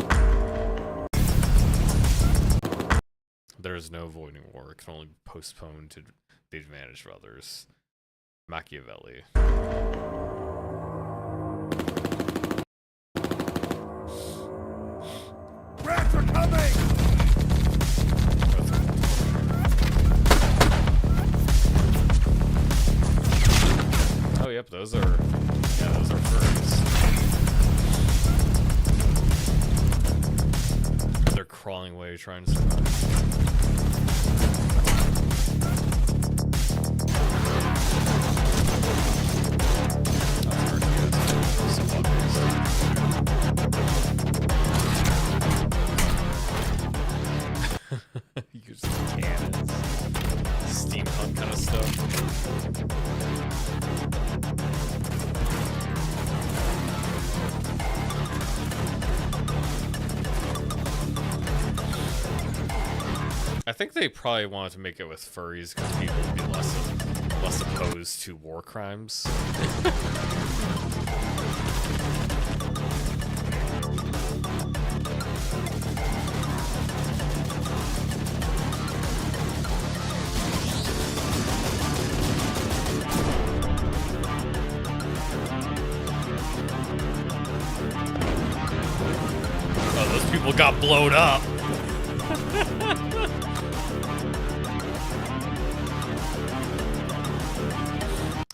there is no avoiding war. It can only be postponed to the advantage of others. Machiavelli. Rats are coming! Oh, yep, those are, yeah, those are furries. They're crawling away trying to survive. Use cannons, steampunk kind of stuff. I think they probably wanted to make it with furries because people would be less opposed to war crimes. Oh, those people got blown up.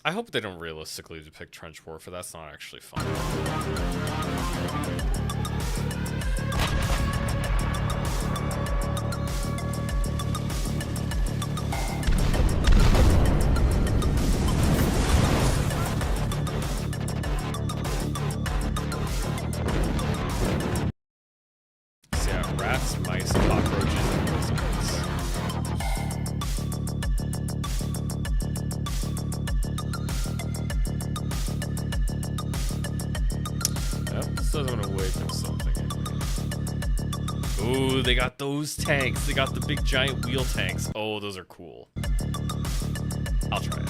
I hope they don't realistically depict trench warfare. That's not actually fun. So yeah, rats, mice, cockroaches, and lizards. This doesn't awaken something in me. Ooh, they got those tanks. They got the big giant wheel tanks. Oh, those are cool. I'll try it.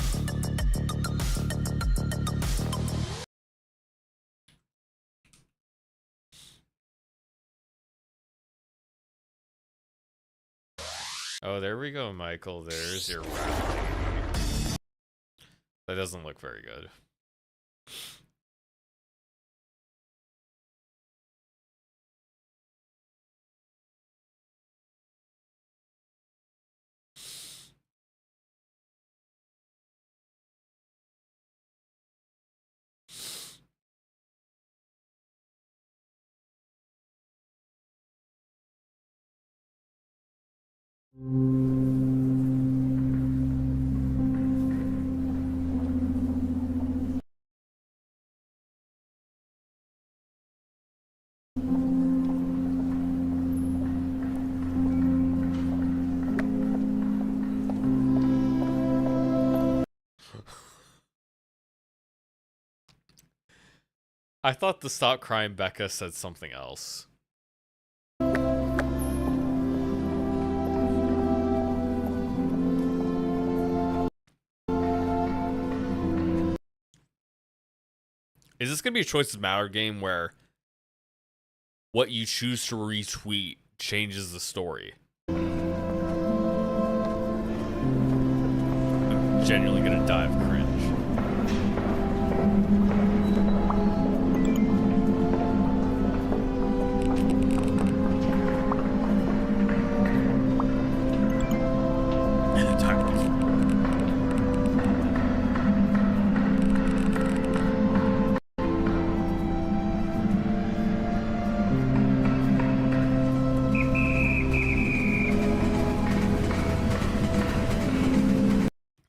Oh, there we go, Michael. There's your rat. That doesn't look very good. I thought the Stop Crying Becca said something else. Is this gonna be a Choices Matter game where what you choose to retweet changes the story? I'm genuinely gonna die of cringe.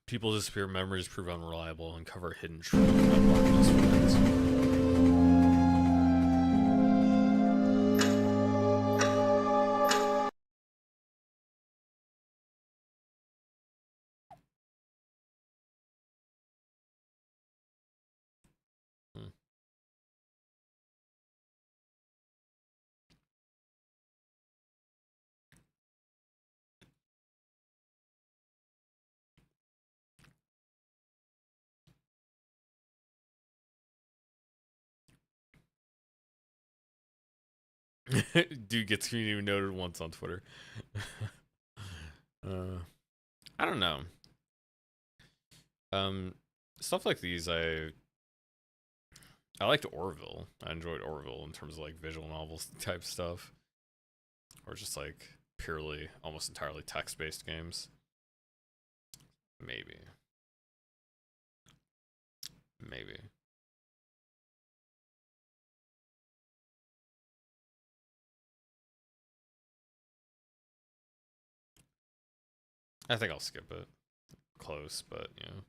People disappear, memories prove unreliable, uncover hidden truth, unlock those words. Dude gets community noted once on Twitter. I don't know. Stuff like these, I liked Orville. I enjoyed Orville in terms of like visual novels type stuff, or just like purely, almost entirely text-based games. Maybe. I think I'll skip it. Close, but yeah.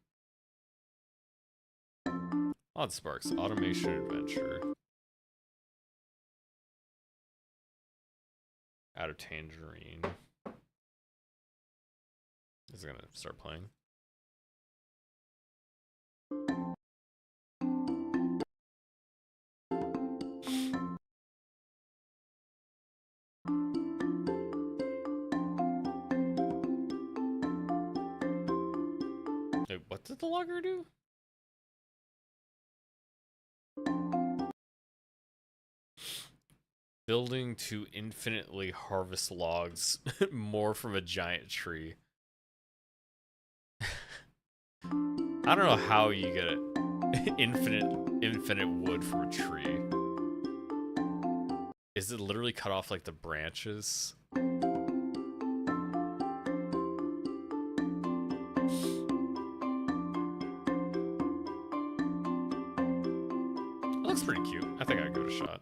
Odd Sparks, Automation Adventure. Out of Tangerine. Is it gonna start playing? Wait, what did the logger do? Building to infinitely harvest logs more from a giant tree. I don't know how you get it. infinite wood from a tree. Is it literally cut off like the branches? It looks pretty cute. I think I'd give it a shot.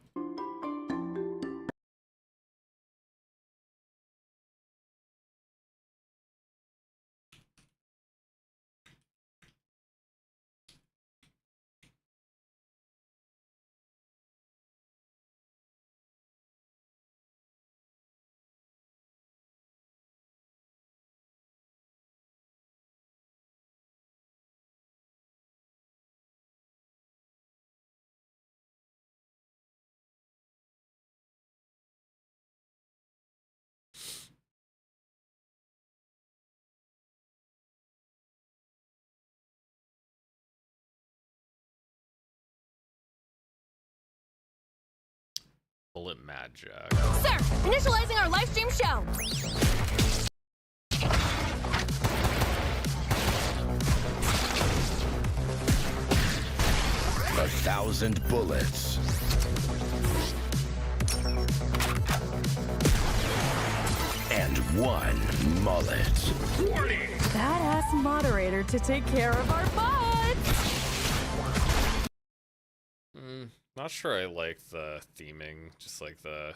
Bullet Mad Jack. Sir, initializing our live stream show. A 1,000 bullets. And 1 mullet. Badass moderator to take care of our butts. Not sure I like the theming, just like the...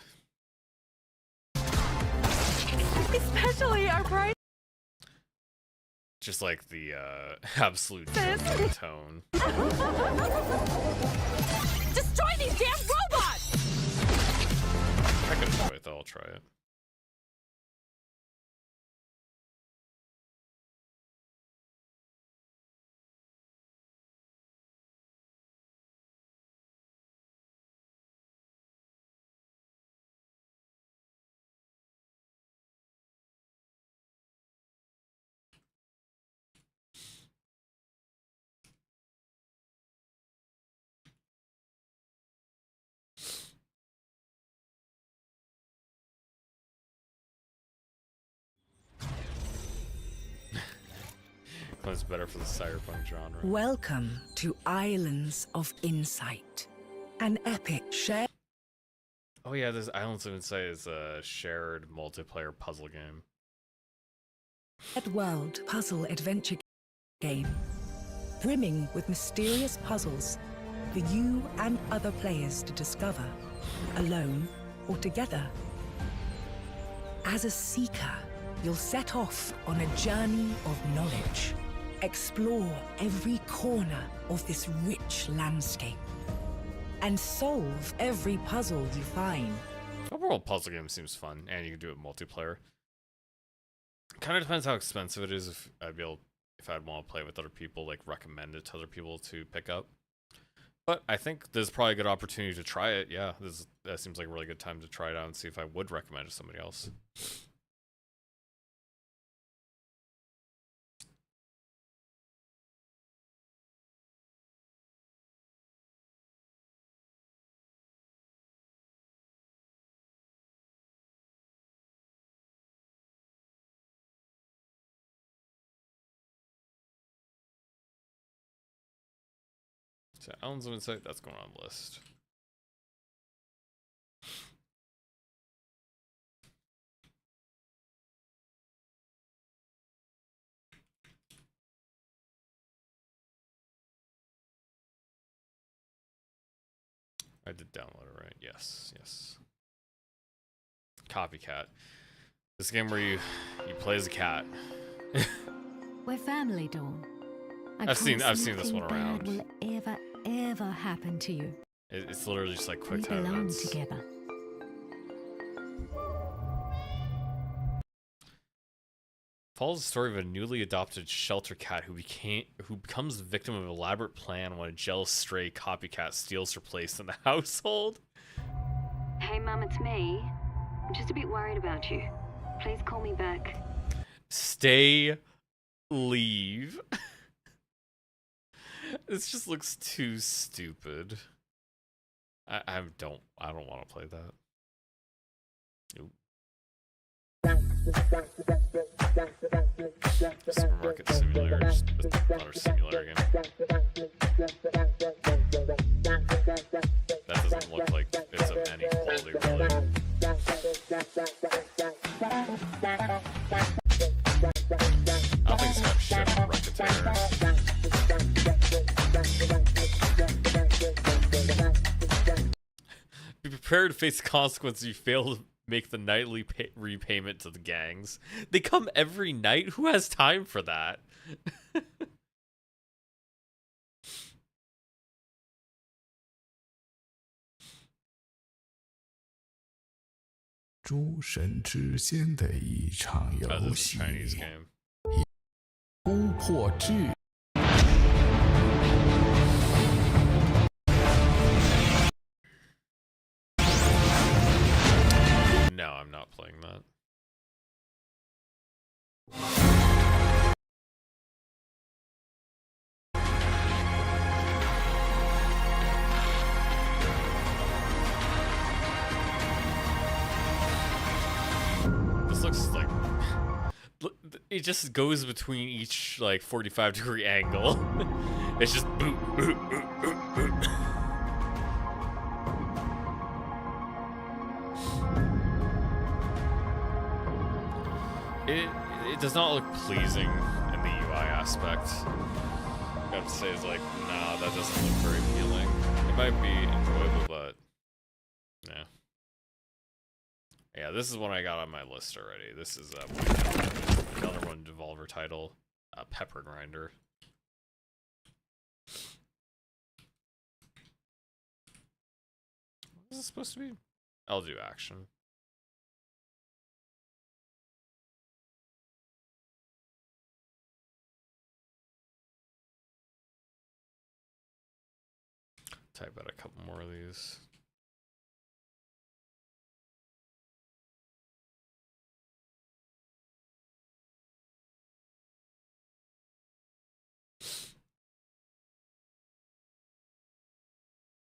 Especially our price. Just like the absolute tone. Destroy these damn robots! I could enjoy it though, I'll try it. One's better for the cyberpunk genre. Welcome to Islands of Insight, an epic shared Oh yeah, this Islands of Insight is a shared multiplayer puzzle game. world puzzle adventure game, brimming with mysterious puzzles for you and other players to discover, alone or together. As a seeker, you'll set off on a journey of knowledge. Explore every corner of this rich landscape and solve every puzzle you find. Overall, puzzle game seems fun, and you can do it multiplayer. Kind of depends how expensive it is. If I'd want to play with other people, like recommend it to other people to pick up. But I think there's probably a good opportunity to try it. Yeah, that seems like a really good time to try it out and see if I would recommend it to somebody else. So Islands of Insight, that's going on the list. I did download it, right? Yes, yes. Copycat. This game where you play as a cat. We're family, Dawn. I've seen this one around. Will ever happen to you. It's literally just like quick We time belong events. together. Follows the story of a newly adopted shelter cat who becomes the victim of an elaborate plan when a jealous stray copycat steals her place in the household. Hey, Mum, it's me. I'm just a bit worried about you. Please call me back. Stay, leave. This just looks too stupid. I don't want to play that. Nope. Supermarket Simulator, just another simulator game. That doesn't look like it's of any quality, really. I don't think it's got shit on Racketeer. Be prepared to face the consequences if you fail to make the nightly repayment to the gangs. They come every night? Who has time for that?诸神之间的一场游戏，突破至。No, I'm not playing that. This looks like it just goes between each like 45-degree angle. It's just boot, boot, boot, boot, boot. It does not look pleasing in the UI aspect. I have to say, it's like, nah, that doesn't look very appealing. It might be enjoyable, but yeah. Yeah, this is one I got on my list already. This is another one Devolver title, Pepper Grinder. What is this supposed to be? I'll do action. Type out a couple more of these.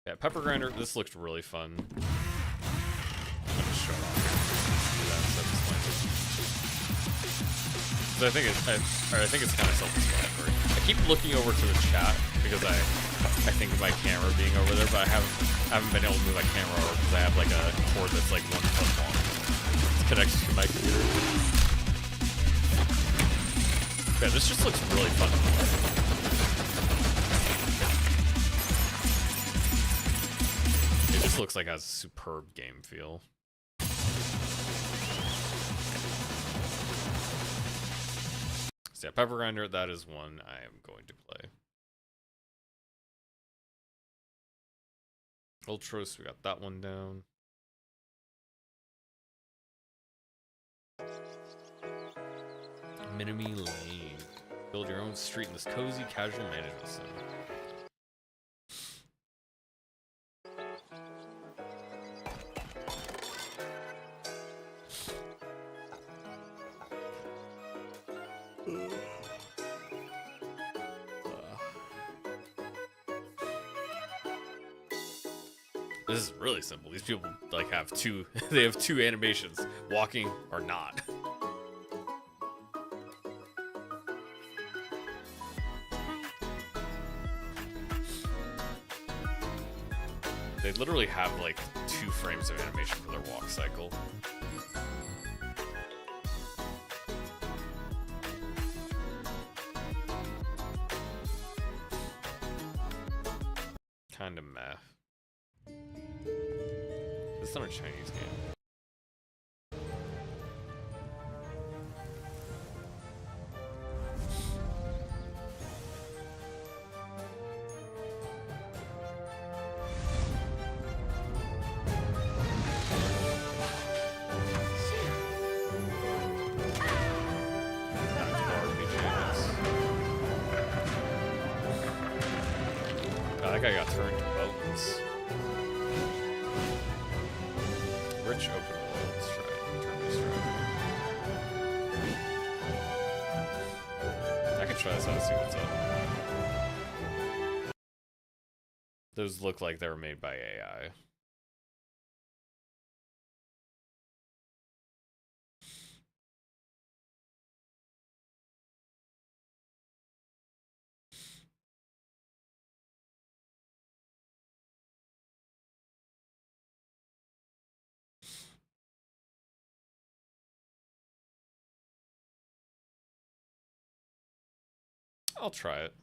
Yeah, Pepper Grinder, this looked really fun. I'm gonna show it off. Do that instead of this So I think it's kind of self-explanatory. I keep looking over to the chat because I think of my camera being over there, but I haven't been able to move my camera over because I have like a cord that's like 1 foot long. It's connected to my computer. Yeah, this just looks really fun to play. It just looks like it has a superb game feel. So yeah, Pepper Grinder, that is one I am going to play. Ultros, we got that one down. Minami Lane. Build your own street in this cozy, casual management sim. This is really simple. These people like have two they have two animations, walking or not. They literally have like 2 frames of animation for their walk cycle. Kind of meh. It's not a Chinese game. That guy got turned to bones. Rich open world. Let's try it. Turn this around. I can try this out and see what's up. Those look like they were made by AI. I'll try it.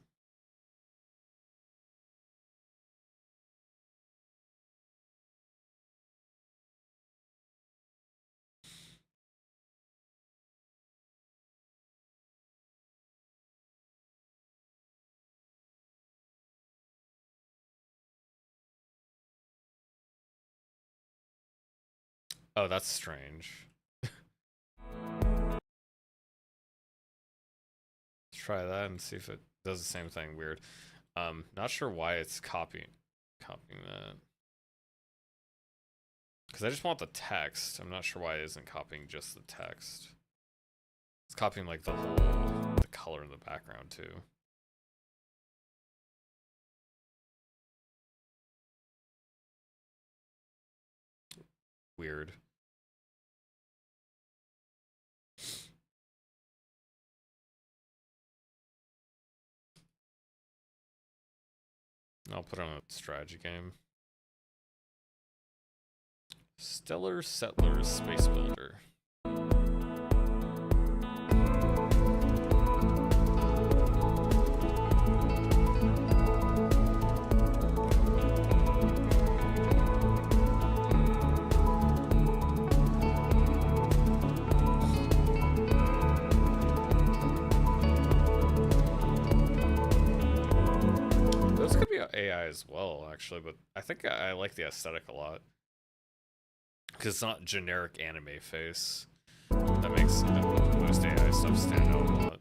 Oh, that's strange. Let's try that and see if it does the same thing. Weird. Not sure why it's copying that. Because I just want the text. I'm not sure why it isn't copying just the text. It's copying like the color in the background too. Weird. I'll put on a strategy game. Stellar Settlers Space Builder. AI as well, actually, but I think I like the aesthetic a lot because it's not generic anime face. That makes most AI stuff stand out a lot.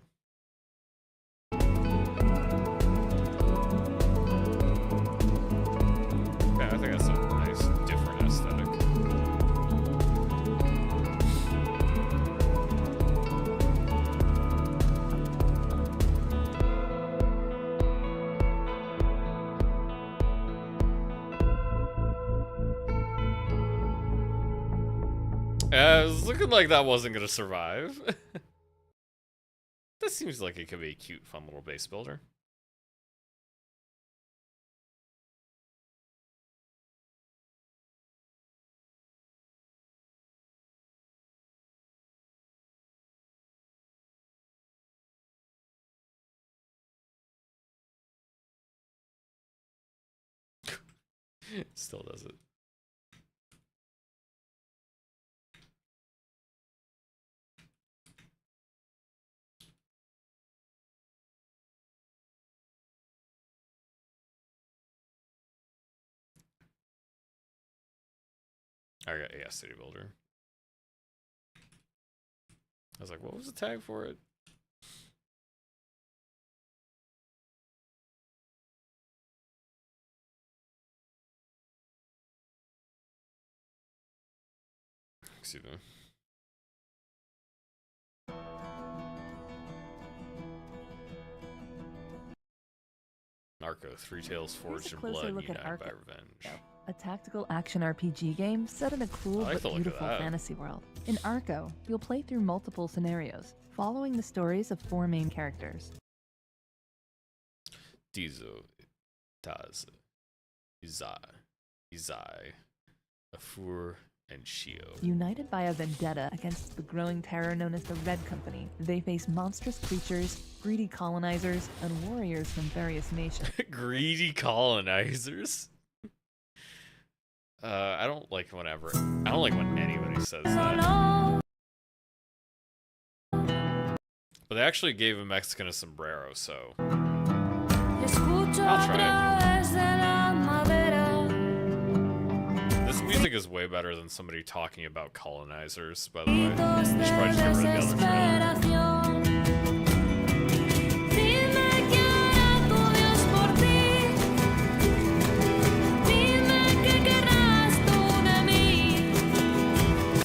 Yeah, I think that's a nice, different aesthetic. It was looking like that wasn't gonna survive. seems like it could be a cute, fun little base builder. Still does it. I got City Builder. I was like, what was the tag for it? Excuse me. Narco, Three Tales Forged in Blood, United by Revenge. A tactical action RPG game set in a cool I like but the look of beautiful that. fantasy world. In Arco, you'll play through multiple scenarios, following the stories of 4 main characters. Dizo, Taz, Izai, Afur, and Shio. United by a vendetta against the growing terror known as the Red Company, they face monstrous creatures, greedy colonizers, and warriors from various nations. Greedy colonizers. I don't like when anybody says that. But they actually gave a Mexican a sombrero, so I'll try it. This music is way better than somebody talking about colonizers, by the way. You should probably just get rid of the other trailer.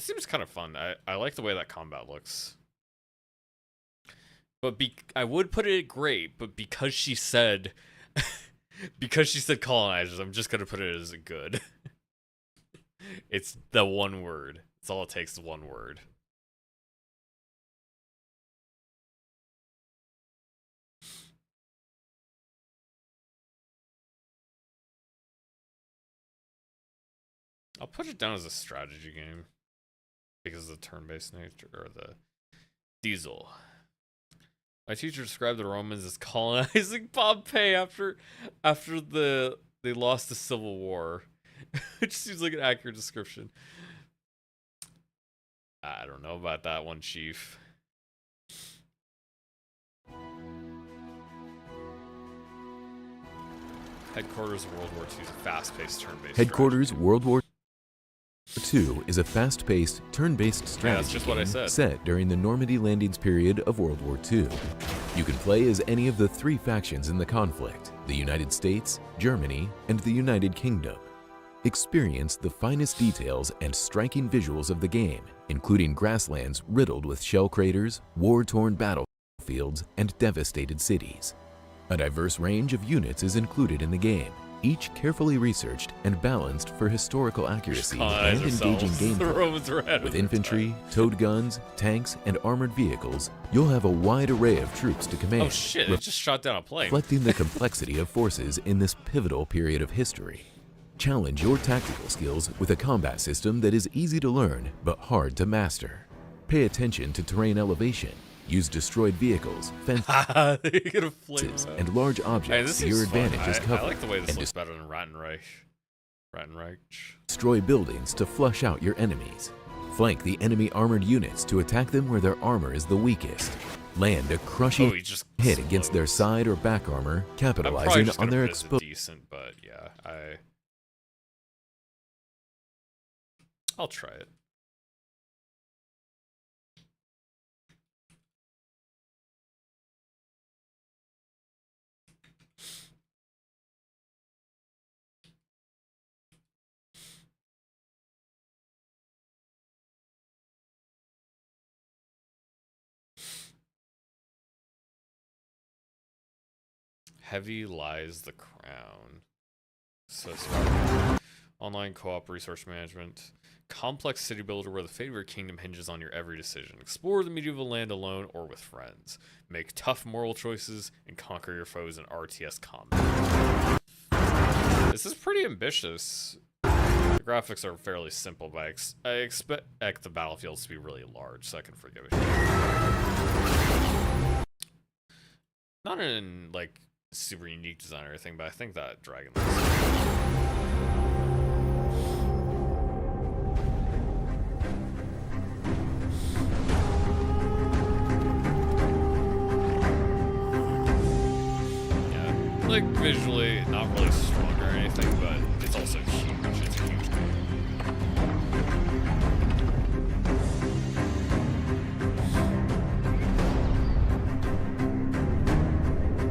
Seems kind of fun. I like the way that combat looks. But I would put it great, but because she said colonizers, I'm just gonna put it as a good. It's the one word. It's all it takes is one word. I'll put it down as a strategy game. Because of the turn-based nature, or the Diesel. My teacher described the Romans as colonizing Pompeii after they lost the Civil War. Which seems like an accurate description. I don't know about that one, Chief. Headquarters World War II is a fast-paced turn-based Headquarters World War II is a fast-paced, turn-based strategy that's just what I said. set during the Normandy landings period of World War II. You can play as any of the 3 factions in the conflict, the United States, Germany, and the United Kingdom. Experience the finest details and striking visuals of the game, including grasslands riddled with shell craters, war-torn battlefields, and devastated cities. A diverse range of units is included in the game, each carefully researched and balanced for historical accuracy and engaging gameplay. With infantry, towed guns, tanks, and armored vehicles, you'll have a wide array of troops to command. Oh shit, it just shot down a plane. Reflecting the complexity of forces in this pivotal period of history. Challenge your tactical skills with a combat system that is easy to learn but hard to master. Pay attention to terrain elevation. Use destroyed vehicles, fences, and large objects to your advantage as cover. I like the way this looks better than Rattenreich. Destroy buildings to flush out your enemies. Flank the enemy armored units to attack them where their armor is the weakest. Land a crushing hit against their side or back armor, capitalizing on their exposure. Decent, but yeah, I'll try it. Heavy lies the crown. So Online co-op resource management. Complex city builder where the fate of your kingdom hinges on your every decision. Explore the medieval land alone or with friends. Make tough moral choices and conquer your foes in RTS combat. This is pretty ambitious. The graphics are fairly simple, but I expect the battlefields to be really large, so I can forgive it. Not in like super unique design or anything, but I think that dragon like visually not really strong or anything, but it's also huge. It's a huge game.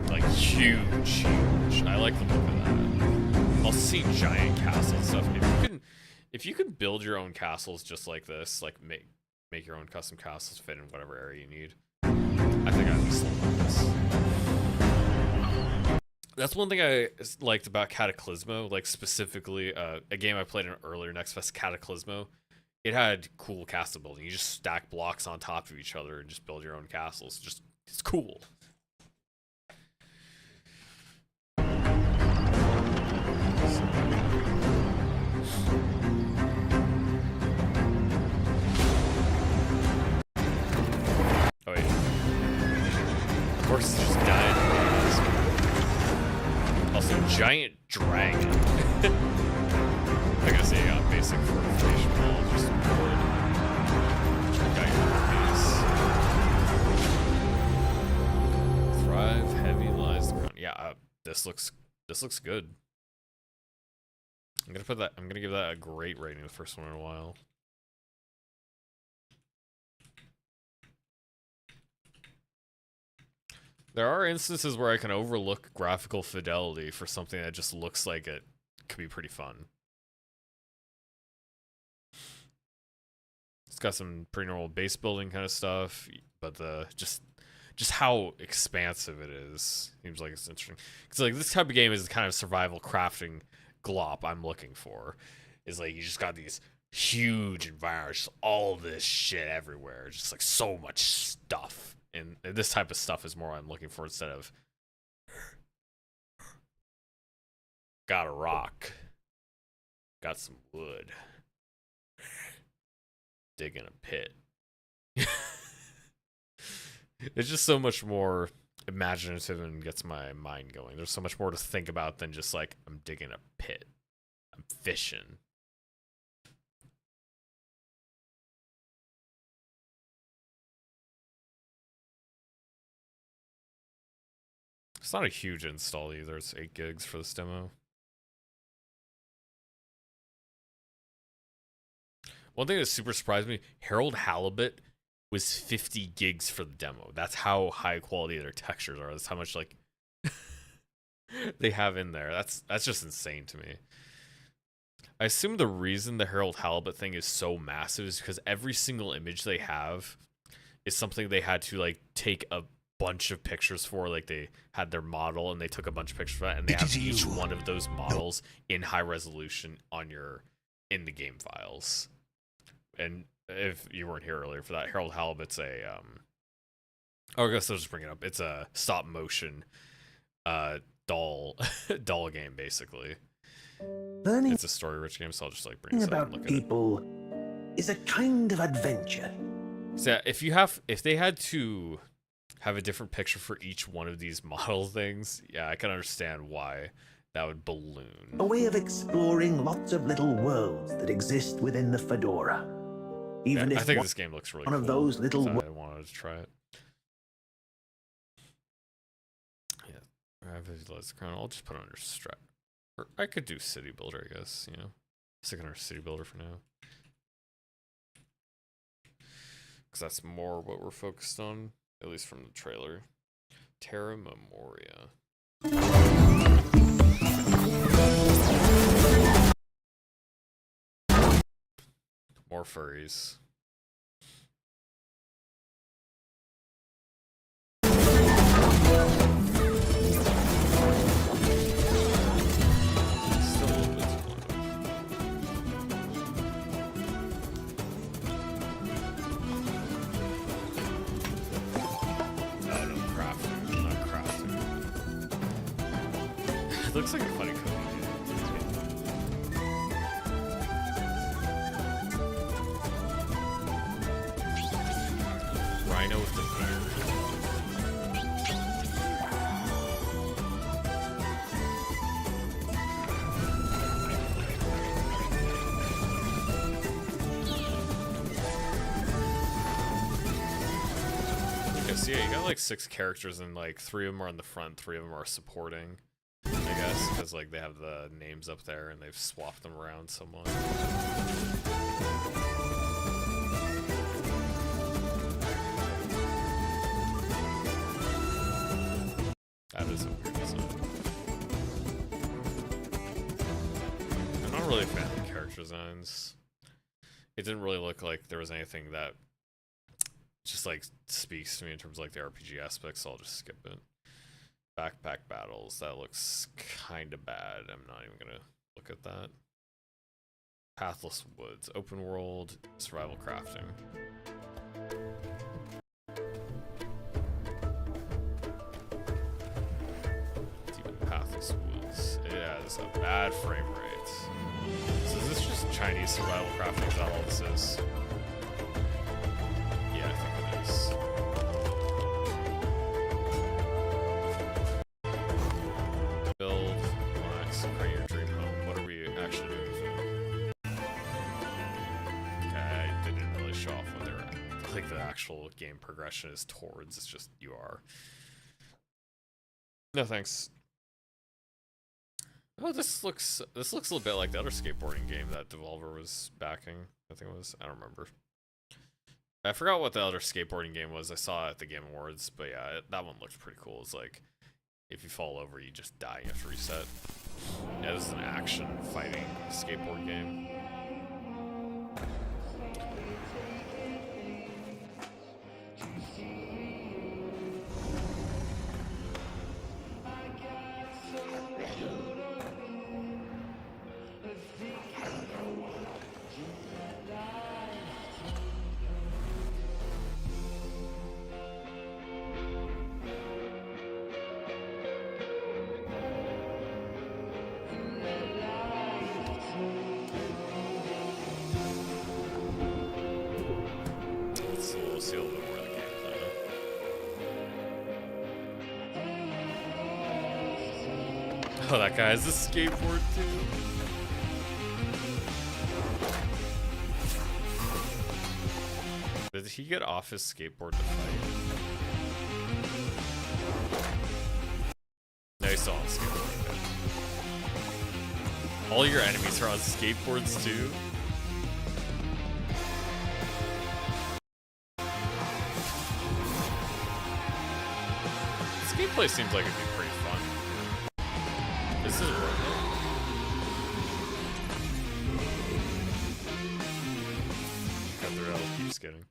Like huge. I like the look of that. I'll see giant castles and stuff. If you can build your own castles just like this, like make your own custom castles fit in whatever area you need, I think I'd be sold on this. That's one thing I liked about Cataclysmo, like specifically a game I played in earlier Next Fest, Cataclysmo. It had cool castle building. You just stack blocks on top of each other and just build your own castles. It's cool. Oh wait. Of course it's just dying. Also, giant dragon. I gotta say, basic fortification wall, just wood. Thrive, heavy lies the ground. Yeah, this looks good. I'm gonna give that a great rating, the first one in a while. There are instances where I can overlook graphical fidelity for something that just looks like it could be pretty fun. It's got some pretty normal base building kind of stuff, but just how expansive it is seems like it's interesting. Because like this type of game is the kind of survival crafting glop I'm looking for. Is like you just got these huge environments, just all this shit everywhere, just like so much stuff. And this type of stuff is more what I'm looking for instead of got a rock, got some wood, dig in a pit. It's just so much more imaginative and gets my mind going. There's so much more to think about than just like I'm digging a pit, I'm fishing. It's not a huge install either. It's 8 gigs for this demo. One thing that super surprised me, Harold Halibut was 50 gigs for the demo. That's how high quality their textures are. That's how much like they have in there. That's just insane to me. I assume the reason the Harold Halibut thing is so massive is because every single image they have is something they had to like take a bunch of pictures for. Like they had their model and they took a bunch of pictures for that, and they have each one of those models in high resolution in the game files. And if you weren't here earlier for that, Harold Halibut's I guess I'll just bring it up. It's a stop motion doll game basically. Learning it's a story rich game, so I'll just like bring this up about and look people is a kind of adventure. So yeah, if they had to have a different picture for each one of these model things, yeah, I can understand why that would balloon. A way of exploring lots of little worlds that exist within the Fedora. Even yeah, if I think this game looks really one cool. of those little I wanted to try it. Yeah, I visualize the crown. I'll just put it under strat. Or I could do city builder, I guess. You know, stick under city builder for now, because that's more what we're focused on, at least from the trailer. Terra Memoria. More furries. Still a little bit too low. He looks like a funny cookie. Rhino with the beard. Okay, so yeah, you got like 6 characters and like 3 of them are on the front, 3 of them are supporting, I guess, because like they have the names up there and they've swapped them around somewhat. That is a weird design. I'm not really a fan of the character designs. It didn't really look like there was anything that just like speaks to me in terms of like the RPG aspects, so I'll just skip it. Backpack battles, that looks kind of bad. I'm not even gonna look at that. Pathless Woods, open world, survival crafting. Pathless Woods. It has a bad frame rate. So is this just Chinese survival crafting? Is that all this is? Yeah, I think it is. Build, relax, create your dream home. What are we actually doing for? Okay, they didn't really show off what they're like the actual game progression is towards. It's just you are. No thanks. Oh, this looks a little bit like the other skateboarding game that Devolver was backing. I think it was. I don't remember. I forgot what the other skateboarding game was. I saw it at the Game Awards, but yeah, that one looked pretty cool. It's like if you fall over, you just die. You have to reset. Yeah, this is an action fighting skateboard game. Oh, that guy has a skateboard too. Did he get off his skateboard to fight? No, he's still on skateboard. All your enemies are on skateboards too? This gameplay seems like it'd be pretty fun. This is worth it. Cut the rail, keeps getting.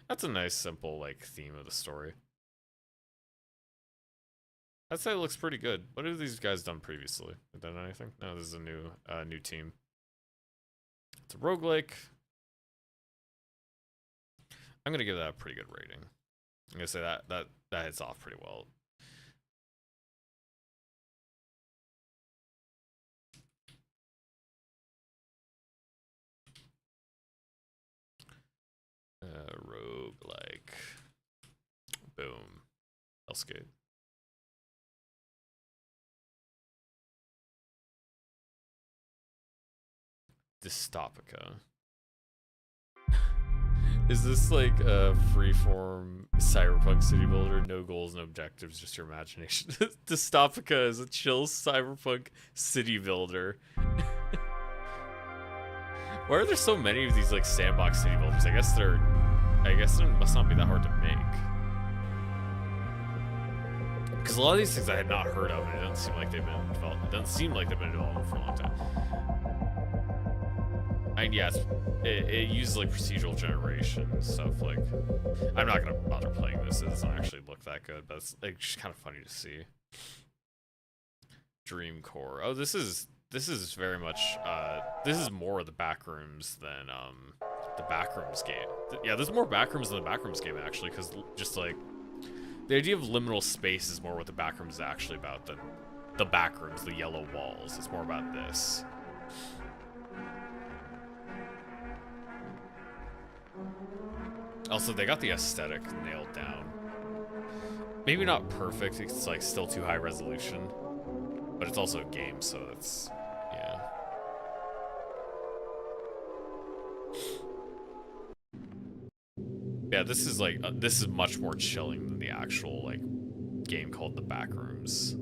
That's a nice, simple, like, theme of the story. I'd say it looks pretty good. What have these guys done previously? Have they done anything? No, this is a new team. It's a roguelike. I'm gonna give that a pretty good rating. I'm gonna say that hits off pretty well. Roguelike. Boom. Hellskate. Dystopica. Is this like a freeform cyberpunk city builder? No goals, no objectives, just your imagination. Dystopica is a chill cyberpunk city builder. Why are there so many of these like sandbox city builders? I guess they must not be that hard to make. Because a lot of these things I had not heard of, and it doesn't seem like they've been developed. It doesn't seem like they've been developed for a long time. And yeah, it uses like procedural generation and stuff. Like, I'm not gonna bother playing this. It doesn't actually look that good, but it's like just kind of funny to see. Dream Core. Oh, this is very much this is more of the Backrooms than the Backrooms game. Yeah, there's more Backrooms than the Backrooms game actually, because just like the idea of liminal space is more what the Backrooms is actually about than the backrooms, the yellow walls. It's more about this. Also, they got the aesthetic nailed down. Maybe not perfect, it's like still too high resolution, but it's also a game, so it's, yeah. Yeah, this is like, this is much more chilling than the actual, like, game called The Backrooms.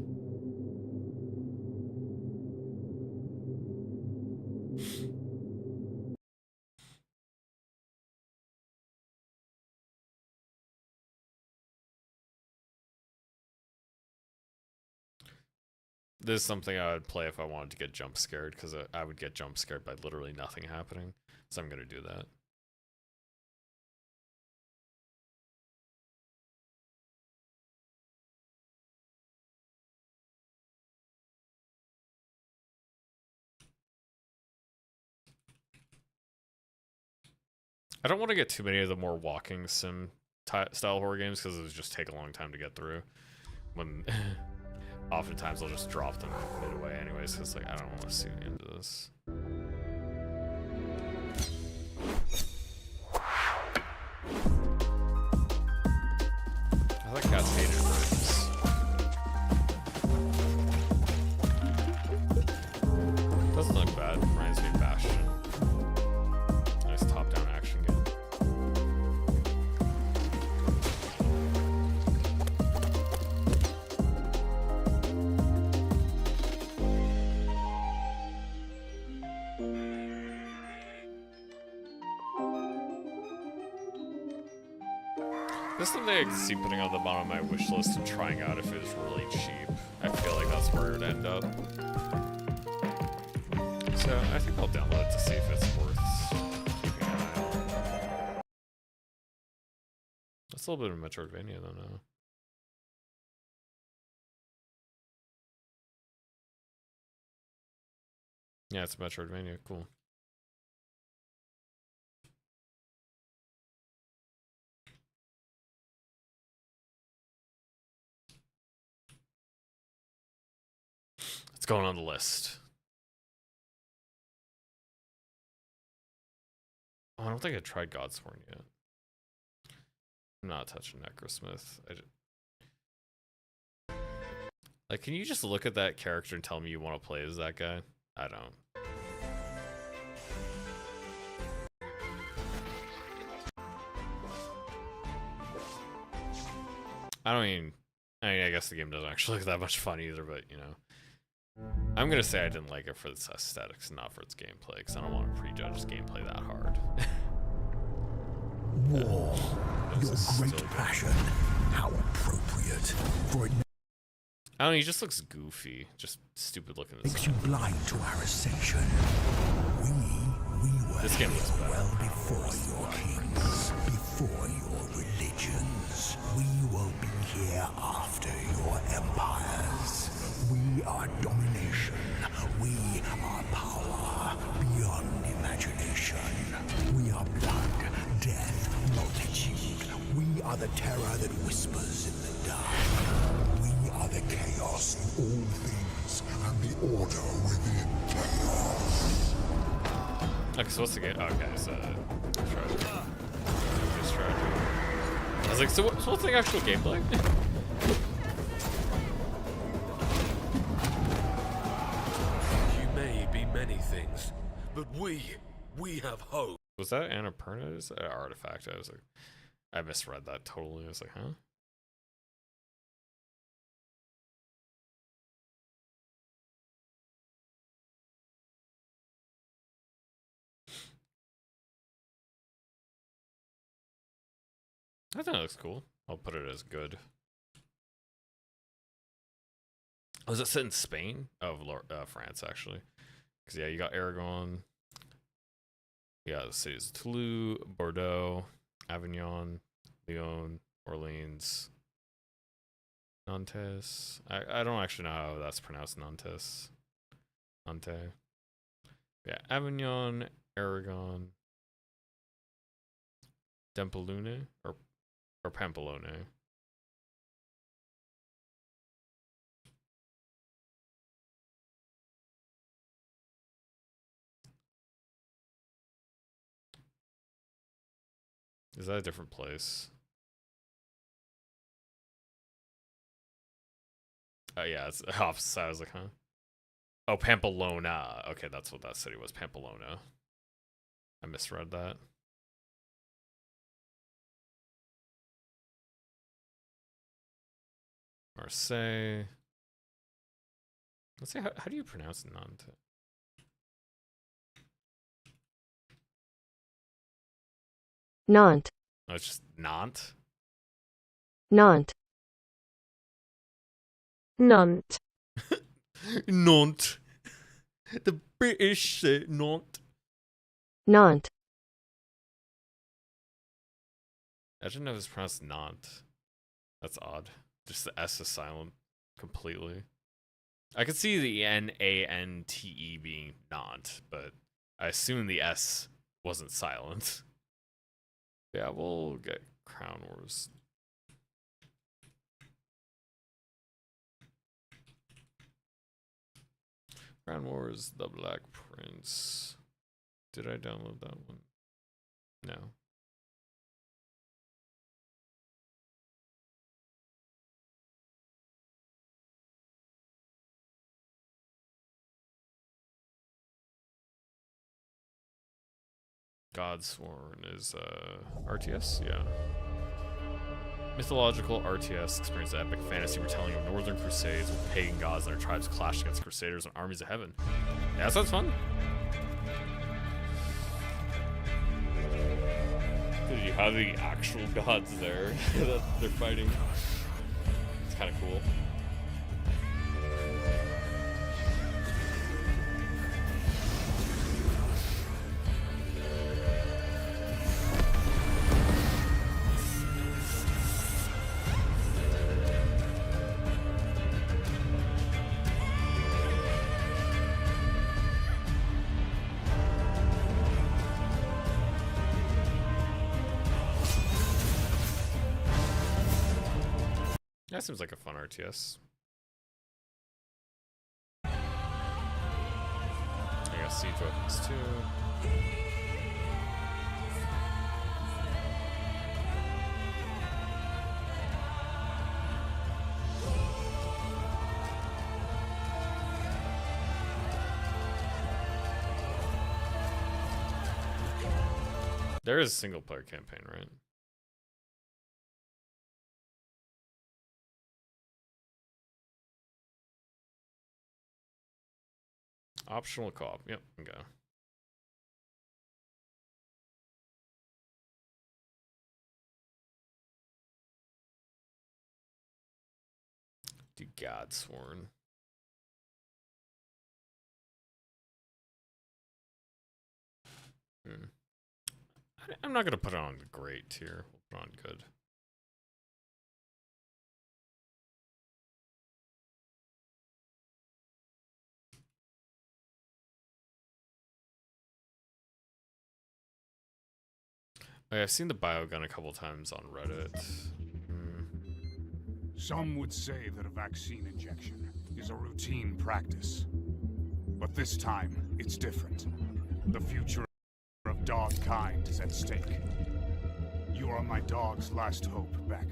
This is something I would play if I wanted to get jump scared, because I would get jump scared by literally nothing happening. So I'm going to do that. I don't want to get too many of the more walking sim style horror games, because it would just take a long time to get through. When oftentimes I'll just drop them midway anyways, because like I don't want to see the end of this. I like Cascaded Rooms. Doesn't look bad. Reminds me of Bastion. Nice top-down action game. This is something I can see putting on the bottom of my wish list and trying out if it was really cheap. I feel like that's where it would end up. So I think I'll download it to see if it's worth keeping an eye on. That's a little bit of Metroidvania though now. Yeah, it's Metroidvania, cool. It's going on the list. Oh, I don't think I tried Godsworn yet. I'm not touching Necrosmith. Like, can you just look at that character and tell me you want to play as that guy? I don't. I mean, I guess the game doesn't actually look that much fun either, but, you know. I'm gonna say I didn't like it for its aesthetics, not for its gameplay, because I don't want to prejudge its gameplay that hard. War, your great passion. How appropriate for it. I don't know, he just looks goofy, just stupid looking. Makes you blind to our ascension. We were this game looks better. Well before your kings, before your religions. We will be here after your empires. We are domination. We are power beyond imagination. We are blood, death, multitude. We are the terror that whispers in the dark. We are the chaos in all things and the order within chaos. Okay, so what's the game? Okay, so strategy. I was like, so what's the actual gameplay? Many things, but we have hope. Was that Annapurna's artifact? I was like, I misread that totally. I was like, huh? I think it looks cool. I'll put it as good. Was it set in Spain? Oh, France, actually. Because, yeah, you got Aragon. Yeah, the cities Toulouse, Bordeaux, Avignon, Lyon, Orleans, Nantes. I don't actually know how that's pronounced, Nantes. Nantes. Yeah, Avignon, Aragon, Pampelune, or Pampelone. Is that a different place? Oh yeah, it's opposite side. I was like, huh? Oh, Pamplona. Okay, that's what that city was. Pamplona. I misread that. Marseille. Let's see, how do you pronounce Nantes? Nantes. Oh, it's just Nantes? Nantes. Nantes. Nantes. The British say Nantes. Nantes. I didn't know it was pronounced Nantes. That's odd. Just the S is silent completely. I could see the Nante being Nantes, but I assume the S wasn't silent. Yeah, we'll get Crown Wars. Crown Wars, The Black Prince. Did I download that one? No. Godsworn is RTS, yeah. Mythological RTS experience the epic fantasy retelling of northern crusades with pagan gods and their tribes clash against crusaders and armies of heaven. Yeah, that sounds fun. Did you have the actual gods there that they're fighting? It's kind of cool. That seems like a fun RTS. I got Siege Weapons too. There is a single player campaign, right? Optional co-op. Yep, okay. Do Godsworn. I'm not gonna put it on the great tier. We'll put it on good. I've seen the biogun a couple times on Reddit. Some would say that a vaccine injection is a routine practice. But this time, it's different. The future of dog kind is at stake. You are my dog's last hope, Beck.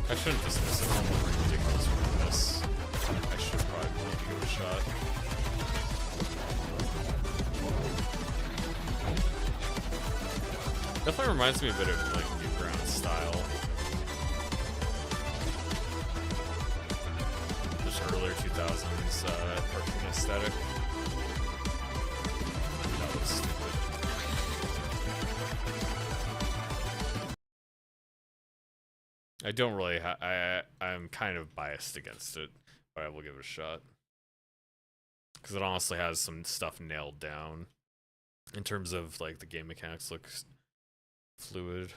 I shouldn't dismiss it. I'm more ridiculous for this. I should probably give it a shot. Definitely reminds me a bit of like Newgrounds style. Just earlier 2000s cartoon aesthetic. That was stupid. I don't really I'm kind of biased against it, but I will give it a shot. Because it honestly has some stuff nailed down. In terms of like the game mechanics looks fluid.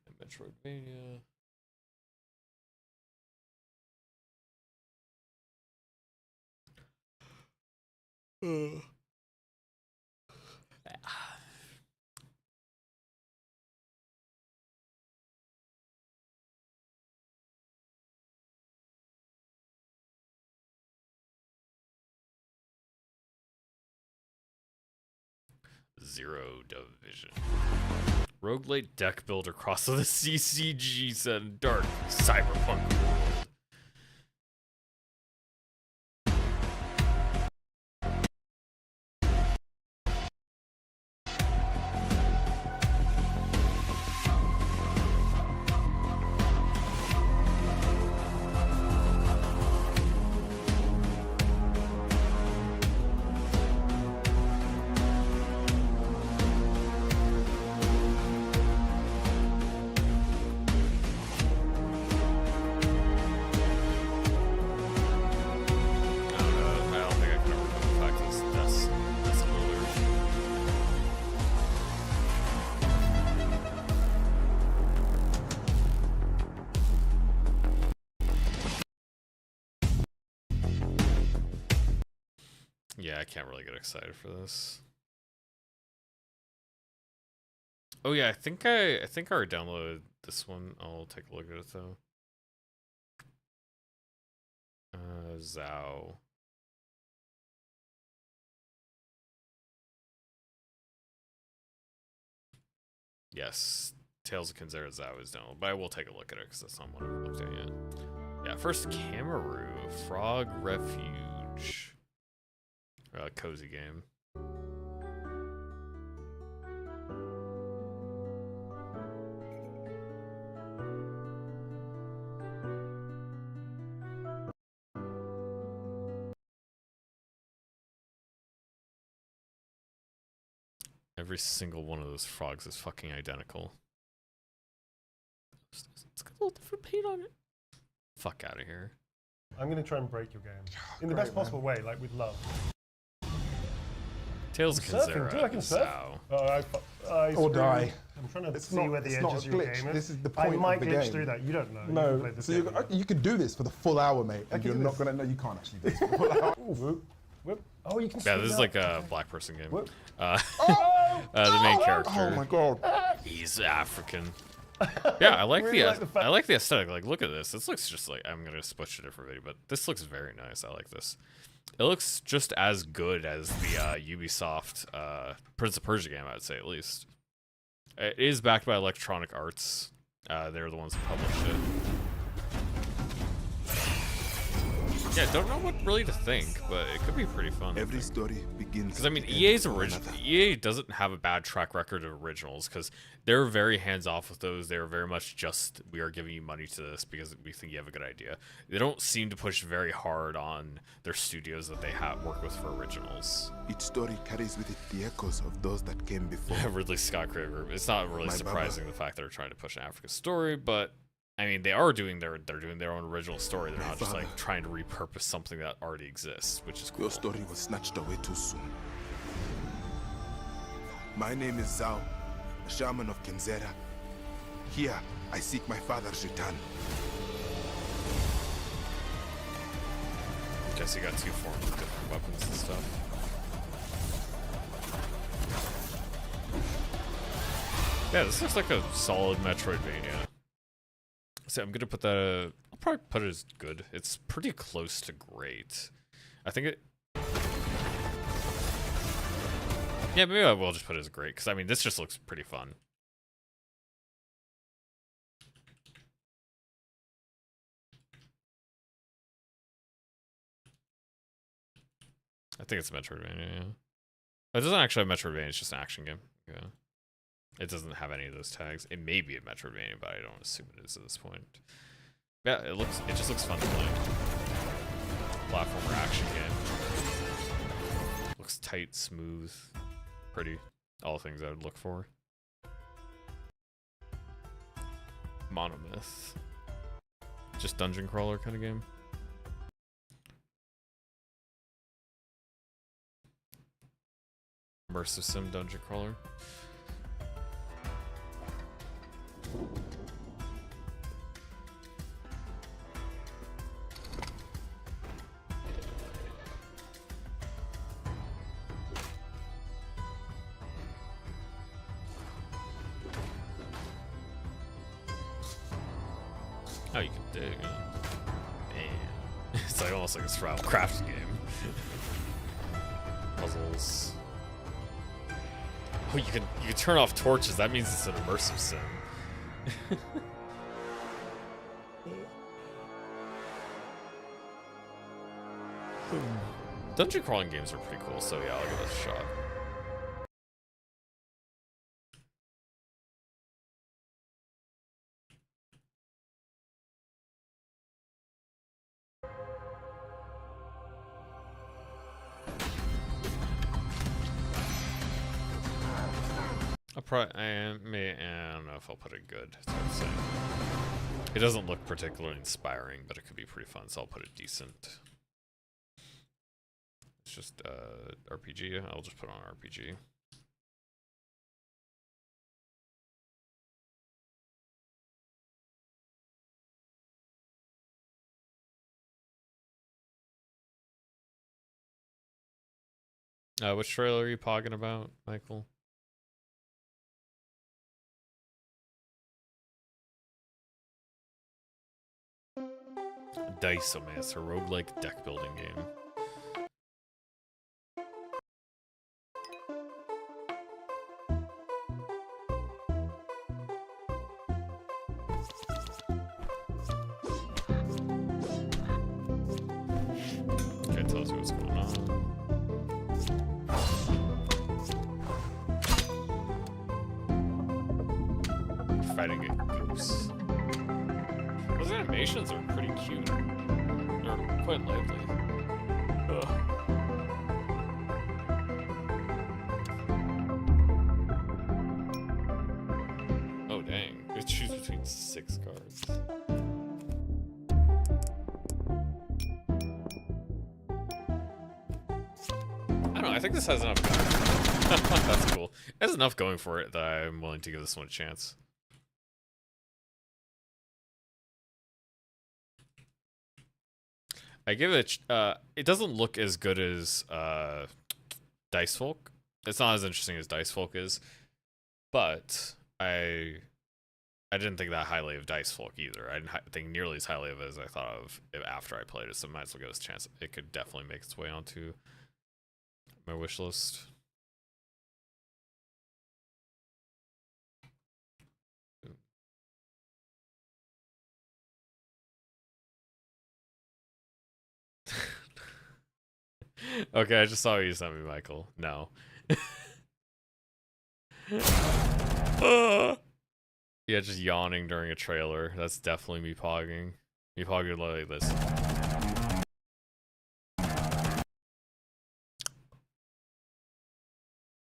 And Metroidvania. Zero Division. Roguelite deck builder cross of the CCG set in dark cyberpunk world. Yeah, I can't really get excited for this. Oh yeah, I think I already downloaded this one. I'll take a look at it though. Zao. Yes, Tales of Kenzera Zao is downloaded, but I will take a look at it because that's not one I've looked at yet. Yeah, first Cameru, Frog Refuge. Cozy game. Every single one of those frogs is fucking identical. It's got a little different paint on it. Fuck out of here. I'm gonna try and break your game in the best possible way, like with love. Tales of Kenzera. Dude, I can surf. Or die. I'm trying to see where the edges of your game is. This is the point I might of the glitch game. through that. You don't know. No, so you could do this for the full hour, mate, and you're not gonna know. You can't actually do this for the full hour. Whoop, whoop. Oh, you can. Yeah, this is like a black person game. Whoop. The main character. Oh my god. He's African. Yeah, I like Really I like the aesthetic. Like, look at this. This looks just like, I'm gonna switch to a different video, but this looks very nice. I like this. It looks just as good as the Ubisoft Prince of Persia game, I would say, at least. It is backed by Electronic Arts. They're the ones who published it. Yeah, don't know what really to think, but it could be pretty fun. Every story begins. Because I mean, EA's original. EA doesn't have a bad track record of originals because they're very hands off with those. They're very much just, we are giving you money to this because we think you have a good idea. They don't seem to push very hard on their studios that they work with for originals. Each story carries with it the echoes of those that came before. Ridley Scott creative group. It's not really surprising the fact that they're trying to push an African story, but I mean, they are doing they're doing their own original story. They're not just like trying to repurpose something that already exists, which is cool. Your story was snatched away too soon. My name is Zao, a shaman of Kenzera. Here, I seek my father's return. Guess you got two forms of different weapons and stuff. Yeah, this looks like a solid Metroidvania. So I'm gonna put that. I'll probably put it as good. It's pretty close to great. I think it. Yeah, maybe I will just put it as great because I mean this just looks pretty fun. I think it's a Metroidvania. Yeah. It doesn't actually have Metroidvania. It's just an action game. Yeah. It doesn't have any of those tags. It may be a Metroidvania, but I don't assume it is at this point. Yeah, it just looks fun to play. Platformer action game. Looks tight, smooth, pretty. All things I would look for. Monomyth. Just dungeon crawler kind of game. Immersive sim dungeon crawler. Oh, you can dig. Man. It's like almost like a survival craft game. Puzzles. Oh, you can turn off torches. That means it's an immersive sim. Dungeon crawling games are pretty cool, so yeah, I'll give it a shot. I don't know if I'll put it good. That's what I'm saying. It doesn't look particularly inspiring, but it could be pretty fun, so I'll put it decent. It's just RPG. I'll just put on RPG. Which trailer are you pogging about, Michael? Diceomancer, roguelike deck building game. Okay, it tells you what's going on. Fighting a goose. Those animations are pretty cute. They're quite lively. Ugh. Oh dang, you choose between 6 cards. I don't know, I think this has enough going for it. That's cool. It has enough going for it that I'm willing to give this one a chance. I give it it doesn't look as good as Dice Folk. It's not as interesting as Dice Folk is, but I didn't think that highly of Dice Folk either. I didn't think nearly as highly of it as I thought of it after I played it, so might as well give it a chance. It could definitely make its way onto my wish list. Okay, I just saw you sent me, Michael. No. Yeah, just yawning during a trailer. That's definitely me pogging. Me pogging like this.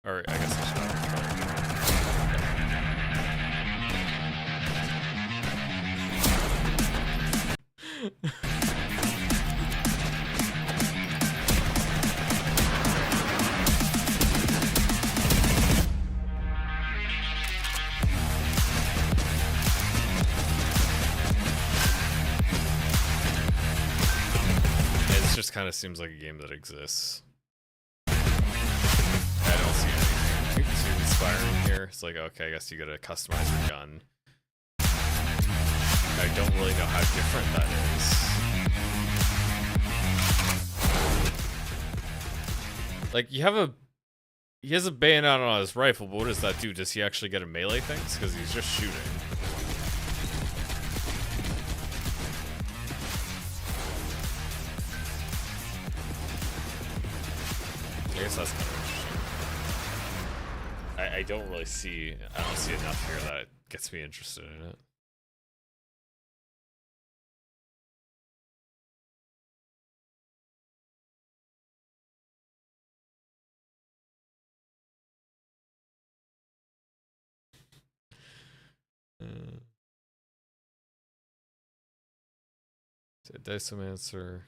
Alright, I guess I should. Just kind of seems like a game that exists. I don't see anything too inspiring here. It's like, okay, I guess you gotta customize your gun. I don't really know how different that is. Like, he has a bayonet on his rifle, but what does that do? Does he actually get a melee things? Because he's just shooting. I guess that's kind of interesting. I don't really see, I don't see enough here that it gets me interested in it. Diceomancer.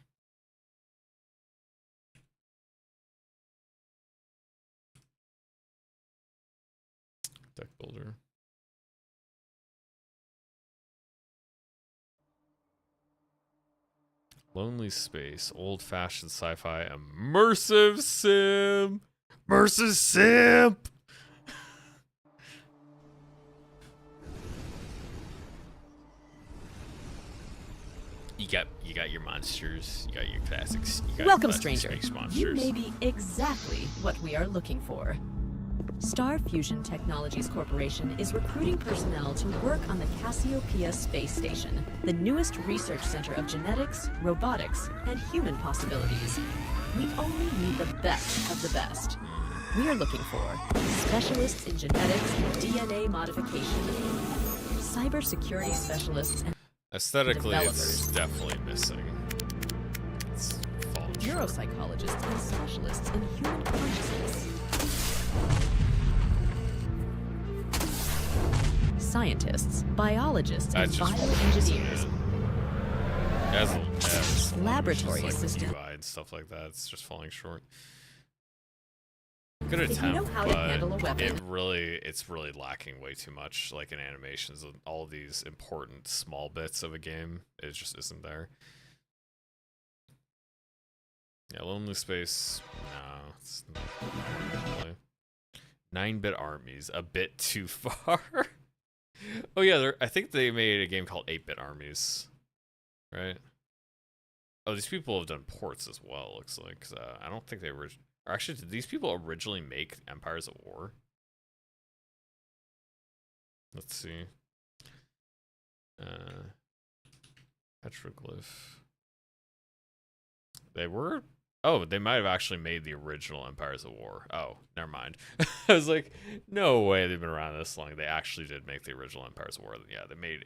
Deck builder. Lonely Space, old-fashioned sci-fi, immersive sim. Immersive simp. You got your monsters. You got your classics. You got Welcome, your classic stranger. space monsters. You may be exactly what we are looking for. Star Fusion Technologies Corporation is recruiting personnel to work on the Cassiopeia space station, the newest research center of genetics, robotics, and human possibilities. We only need the best of the best. We are looking for specialists in genetics and DNA modification, cybersecurity specialists, and Aesthetically, it's developers, definitely missing. It's falling short. neuropsychologists, and specialists in human consciousness. Scientists, biologists, and That's just bioengineers. as Laboratory like assistant. UI and stuff like that. It's just falling short. Good If you attempt, know how to handle a but weapon- it's really lacking way too much. Like in animations, and all of these important small bits of a game, it just isn't there. Yeah, Lonely Space. No, it's not really. 9-bit armies, a bit too far. Oh yeah, I think they made a game called 8-bit armies, right? Oh, these people have done ports as well. Looks like 'cause, I don't think they were. Or actually, did these people originally make Empires at War? Let's see. Petroglyph. They were. Oh, they might have actually made the original Empires at War. Oh, never mind. I was like, no way they've been around this long. They actually did make the original Empires at War. Yeah, they made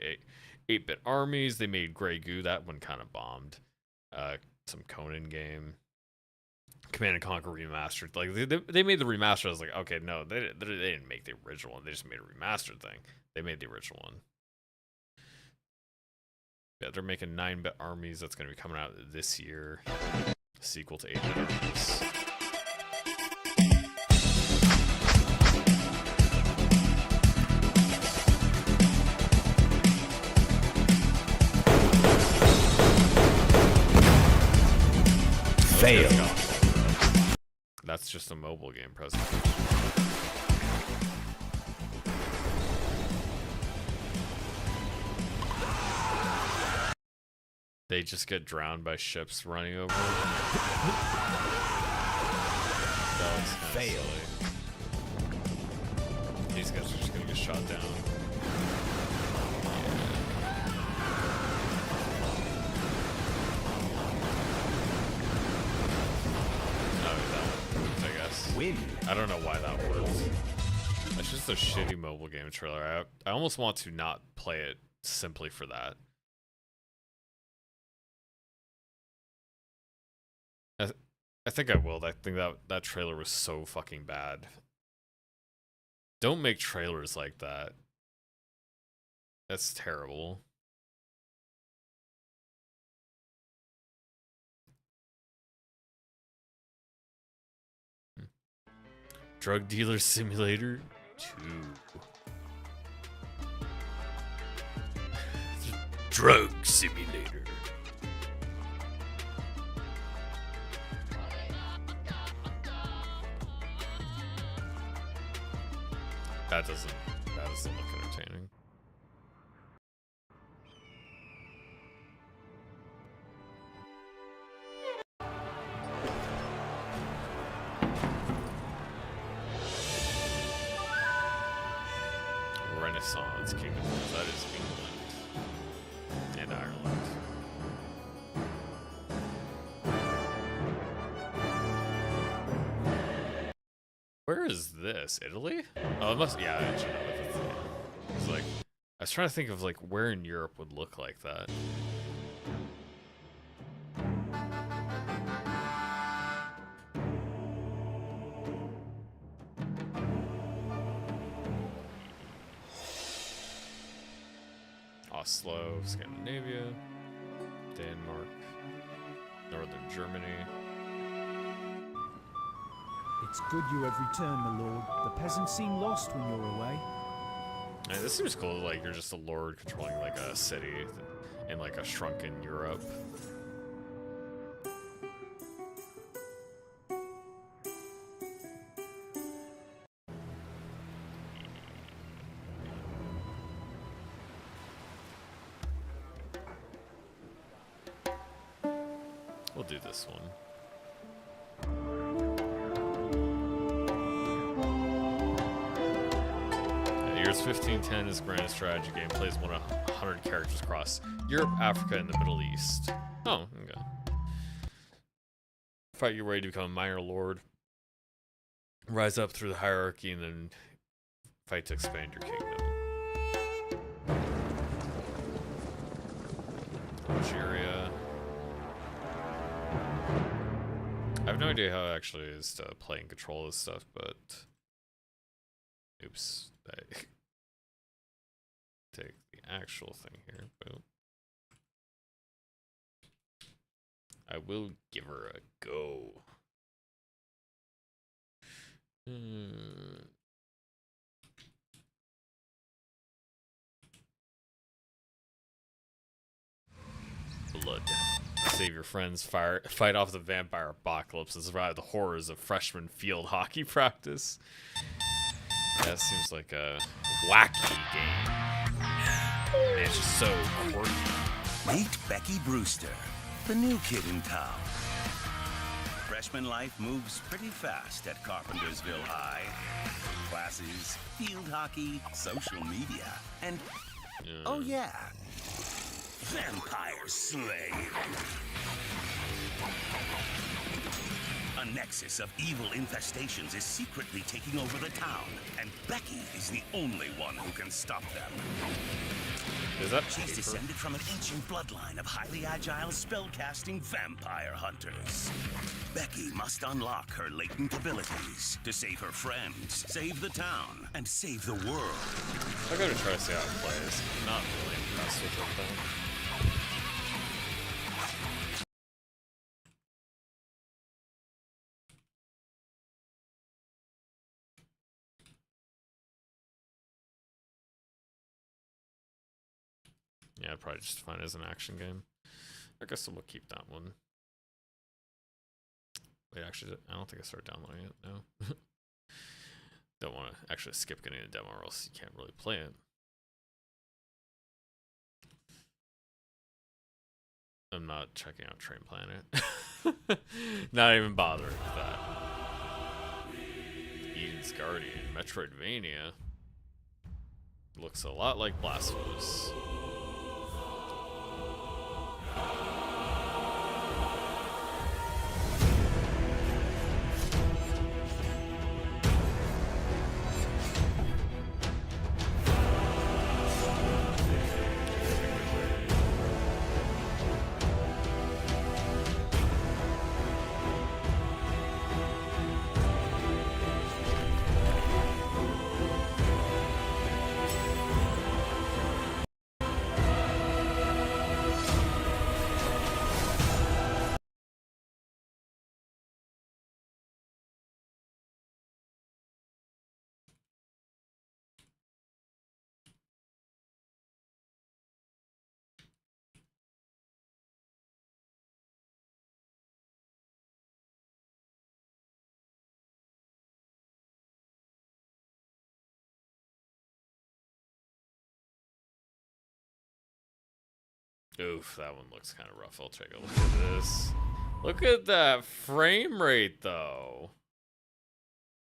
8-bit armies. They made Grey Goo. That one kind of bombed. Some Conan game. Command and Conquer Remastered. Like they made the remaster. I was like, okay, no, they didn't make the original one. They just made a remastered thing. They made the original one. Yeah, they're making 9-bit armies. That's going to be coming out this year. Sequel to 8-bit armies. Fail. That's just a mobile game presentation. They just get drowned by ships running over them. That was kind of silly. These guys are just gonna get shot down. I don't know why that works. It's just a shitty mobile game trailer. I almost want to not play it simply for that. I think I will. I think that trailer was so fucking bad. Don't make trailers like that. That's terrible. Drug Dealer Simulator 2. Drug Simulator. That doesn't look entertaining. Renaissance Kingdom. That is England and Ireland. Where is this? Italy? Oh, it must. Yeah, I should know if it's like. I was trying to think of like where in Europe would look like that. Oslo, Scandinavia, Denmark, Northern Germany. It's good you have returned, my lord. The peasants seem lost when you're away. And this seems cool, like you're just a lord controlling like a city in like a shrunken Europe. We'll do this one. 1510 is a grand strategy game. Plays 100 characters across Europe, Africa, and the Middle East. Oh, okay. Fight your way to become a minor lord. Rise up through the hierarchy and then fight to expand your kingdom. Algeria. I have no idea how it actually is to play and control this stuff, but oops. I take the actual thing here. Boom. I will give her a go. Blood. Save your friends, fight off the vampire apocalypse, and survive the horrors of freshman field hockey practice. That seems like a wacky game. Man, it's just so quirky. Meet Becky Brewster, the new kid in town. Freshman life moves pretty fast at Carpentersville High. Classes, field hockey, social media, and oh yeah, Vampire Slave. A nexus of evil infestations is secretly taking over the town, and Becky is the only one who can stop them. Is that She's paper? descended from an ancient bloodline of highly agile spell-casting vampire hunters. Becky must unlock her latent abilities to save her friends, save the town, and save the world. I'll go to try to see how it plays. I'm not really impressed with it though. Yeah, I'd probably just find it as an action game. I guess we'll keep that one. Wait, actually, I don't think I started downloading it. No. Don't want to actually skip getting a demo or else you can't really play it. I'm not checking out Train Planet. Not even bothering with that. Eden's Guardian, Metroidvania. Looks a lot like Blasphemous. Oof, that one looks kind of rough. I'll take a look at this. Look at that frame rate, though.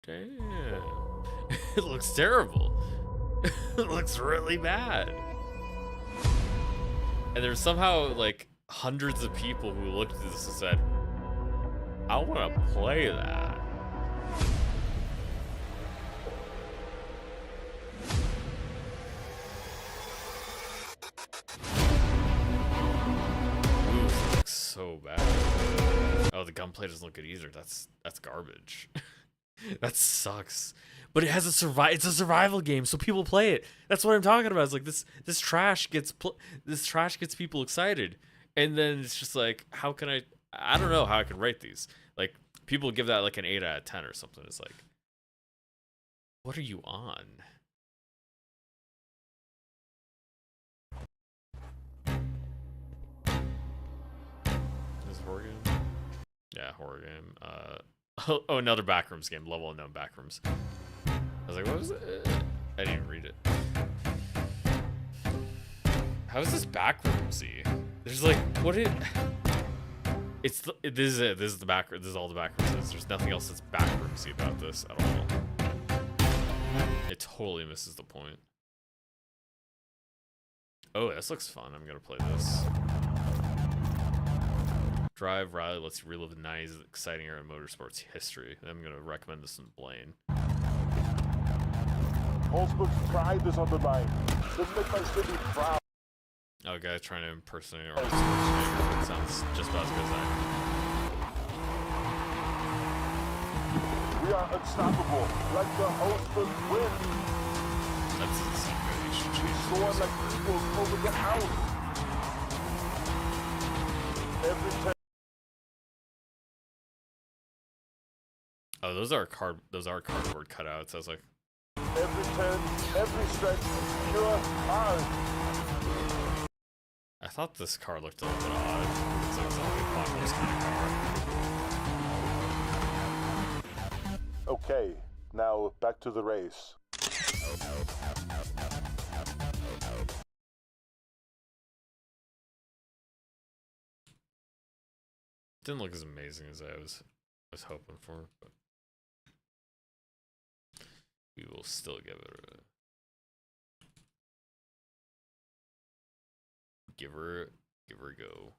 Damn. It looks terrible. It looks really bad. And there's somehow, like, hundreds of people who looked at this and said, I want to play that. So bad. Oh, the gunplay doesn't look good either. That's garbage. That sucks. But it has it's a survival game, so people play it. That's what I'm talking about. It's like this trash gets people excited, and then it's just like, how can I don't know how I can rate these. Like, people give that like an 8 out of 10 or something. It's like, what are you on? Horror game? Yeah, horror game. Oh, another Backrooms game. Level Unknown Backrooms. I was like, what was it? I didn't even read it. How is this Backroomsy? There's like, what it? It's this is it. This is the back. This is all the Backrooms is. There's nothing else that's Backroomsy about this at all. It totally misses the point. Oh, this looks fun. I'm gonna play this. Drive Rally lets you relive the 90s exciting era of motorsports history. I'm gonna recommend this in Blaine. Holzbrook's pride is on the line. Let's make my city proud. Oh, guy trying to impersonate Arnold Schwarzenegger. It sounds just about as good as I We are unstoppable, like the Holzbrook wind. That's good. You should change Soar like eagles over the house. Every time. Oh, those are cardboard cutouts. I was like, Every turn, every stretch, pure hard. I thought this car looked a little bit odd. So it's like a Apocalypse kind of car. Okay, now back to the race. Didn't look as amazing as I was hoping for, but we will still give it a give her a go.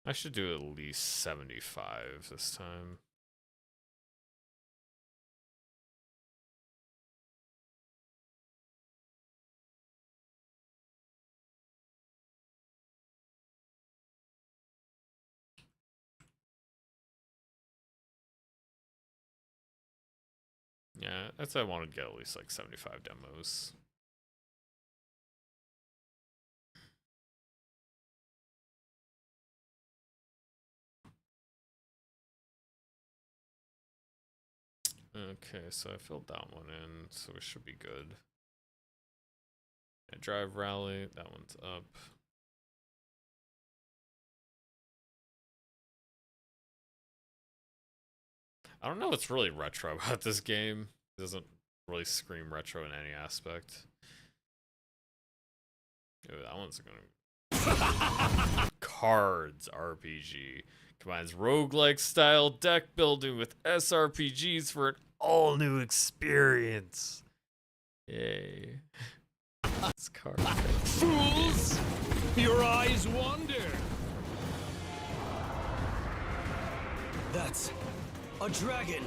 I should do at least 75 this time. Yeah, that's I wanted to get at least like 75 demos. Okay, so I filled that one in, so we should be good. Drive Rally, that one's up. I don't know what's really retro about this game. It doesn't really scream retro in any aspect. Ooh, that one's gonna Cards RPG. Combines roguelike style deck building with SRPGs for an all new experience. Yay. It's card. Fools! Your eyes wander! That's a dragon.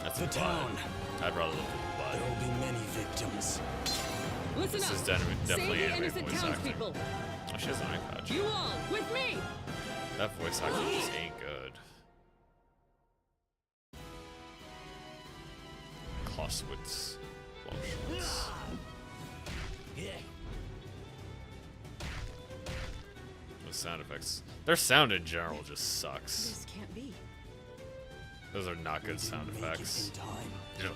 That's the a town. I'd rather look at the There will be many victims. Listen This up. is definitely Save the anime innocent voice acting. townspeople. Oh, she has an eye patch. You all with me. That voice acting just ain't good. Clausewitz. Clausewitz. The sound effects. Their sound in general just sucks. This can't be. Those are not good sound effects. You know,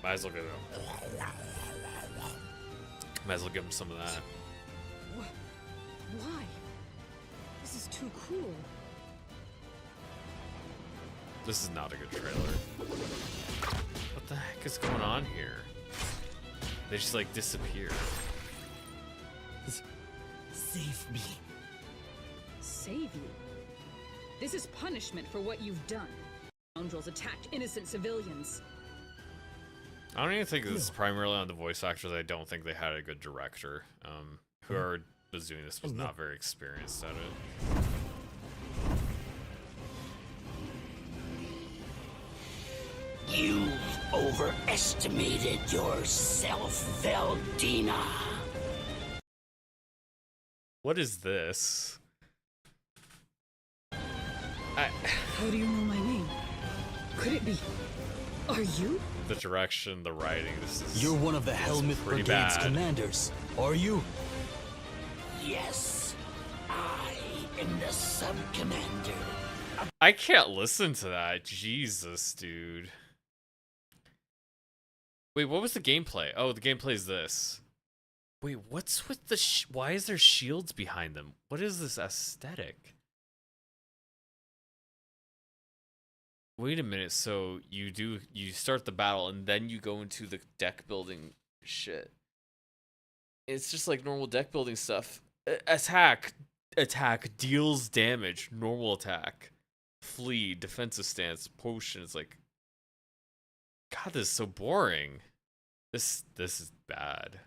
might as well give it might as well give him some of that. Why? This is too cool. This is not a good trailer. What the heck is going on here? They just like disappear. Save me. Save you? This is punishment for what you've done. Scoundrels attacked innocent civilians. I don't even think this is primarily on the voice actors. I don't think they had a good director. Whoever was doing this was not very experienced at it. You've overestimated yourself, Veldina. What is this? How do you know my name? Could it be? Are you? The direction, the writing, this is. You're one of the Helmuth pretty Brigade's bad. commanders, are you? Yes, I am the sub-commander. I can't listen to that. Jesus, dude. Wait, what was the gameplay? Oh, the gameplay is this. Wait, what's with the why is there shields behind them? What is this aesthetic? Wait a minute, so you start the battle and then you go into the deck building shit. It's just like normal deck building stuff. Attack, deals damage, normal attack. Flee, defensive stance, potion. It's like, God, this is so boring. This is bad.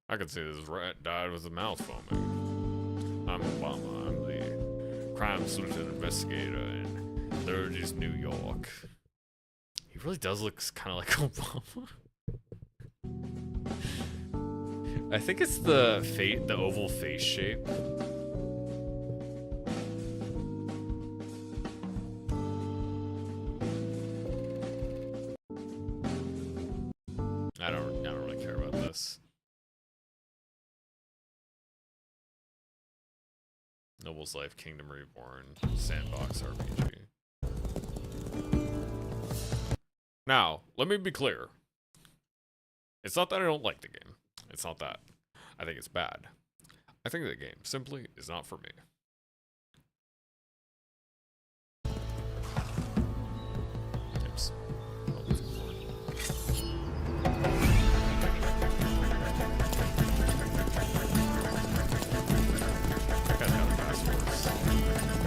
I could see this rat died with his mouth foaming. I'm Obama. I'm the crime sleuth investigator in 30s New York. He really does look kind of like Obama. I think it's the oval face shape. I don't really care about this. Noble's Life, Kingdom Reborn, Sandbox RPG. Now, let me be clear. It's not that I don't like the game. It's not that. I think it's bad. I think the game simply is not for me. Oops.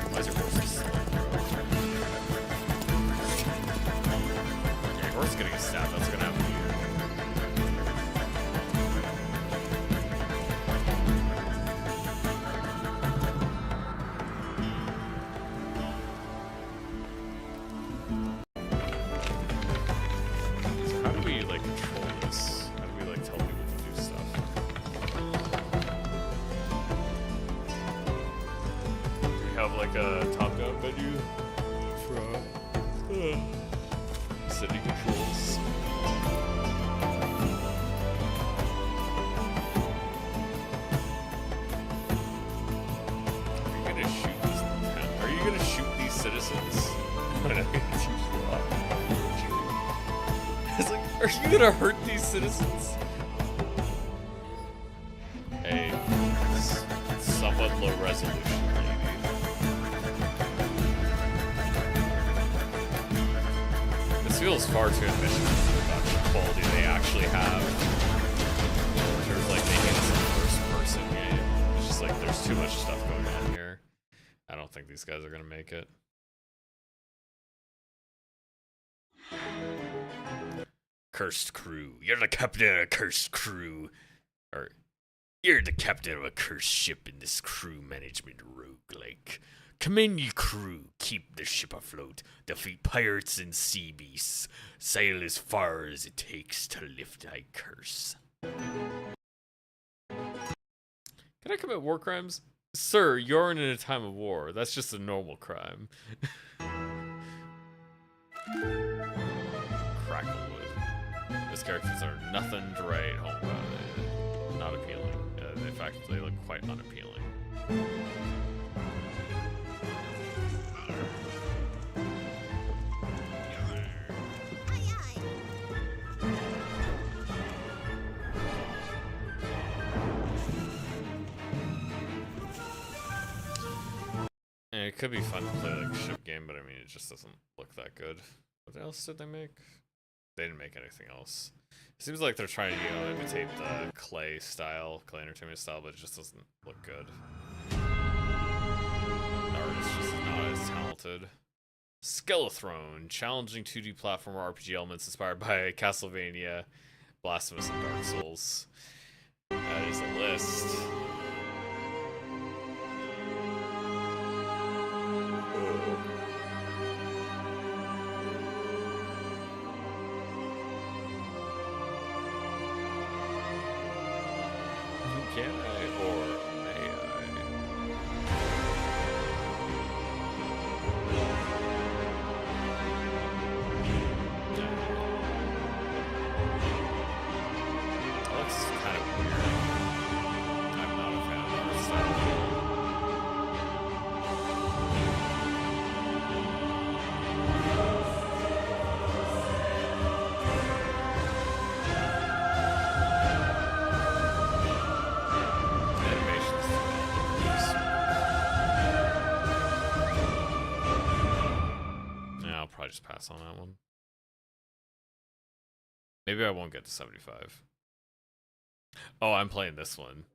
Why is your horse so slow, bro? Yeah, your horse is getting a stab. That's gonna happen to you. So how do we like control this? How do we like tell people to do stuff? Have like a top-down menu for city controls. Are you gonna shoot these citizens? It's like, are you gonna hurt these citizens? Hey, it's somewhat low resolution. This feels far too ambitious for the production quality they actually have. There's like making this a first-person game. It's just like there's too much stuff going on here. I don't think these guys are gonna make it. Cursed crew. You're the captain of a cursed crew. Or, you're the captain of a cursed ship in this crew management roguelike. Come in, you crew. Keep the ship afloat. Defeat pirates and sea beasts. Sail as far as it takes to lift thy curse. Can I commit war crimes? Sir, you're in a time of war. That's just a normal crime. Cracklewood. Those characters are nothing to write home about. Not appealing. In fact, they look quite unappealing. And it could be fun to play like a ship game, but I mean, it just doesn't look that good. What else did they make? They didn't make anything else. It seems like they're trying to, imitate the Clay Entertainment style, but it just doesn't look good. The artist just not as talented. Skelethrone, challenging 2D platformer RPG elements inspired by Castlevania, Blasphemous, and Dark Souls. That is a list. Can I or may I? That looks kind of weird. pass on that one. Maybe I won't get to 75. Oh, I'm playing this one.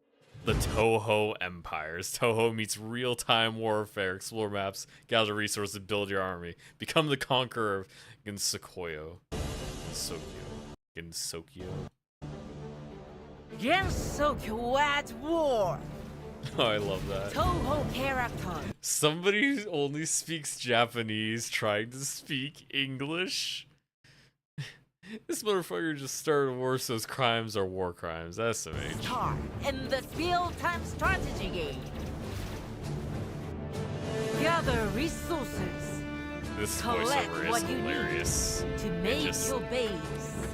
The Toho Empires. Toho meets real-time warfare. Explore maps, gather resources, build your army. Become the conqueror of Gensokuyo. Gensokyo. Gensokyo at war. Oh, I love that. Toho character. Somebody who only speaks Japanese trying to speak English? This motherfucker just started a war, so his crimes are war crimes. SMH. Star in the real-time strategy game. Gather resources. This Collect voiceover is what you hilarious. need to make your base.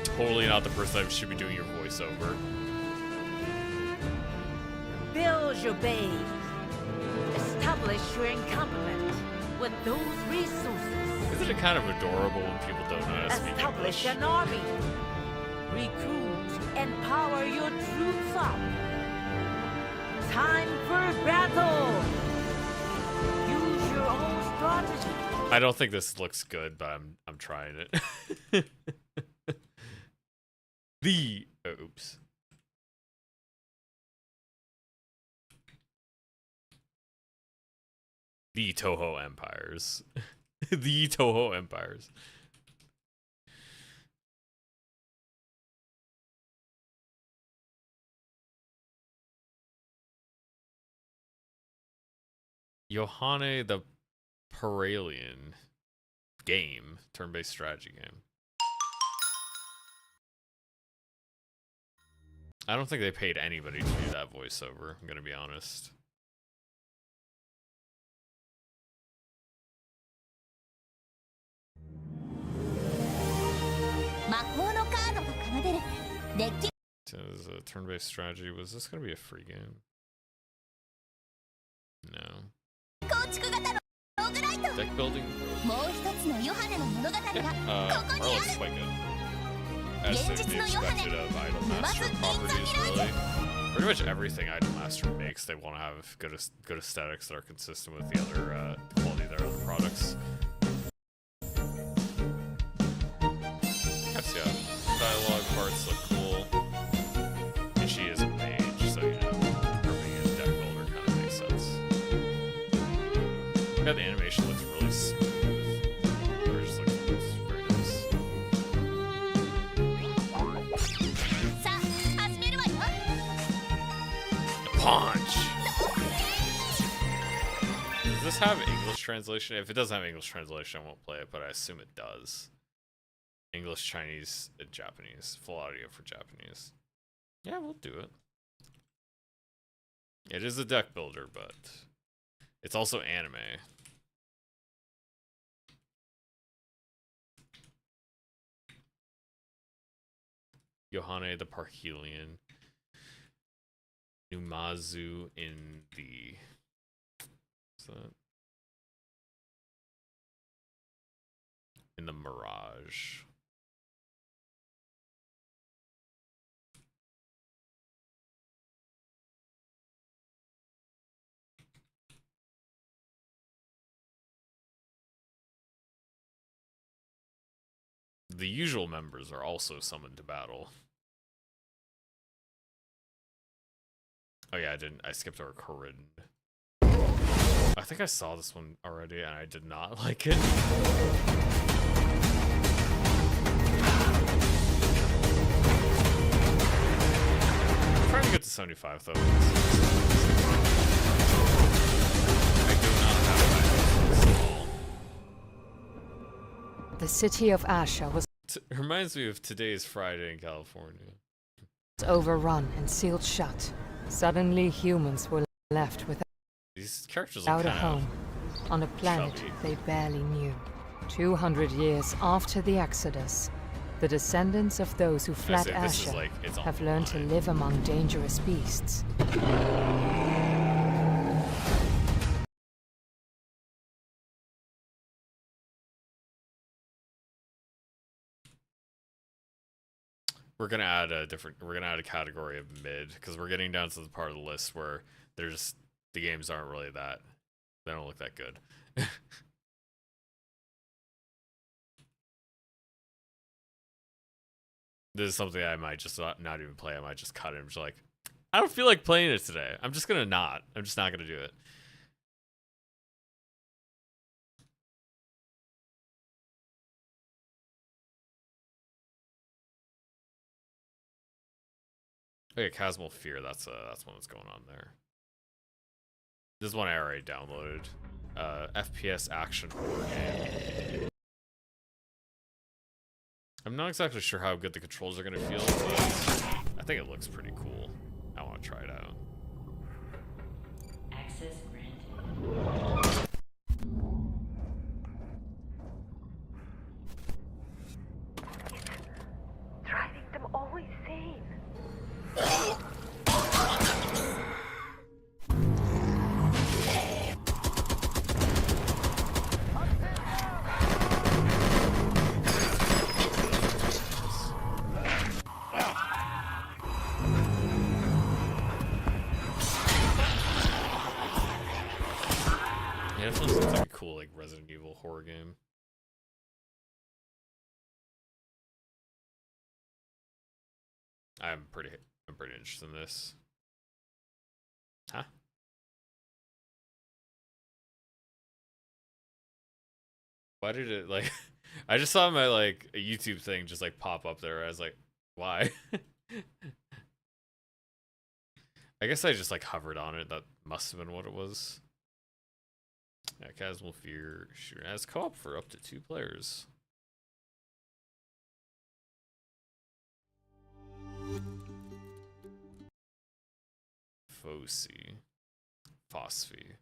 Totally not the person that should be doing your voiceover. Build your base. Establish your encampment with those resources. Isn't it kind of adorable when people don't know how to speak Establish English? an army. Recruit and power your troops up. Time for battle. Use your own strategy. I don't think this looks good, but I'm trying it. Oops. The Toho Empires. The Toho Empires. Yohane the Paralian game, turn-based strategy game. I don't think they paid anybody to do that voiceover, I'm gonna be honest. As a turn-based strategy, was this gonna be a free game? No. Deck building? Arlo's quite good. As they expected of Idolmaster properties, really. Pretty much everything Idolmaster makes, they want to have good aesthetics that are consistent with the other quality of their other products. Yes, yeah. Dialogue parts look cool. And she is a mage, so you know, her being a deck builder kind of makes sense. Yeah, the animation looks really smooth. Or just looks very nice. Punch! Does this have English translation? If it doesn't have English translation, I won't play it, but I assume it does. English, Chinese, and Japanese. Full audio for Japanese. Yeah, we'll do it. It is a deck builder, but it's also anime. Yohane the Parhelion. Numazu in the... What's that? In the Mirage. The usual members are also summoned to battle. Oh yeah, I skipped over Corinne. I think I saw this one already and I did not like it. I'm trying to get to 75 though. I do not have that. The city of Asha was It reminds me of Today's Friday in California. overrun and sealed shut. Suddenly humans were left These characters are without a home on a planet chubby. they barely knew. 200 years after the Exodus, the descendants of those who fled say, this is Asha like, it's have learned to live among dangerous beasts. We're gonna add a category of mid because we're getting down to the part of the list where the games aren't really that, they don't look that good. this is something I might just not even play. I might just cut it. I'm just like, I don't feel like playing it today. I'm just gonna not. I'm just not gonna do it. Okay, Chasmal Fear. That's one that's going on there. This is one I already downloaded. FPS action horror game. I'm not exactly sure how good the controls are gonna feel, but I think it looks pretty cool. I want to try it out. Access granted. Driving them all insane. Yeah, it definitely seems like a cool like Resident Evil horror game. I'm pretty interested in this. Huh? Why did it like I just saw my like a YouTube thing just like pop up there. I was like, why? I guess I just like hovered on it. That must have been what it was. Yeah, Chasmal Fear shooter has co-op for up to 2 players. Foci. Phosphie.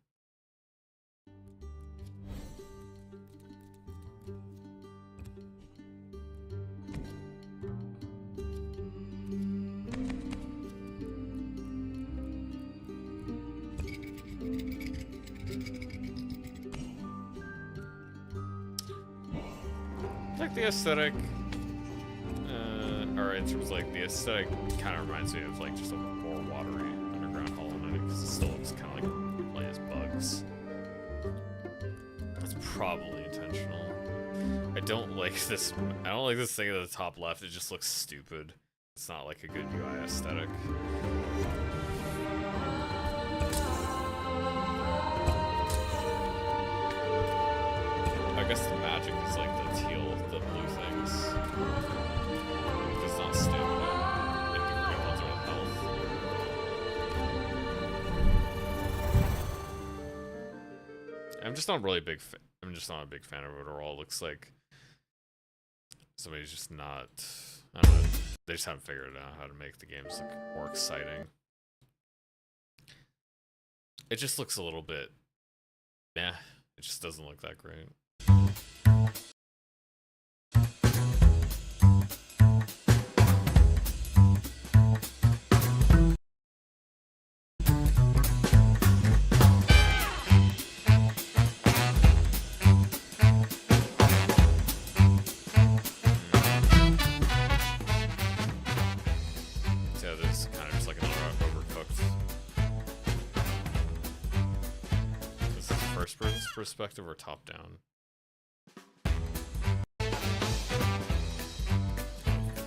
Like the aesthetic, or in terms of like the aesthetic, kind of reminds me of like just a more watery Underground Hollow Knight because it still looks kind of like you play as bugs. That's probably intentional. I don't like this. I don't like this thing at the top left. It just looks stupid. It's not like a good UI aesthetic. I guess the magic is like the teal, the blue things. It does not stamina. And the green ones are health. I'm just not really big. I'm just not a big fan of it overall. It looks like somebody's just not. I don't know. They just haven't figured out how to make the games look more exciting. It just looks a little bit. Meh. It just doesn't look that great. So this is kind of just like another Overcooked. This is first person perspective or top down?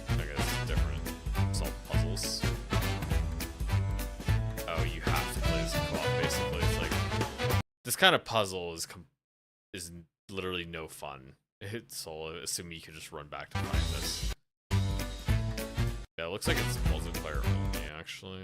I guess it's different. Solve puzzles. Oh, you have to play this in co-op. Basically, it's like this kind of puzzle is literally no fun. So assuming you can just run back to find this. Yeah, it looks like it's multiplayer only, actually.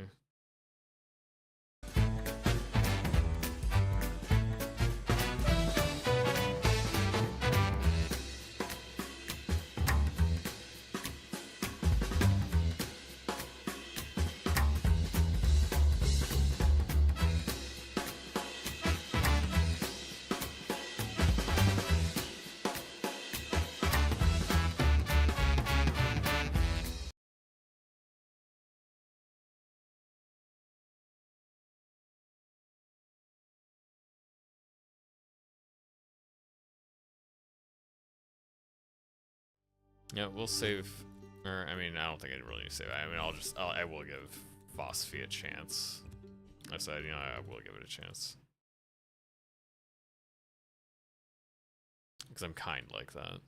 Yeah, we'll save. Or, I mean, I don't think I really need to save. I mean, I will give Phosphie a chance. I said, you know, I will give it a chance. Because I'm kind like that.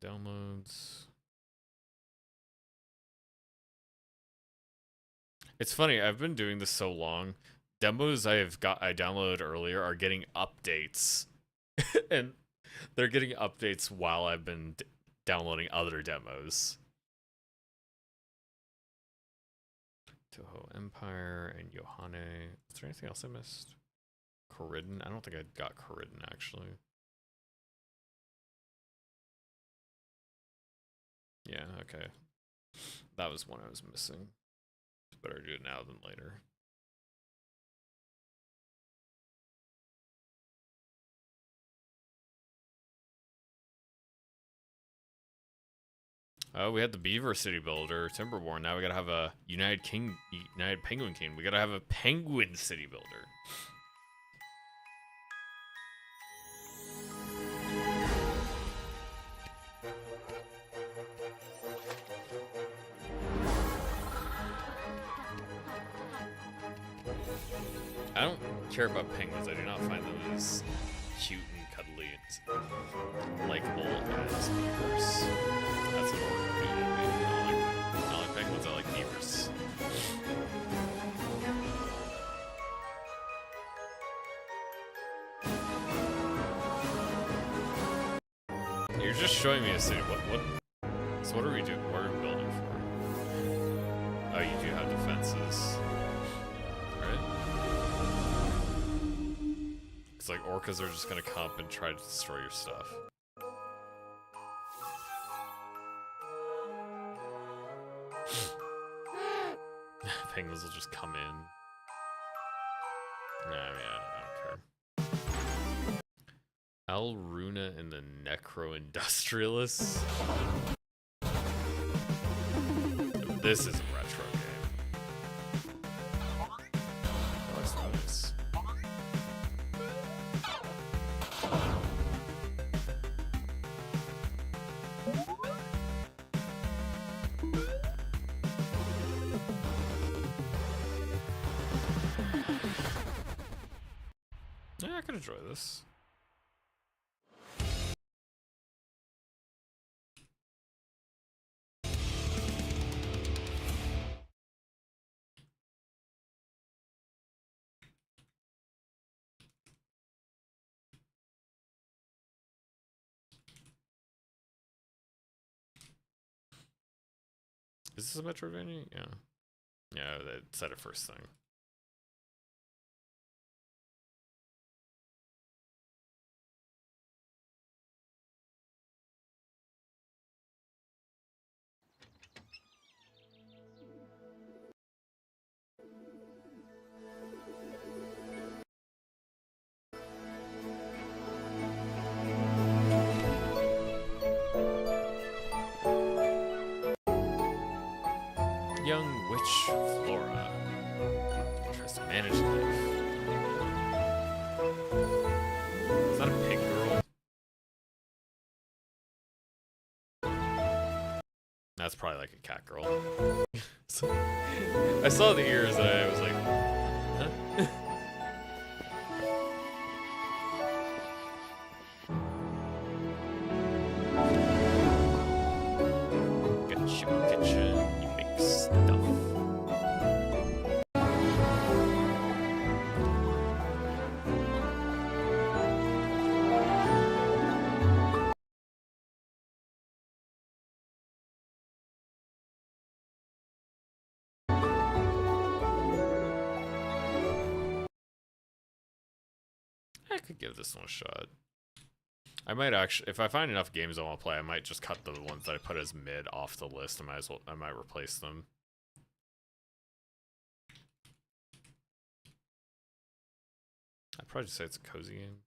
downloads. It's funny, I've been doing this so long. Demos I downloaded earlier are getting updates. And they're getting updates while I've been downloading other demos. Toho Empire and Yohane. Is there anything else I missed? Corridon? I don't think I got Corridon actually. Yeah, okay. That was one I was missing. It's better to do it now than later. Oh, we had the Beaver City Builder, Timberborn. Now we gotta have a United Penguin King. We gotta have a Penguin City Builder. I don't care about penguins. I do not find them as cute and cuddly and likable as beavers. That's what we're doing. I don't like penguins, I like beavers. You're just showing me a city. So what are we doing? What are we building for? Oh, you do have defenses. It's like orcas are just gonna come up and try to destroy your stuff. Penguins will just come in. Nah, I mean, I don't care. Alruna and the Necro-Industrialists? This is a retro game. That looks nice. Yeah, I could enjoy this. Is this a Metroidvania? Yeah. Yeah, that said it first thing. Young witch Flora tries to manage life. Is that a pig girl? That's probably like a cat girl. I saw the ears and I was like, huh? Get your kitchen, you make stuff. I could give this one a shot. I might actually, if I find enough games I want to play, I might just cut the ones that I put as mid off the list. I might replace them. I'd probably just say it's a cozy game.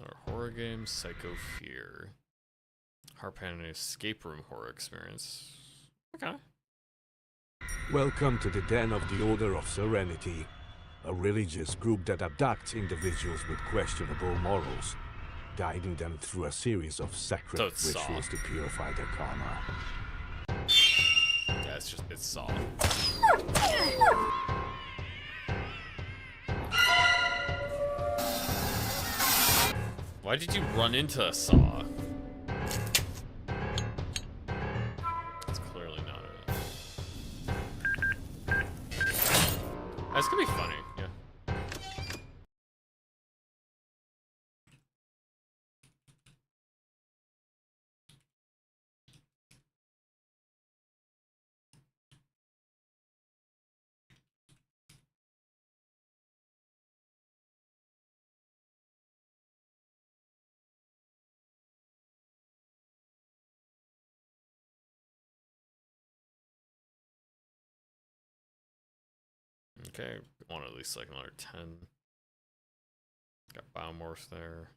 Our horror game, Psycho Fear. Harpan escape room horror experience. Okay. Welcome to the Den of the Order of Serenity, a religious group that abducts individuals with questionable morals, guiding them through a series of sacred rituals to purify their karma. Yeah, it's Saw. Why did you run into a Saw? That's clearly not it. That's gonna be funny, yeah. Okay, want at least like another 10. Got Biomorph there.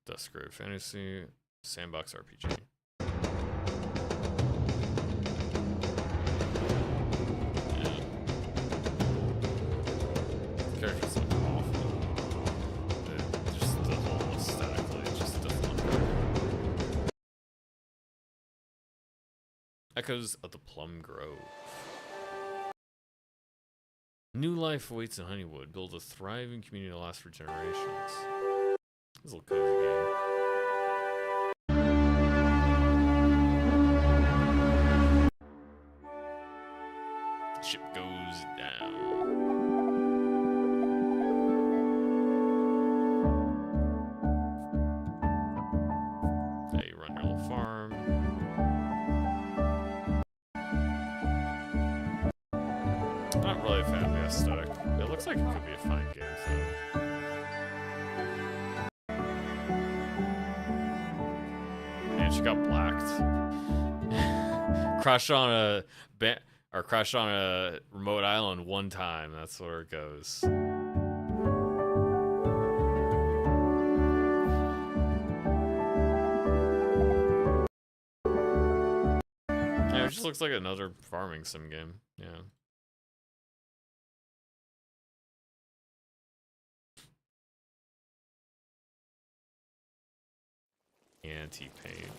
Duskgrave Fantasy, Sandbox RPG. Yeah. Characters look awful. Just the whole aesthetically just doesn't look good. Echoes of the Plum Grove. New life awaits in Honeywood. Build a thriving community that lasts for generations. This little cozy game. Ship goes down. Yeah, you run your little farm. Not really a fan of the aesthetic. It looks like it could be a fine game, so. And she got blacked. Crashed on a crashed on a remote island one time. That's where it goes. Yeah, it just looks like another farming sim game. Yeah. Anti-pain.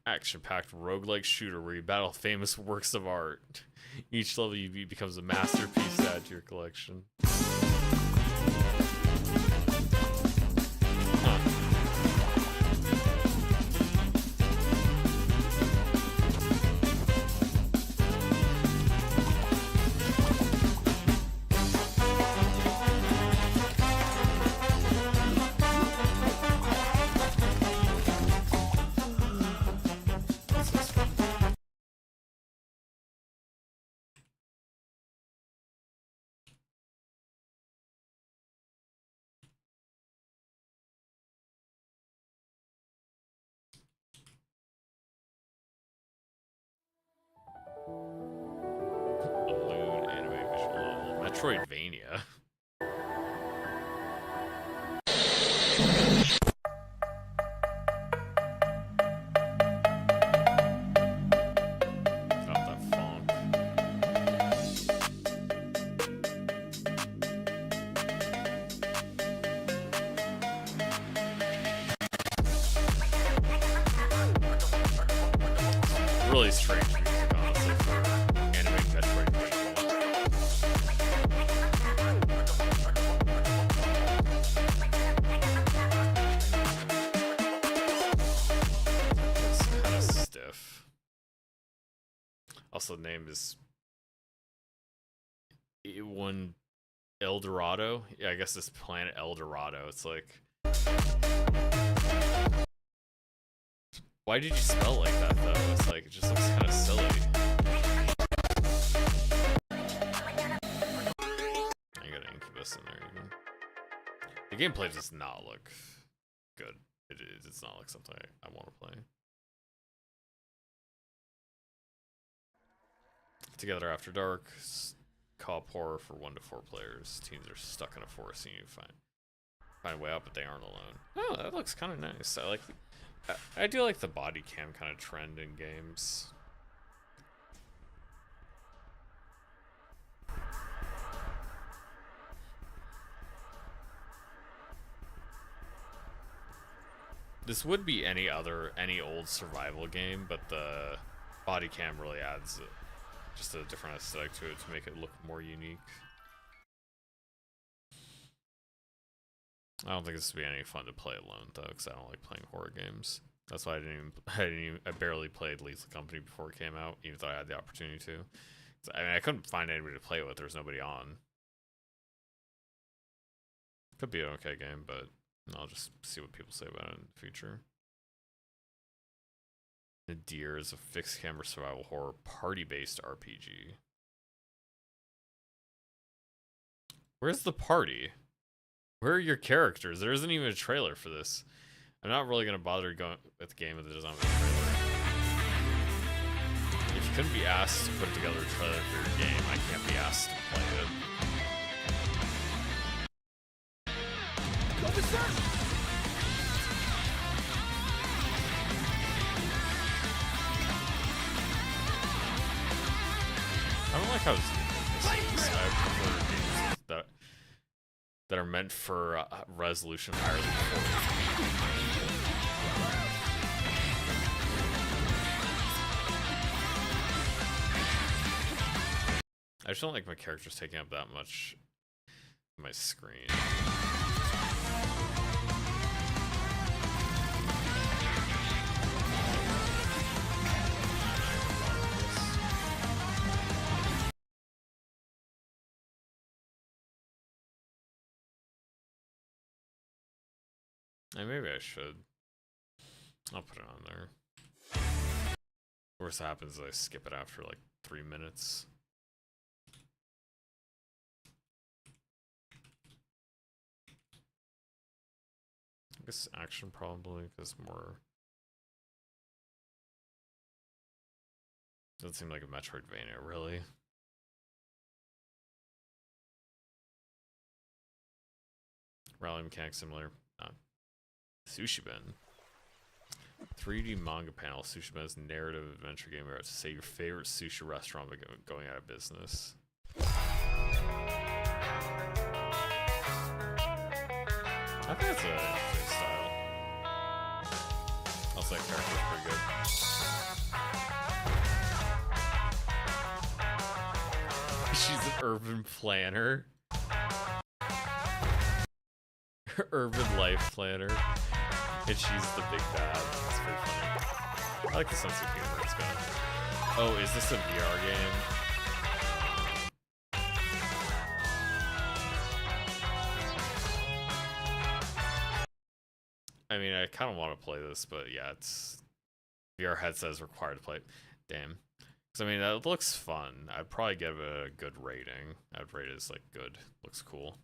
Action-packed roguelike shooter where you battle famous works of art. Each level you beat becomes a masterpiece to add to your collection. Balloon anime visual novel. Metroidvania. Not that funk. Really strange music, honestly, for anime Metroidvania. It's kind of stiff. Also, the name is one Eldorado. Yeah, I guess this planet Eldorado. It's like, why did you spell it like that though? It's like, it just looks kind of silly. I got an Incubus in there even. The gameplay does not look good. It's not like something I want to play. Together After Dark, co-op horror for 1 to 4 players. Teens are stuck in a forest and you find a way out, but they aren't alone. Oh, that looks kind of nice. I do like the body cam kind of trend in games. This would be any old survival game, but the body cam really adds just a different aesthetic to it to make it look more unique. I don't think this would be any fun to play alone though, because I don't like playing horror games. That's why I barely played Lethal Company before it came out, even though I had the opportunity to. I mean, I couldn't find anybody to play it with. There was nobody on. Could be an okay game, but I'll just see what people say about it in the future. Nadir is a fixed camera survival horror party-based RPG. Where's the party? Where are your characters? There isn't even a trailer for this. I'm not really gonna bother going with the game if it doesn't have a trailer. If you couldn't be asked to put together a trailer for your game, I can't be asked to play it. I don't like how this is. I prefer games that are meant for resolution higher than 40. I just don't like my characters taking up that much of my screen. Maybe I should. I'll put it on there. Worst happens is I skip it after like 3 minutes. I guess action probably, because more. Doesn't seem like a Metroidvania, really. Rally mechanic similar. Sushiben. 3D manga panel. Sushiben is a narrative adventure game where you have to save your favorite sushi restaurant by going out of business. I think that's an interesting style. Also, that character's pretty good. She's an urban planner. Urban life planner. And she's the big bad. It's pretty funny. I like the sense of humor it's got. Oh, is this a VR game? I mean, I kind of want to play this, but yeah, it's VR headset is required to play it. Damn. Because I mean, that looks fun. I'd probably give it a good rating. I'd rate it as like good. Looks cool.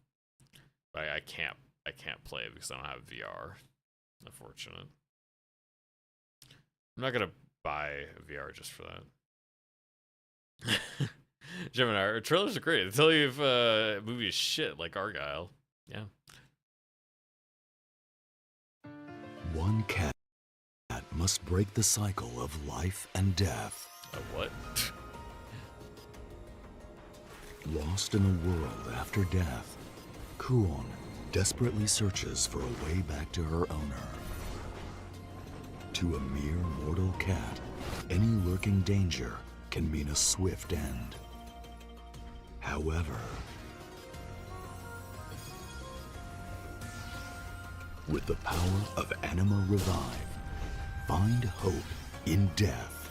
But I can't play it because I don't have VR. Unfortunate. I'm not gonna buy VR just for that. Gemini, trailers are great. They tell you if a movie is shit, like Argyle. Yeah. One cat must break the cycle of life and death. A what? Lost in a world after death, Kuon desperately searches for a way back to her owner. To a mere mortal cat, any lurking danger can mean a swift end. However, with the power of Anima Revive, find hope in death.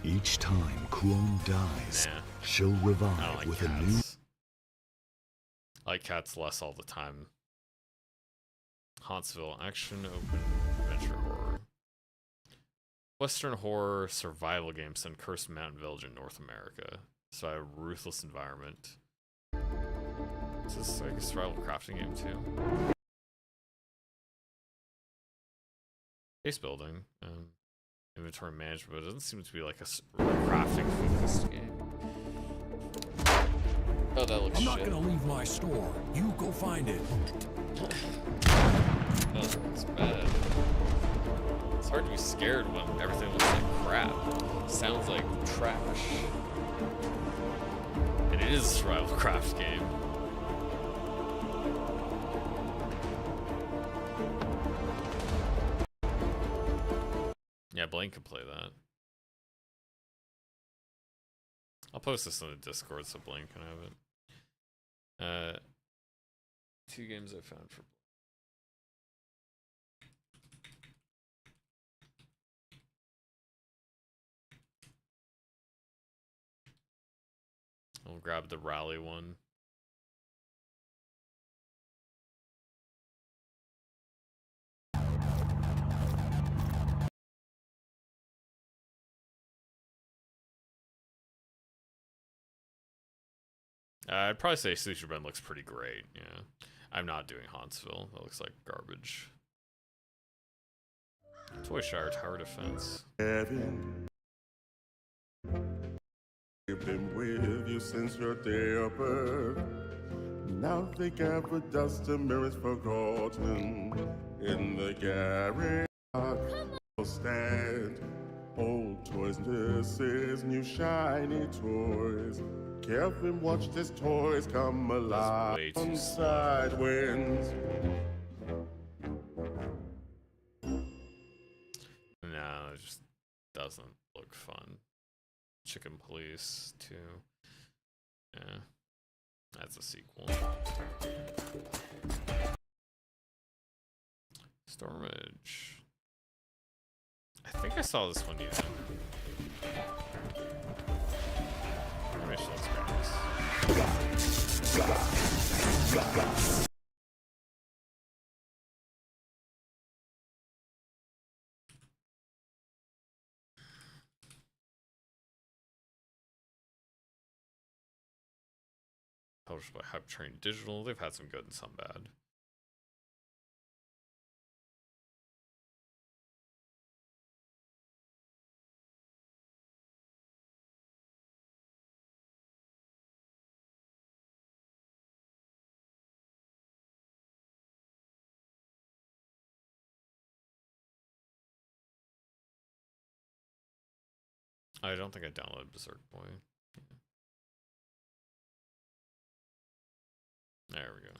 Each time Kuon dies, she'll revive with cats. a new. I like cats less all the time. Hauntsville, action, open, adventure horror. Western horror survival game set in Cursed Mountain Village in North America. So a ruthless environment. Is this like a survival crafting game too? Base building. inventory management, but it doesn't seem to be like a crafting focused game. Oh, that looks I'm shit. not gonna leave my store. You go find it. Oh, it's bad. It's hard to be scared when everything looks like crap. Sounds like trash. And it is a survival craft game. Yeah, Blaine can play that. I'll post this in the Discord so Blaine can have it. 2 games I found for I'll grab the rally one. I'd probably say Sushi Ben looks pretty great, yeah. I'm not doing Huntsville. That looks like garbage. Toy Shire Tower Defense. Heaven, you've been with you since your day of birth. Now they gather dust and mirrors forgotten. In the garage will stand old toys, misses new shiny toys. Carefully watch these toys come alive on side winds. No, it just doesn't look fun. Chicken Police 2. Yeah. That's a sequel. Stormage. I think I saw this one using. Maybe let's grab this. Published by Hype Train Digital. They've had some good and some bad. I don't think I downloaded Berserk Boy. There we go.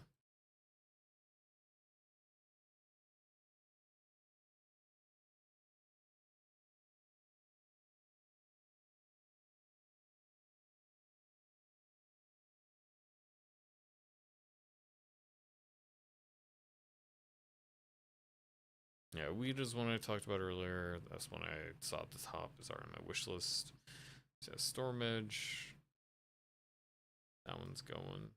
Yeah, Weed is one I talked about earlier. That's one I saw at the top. Is already on my wish list. It says Stormage. That one's going.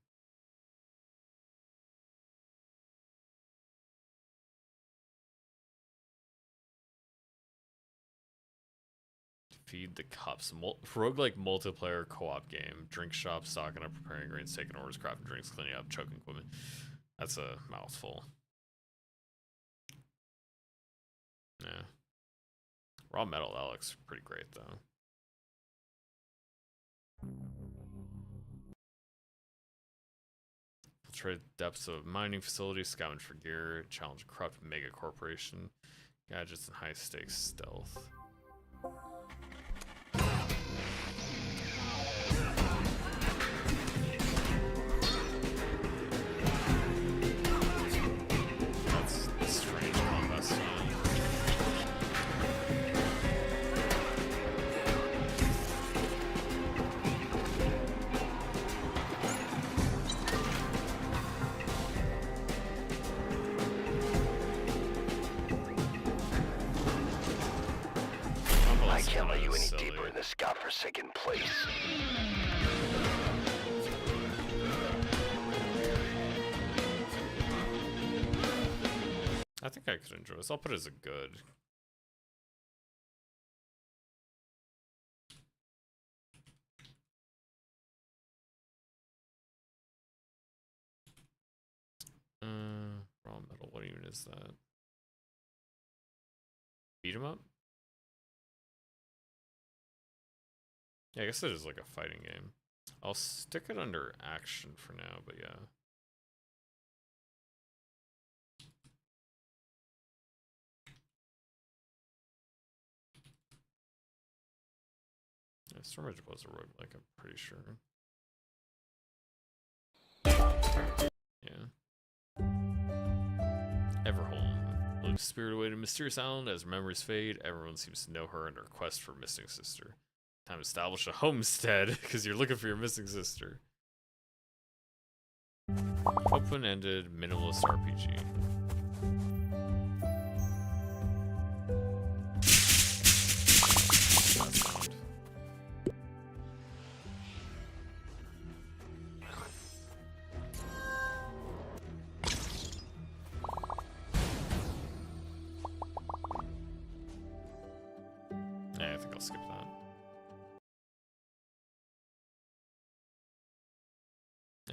Feed the Cups. Roguelike multiplayer co-op game. Drink shop, stocking up, preparing grains, taking orders, crafting drinks, cleaning up, choking equipment. That's a mouthful. Yeah. Raw metal, that looks pretty great though. Infiltrate depths of mining facilities, scavenge for gear, challenge a corrupt mega corporation, gadgets and high stakes stealth. That's a strange combat style. I can't let you any deeper in this godforsaken place. I think I could enjoy this. I'll put it as a good. Raw metal, what even is that? Beat 'em up? Yeah, I guess it is like a fighting game. I'll stick it under action for now, but yeah. Yeah, Stormage was a roguelike, I'm pretty sure. Yeah. Everholm. Luke's spirited away to a mysterious island as memories fade. Everyone seems to know her and her quest for missing sister. Time to establish a homestead because you're looking for your missing sister. Open-ended minimalist RPG. That sound. Yeah, I think I'll skip that.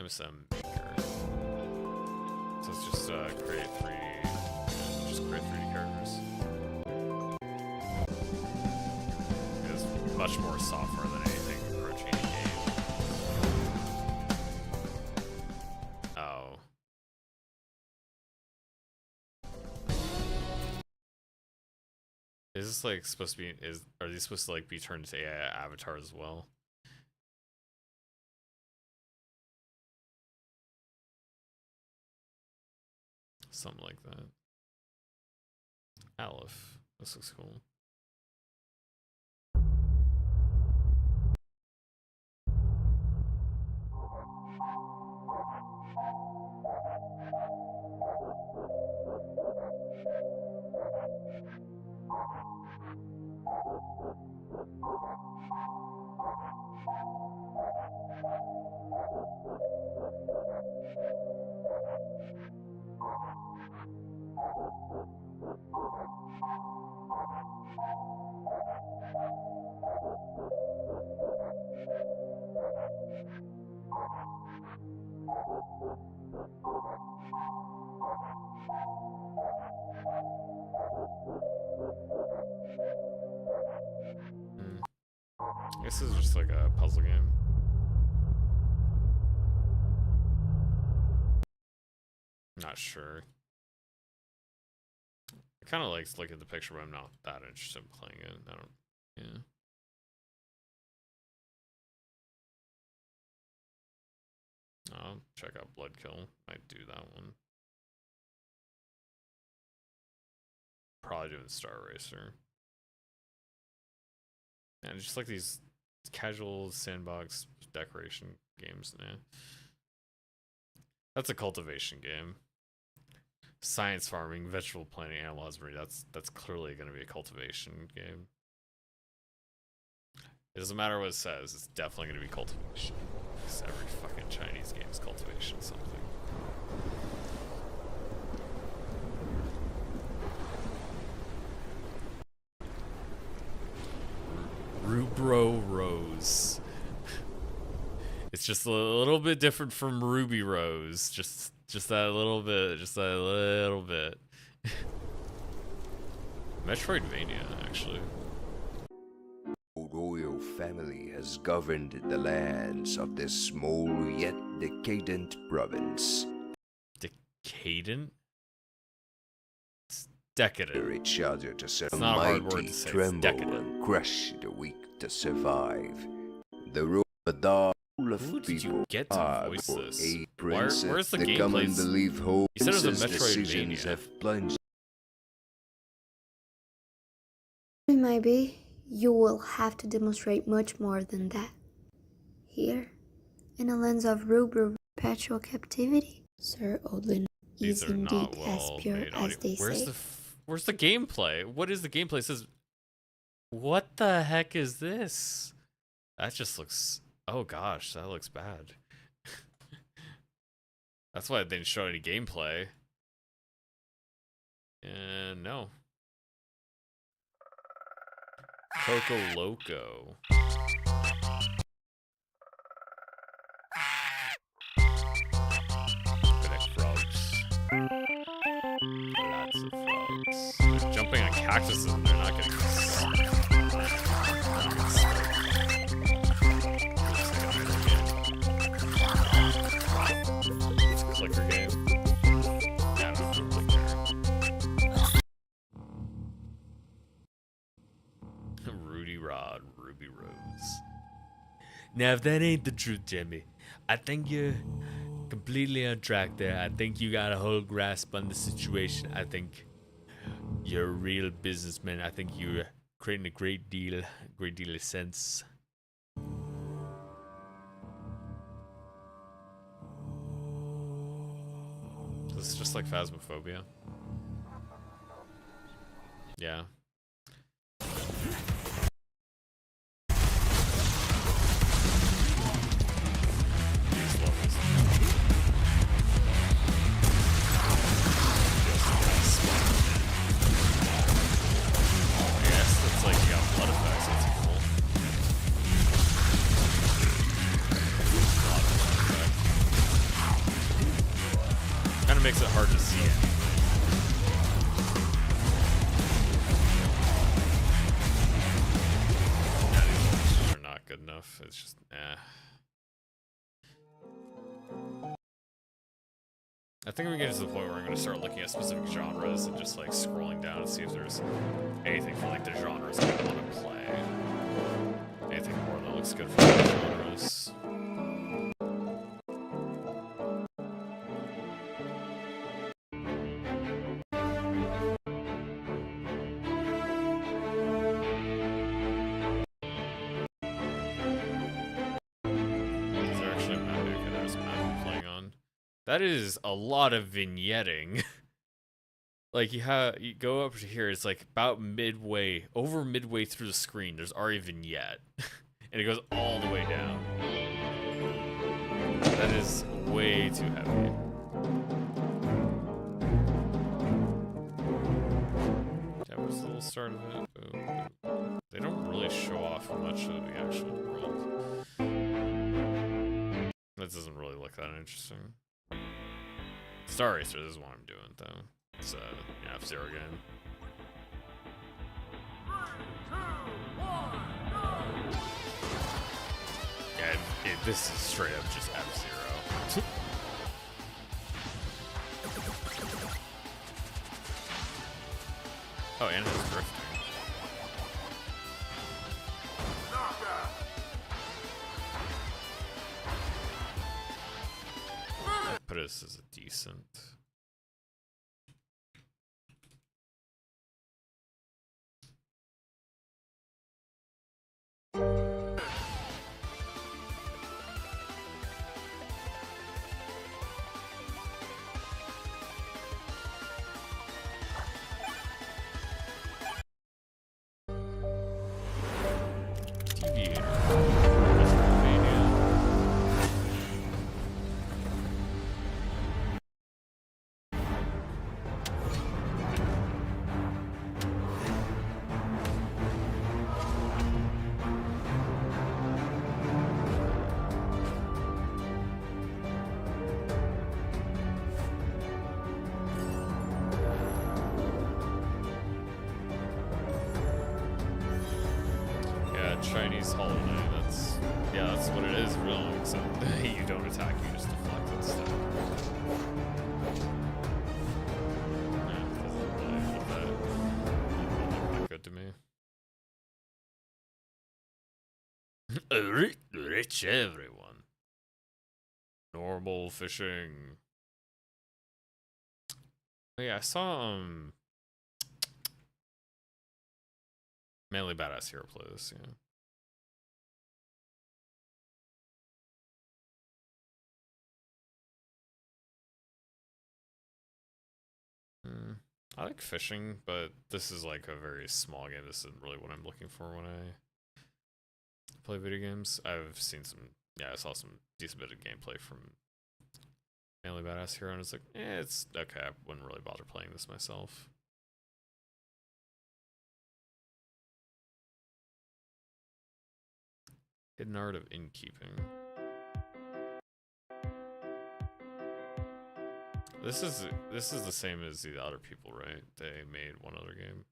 MSM Maker. So it's just create 3D characters. It's much more software than anything approaching a game. Oh. Is this like supposed to be? Are these supposed to like be turned into AI avatars as well? Something like that. Aleph. This looks cool. I guess this is just like a puzzle game. Not sure. I kind of like looking at the picture, but I'm not that interested in playing it. I don't. Yeah. I'll check out Bloodkill. Might do that one. Probably doing Star Racer. And just like these casual sandbox decoration games. Nah. That's a cultivation game. Science farming, vegetable planting, animal husbandry. That's clearly going to be a cultivation game. It doesn't matter what it says. It's definitely going to be cultivation. Because every fucking Chinese game is cultivation something. Rubro Rose. It's just a little bit different from Ruby Rose. Just that little bit. Just that little bit. Metroidvania, actually. Royal family has governed the lands of this small yet decadent province. Decadent? It's decadent. Each other to serve it's not a hard word mighty to say. tremble It's decadent. and crush the weak to survive. The rule of the Who of did people you get to voice for this? a princess. Where's the the common gameplay? belief holds You said it was a decisions Metroidvania. have plunged. It might be. You will have to demonstrate much more than that. Here, in a lens of Rubro perpetual captivity, Sir Odlin is indeed as pure as they say. Where's the gameplay? What is the gameplay? It says, what the heck is this? That just looks. Oh gosh, that looks bad. That's why they didn't show any gameplay. And no. Coco Loco. Connect frogs. Lots of frogs. They're jumping on cactuses and they're not getting Rod, Ruby Rose. Now, if that ain't the truth, Jimmy, I think you're completely on track there. I think you got a whole grasp on the situation. I think you're a real businessman. I think you're creating a great deal of sense. This is just like Phasmophobia. Yeah. These levels. Yes, it's like you got blood effects. That's cool. Kind of makes it hard to see it. These are not good enough. It's just, I think we get to the point where I'm going to start looking at specific genres and just like scrolling down to see if there's anything for like the genres I want to play. Anything more that looks good for the genres. That is a lot of vignetting. Like you go up to here, it's like about midway, over midway through the screen, there's already a vignette. And it goes all the way down. That is way too heavy. That was the little start of it. Boom. They don't really show off much of the actual world. That doesn't really look that interesting. Star Racer, this is what I'm doing though. It's yeah, F-Zero game. Yeah, this is straight up just F-Zero. Oh, and it's drifting. Put this as a decent. Chinese holiday, that's what it is really, except you don't attack, you just deflect instead. Yeah, doesn't look that good to me. Rich everyone. Normal fishing. Oh yeah, I saw Manly Badass Hero play this, yeah. I like fishing, but this is like a very small game. This isn't really what I'm looking for when I play video games. I've seen some, yeah, I saw some decent bit of gameplay from Manly Badass Hero, and it's like, it's okay. I wouldn't really bother playing this myself. Hidden Art of Innkeeping. This is the same as the other people, right? They made one other game.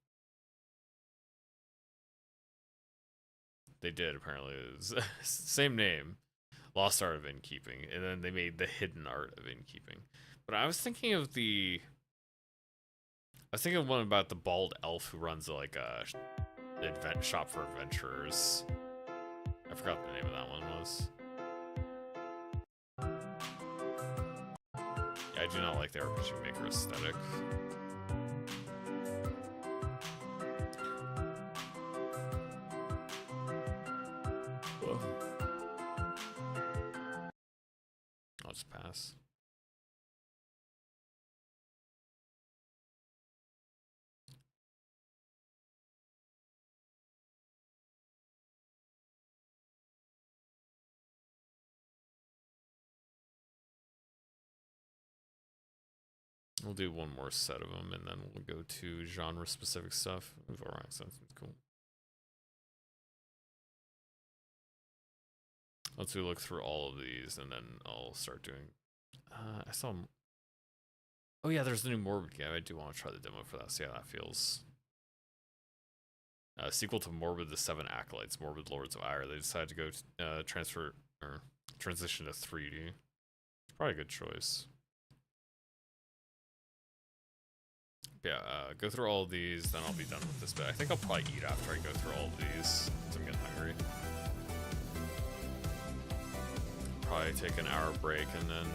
They did, apparently. It was same name, Lost Art of Innkeeping, and then they made the Hidden Art of Innkeeping. But I was thinking of one about the bald elf who runs like a Shop for Adventurers. I forgot what the name of that one was. Yeah, I do not like the RPG Maker aesthetic. I'll just pass. We'll do one more set of them, and then we'll go to genre-specific stuff. Alright, so that's cool. Once we look through all of these, and then I'll start doing. I saw. Oh yeah, there's the new Morbid game. I do want to try the demo for that. See how that feels. Sequel to Morbid: The Seven Acolytes, Morbid Lords of Ire. They decided to go transition to 3D. It's probably a good choice. Yeah, go through all of these, then I'll be done with this bit. I think I'll probably eat after I go through all of these, because I'm getting hungry. Probably take an hour break, and then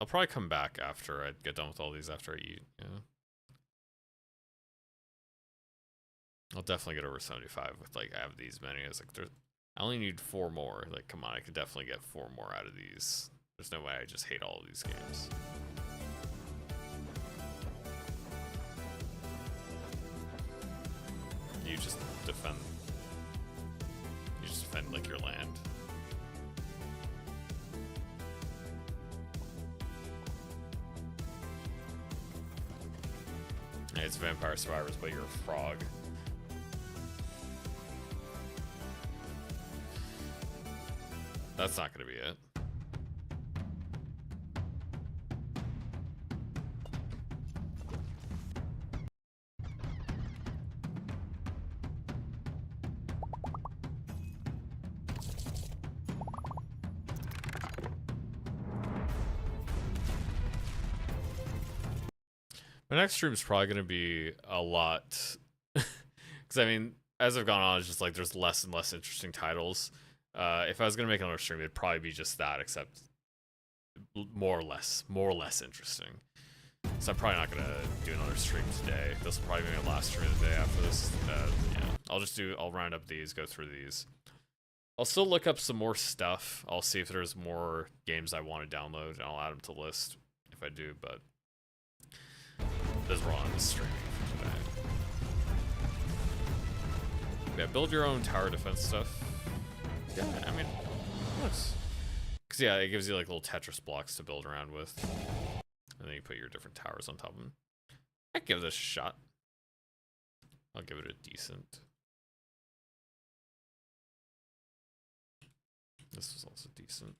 I'll probably come back after I get done with all these after I eat, yeah. I'll definitely get over 75 with, like, I have these many. I was like, I only need 4 more. Like, come on, I could definitely get 4 more out of these. There's no way I just hate all of these games. You just defend like your land. Yeah, it's Vampire Survivors, but you're a frog. That's not gonna be it. My next stream is probably going to be a lot, because I mean, as I've gone on, it's just like there's less and less interesting titles. If I was going to make another stream, it'd probably be just that, except more or less interesting. So I'm probably not going to do another stream today. This will probably be my last stream of the day after this. Yeah, I'll round up these, go through these. I'll still look up some more stuff. I'll see if there's more games I want to download, and I'll add them to the list if I do, but this is wrong this stream for today. Yeah, build your own tower defense stuff. Yeah, I mean, nice. Because yeah, it gives you like little Tetris blocks to build around with. And then you put your different towers on top of them. I'd give this a shot. I'll give it a decent. This was also decent.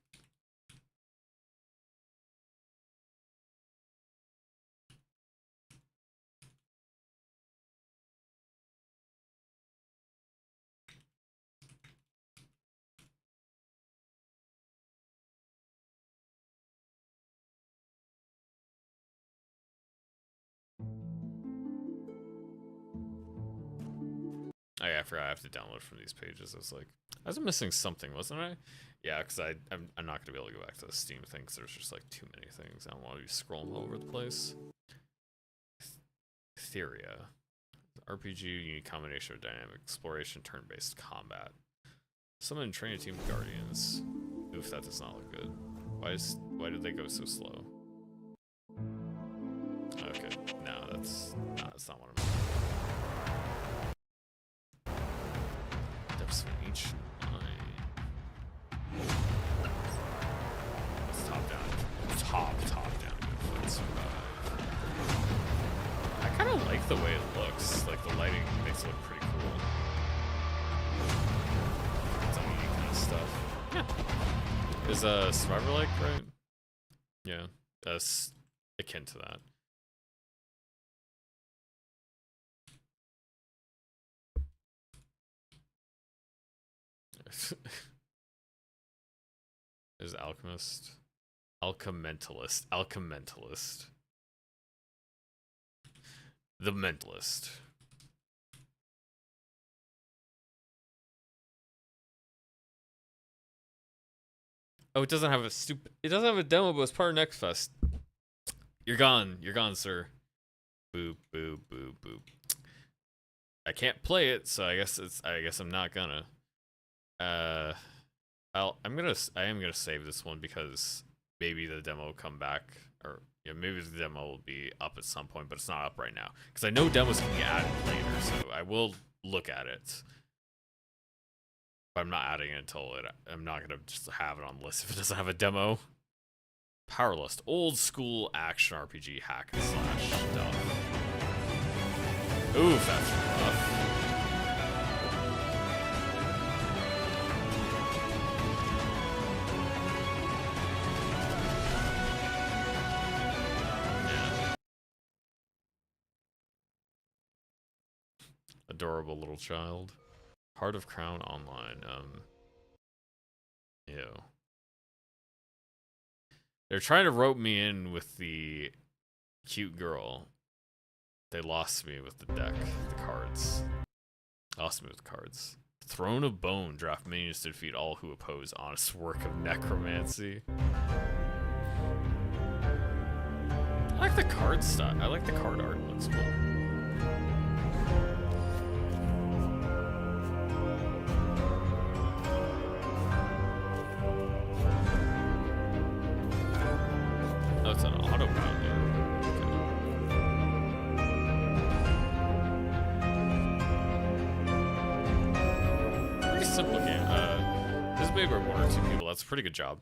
Oh yeah, I forgot I have to download from these pages. I was missing something, wasn't I? Yeah, because I'm not gonna be able to go back to the Steam thing because there's just like too many things. I don't want to be scrolling all over the place. Theria, RPG, unique combination of dynamic exploration, turn-based combat. Summon and train a team of guardians. Oof, that does not look good. Why did they go so slow? Okay, no, that's not what I'm. Depths of ancient mind. It's top down. Top down. Good survive. I kind of like the way it looks. Like the lighting makes it look pretty cool. Some unique kind of stuff. Yeah. Is Survivor like, right? Yeah. Akin to that. Is Alchemist? Alchementalist. The Mentalist. Oh, it doesn't have a It doesn't have a demo, but it's part of Next Fest. You're gone. You're gone, sir. Boop, boop, boop, boop. I can't play it, so I guess I'm not gonna. I am gonna save this one because maybe the demo will come back, or yeah, maybe the demo will be up at some point, but it's not up right now because I know demos can get added later, so I will look at it. But I'm not adding it until I'm not gonna just have it on the list if it doesn't have a demo. Power List, old school action RPG hack and slash stuff. Oof, that's rough. Yeah. Adorable little child. Heart of Crown Online. Ew. They're trying to rope me in with the cute girl. They lost me with the deck, the cards. Lost me with the cards. Throne of Bone. Draft minions to defeat all who oppose honest work of necromancy. I like the card stuff. I like the card art. It looks cool. Oh, it's an auto route there. Pretty simple game. This is made by 1 or 2 people. That's a pretty good job.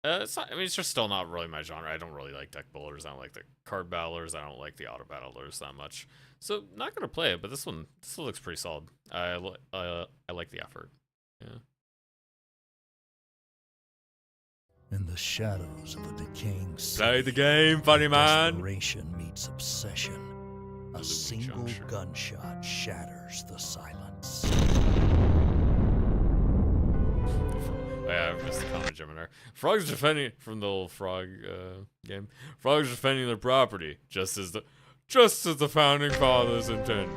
It's not, I mean, it's just still not really my genre. I don't really like deck builders. I don't like the card battlers. I don't like the auto battlers that much. So not gonna play it, but this one looks pretty solid. I like the effort. Yeah. In the shadows of a decaying city, play the game, funny man. Desperation meets obsession. A single gunshot shatters the silence. Yeah, I missed the comment, Gemini. Frogs defending from the old Frog game. Frogs defending their property, just as the founding fathers intended.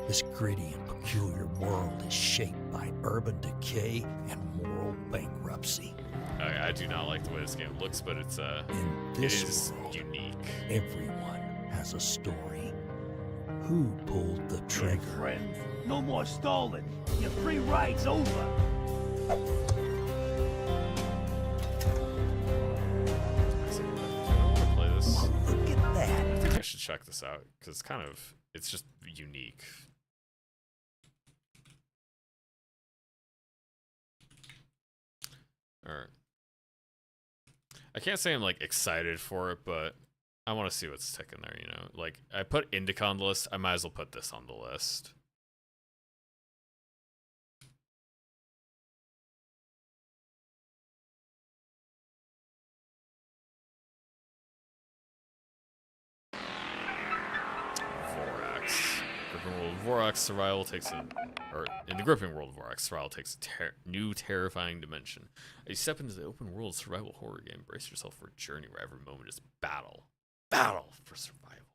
This gritty and peculiar world is shaped by urban decay and moral bankruptcy. I do not like the way this game looks, but it's it is unique. Everyone has a story. Who pulled the trigger? Friend, no more stalling. Your free ride's over. Look at that. I think I should check this out because it's just unique. Alright. I can't say I'm like excited for it, but I want to see what's ticking there, you know? Like, I put Indica on the list, I might as well put this on the list. Vorax survival takes in the gripping world of Vorax, survival takes a new terrifying dimension. As you step into the open world survival horror game, brace yourself for a journey where every moment is battle for survival.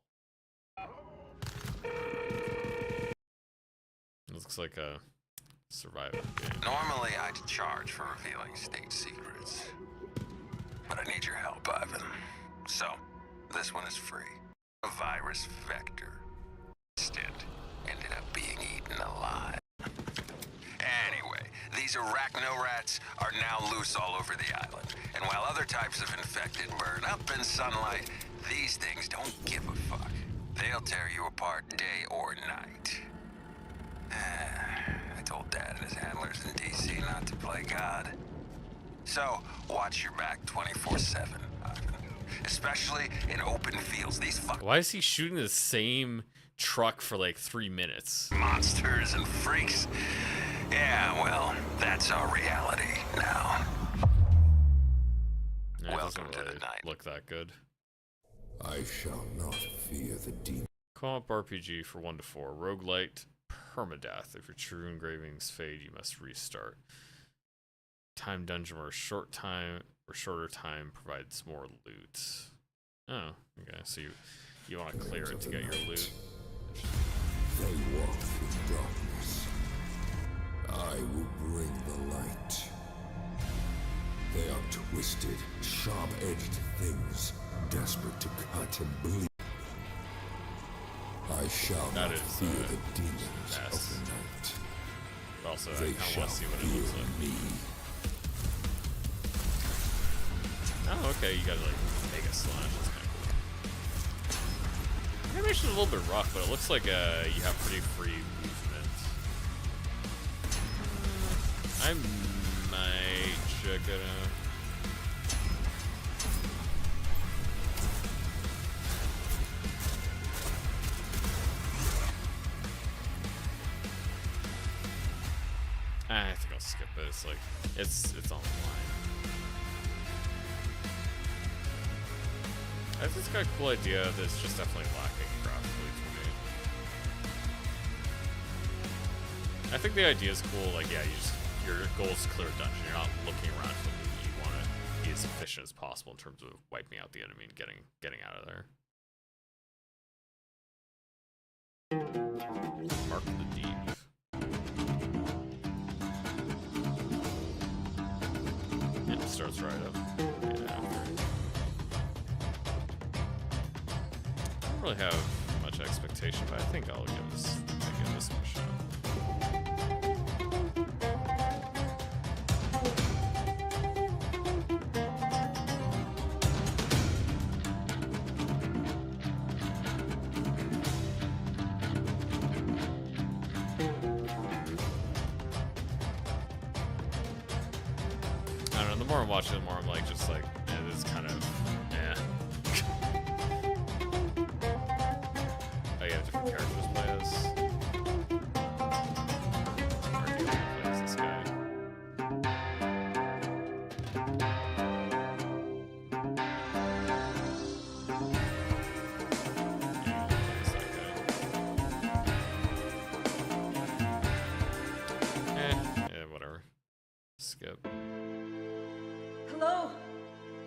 It looks like a survival game. Normally I'd charge for revealing state secrets, but I need your help, Ivan. So, this one is free. A virus vector. Instead, ended up being eaten alive. Anyway, these arachnorats are now loose all over the island. And while other types of infected burn up in sunlight, these things don't give a fuck. They'll tear you apart day or night. I told Dad and his handlers in DC not to play God. So, watch your back 24/7, Ivan. Especially in open fields. These fuck. Why is he shooting the same truck for like 3 minutes? Monsters and freaks. Yeah, well, that's our reality now. Yeah, welcome to the night. Look that good. I shall not fear the demon. Co-op RPG for 1 to 4. Roguelite permadeath. If your true engravings fade, you must restart. Time dungeon where shorter time provides more loot. Oh, okay. So you want to clear it to get your loot. They walk through darkness. I will bring the light. They are twisted. twisted, sharp-edged things, desperate to cut and bleed. I shall not fear the demons of the night. But also, They I kind of shall want to see what it fear looks like. me. Oh, okay, you gotta like make a slash. That's kind of cool. The animation's a little bit rough, but it looks like you have pretty free movement. I might check it out. I think I'll skip it. It's like it's on the line. I think it's got a cool idea that's just definitely lacking graphically for me. I think the idea is cool. Like, yeah, your goal is to clear a dungeon. You're not looking around for loot. You want to be as efficient as possible in terms of wiping out the enemy and getting out of there. Mark the Deep. It starts right up. Yeah. I don't really have much expectation, but I think I'll give this a shot. I don't know, the more I'm watching, the more I'm like, just like, yeah, this is kind of, eh. Oh, you have different characters play as. Or do you play as this guy? Yeah, whatever. Skip. Hello?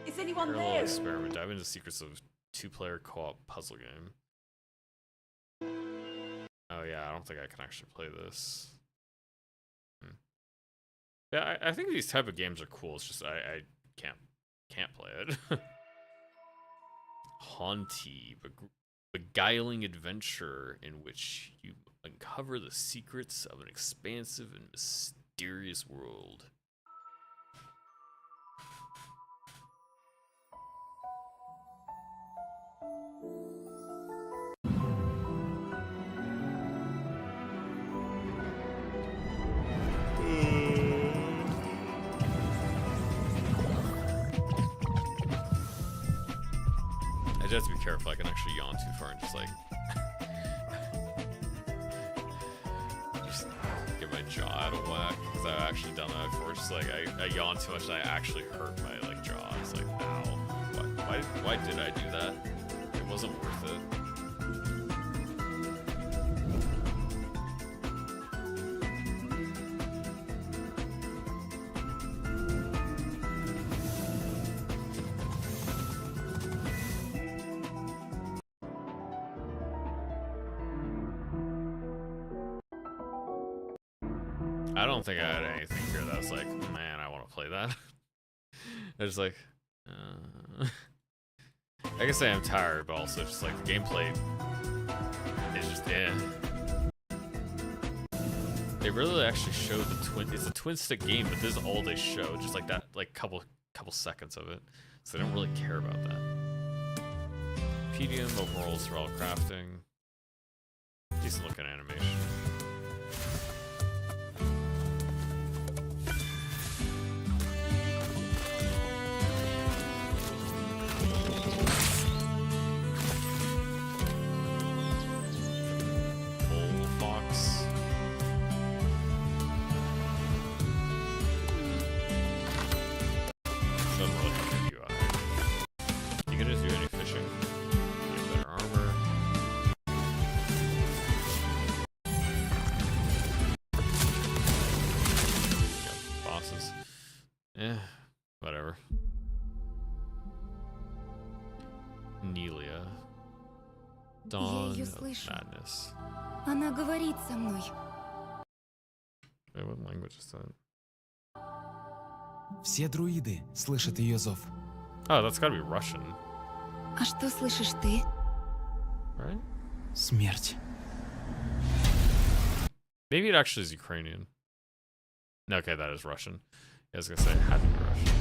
Is anyone Parallel there? experiment. Dive into the secrets of two-player co-op puzzle game. Oh yeah, I don't think I can actually play this. Yeah, I think these type of games are cool. It's just I can't play it. Haunty, beguiling adventure in which you uncover the secrets of an expansive and mysterious world. I just have to be careful. I can actually yawn too far and just like just get my jaw out of whack, because I've actually done that before. Just like I yawn too much and I actually hurt my like jaw. It's like, ow. Why did I do that? It wasn't worth it. I don't think I had anything here that was like, man, I want to play that. I was like, I guess I am tired, but also just like the gameplay is just They really actually show the twin. It's a twin stick game, but this is all they show, just like that, like couple seconds of it. So they don't really care about that. PDM overalls for all crafting. Decent looking animation. Whatever. Nelia. Dawn of Madness. Она говорит со мной. Wait, what language is that? Все друиды слышат ее зов. Oh, that's gotta be Russian. А что слышишь ты? Right? Смерть. Maybe it actually is Ukrainian. Okay, that is Russian. I was gonna say it had to be Russian.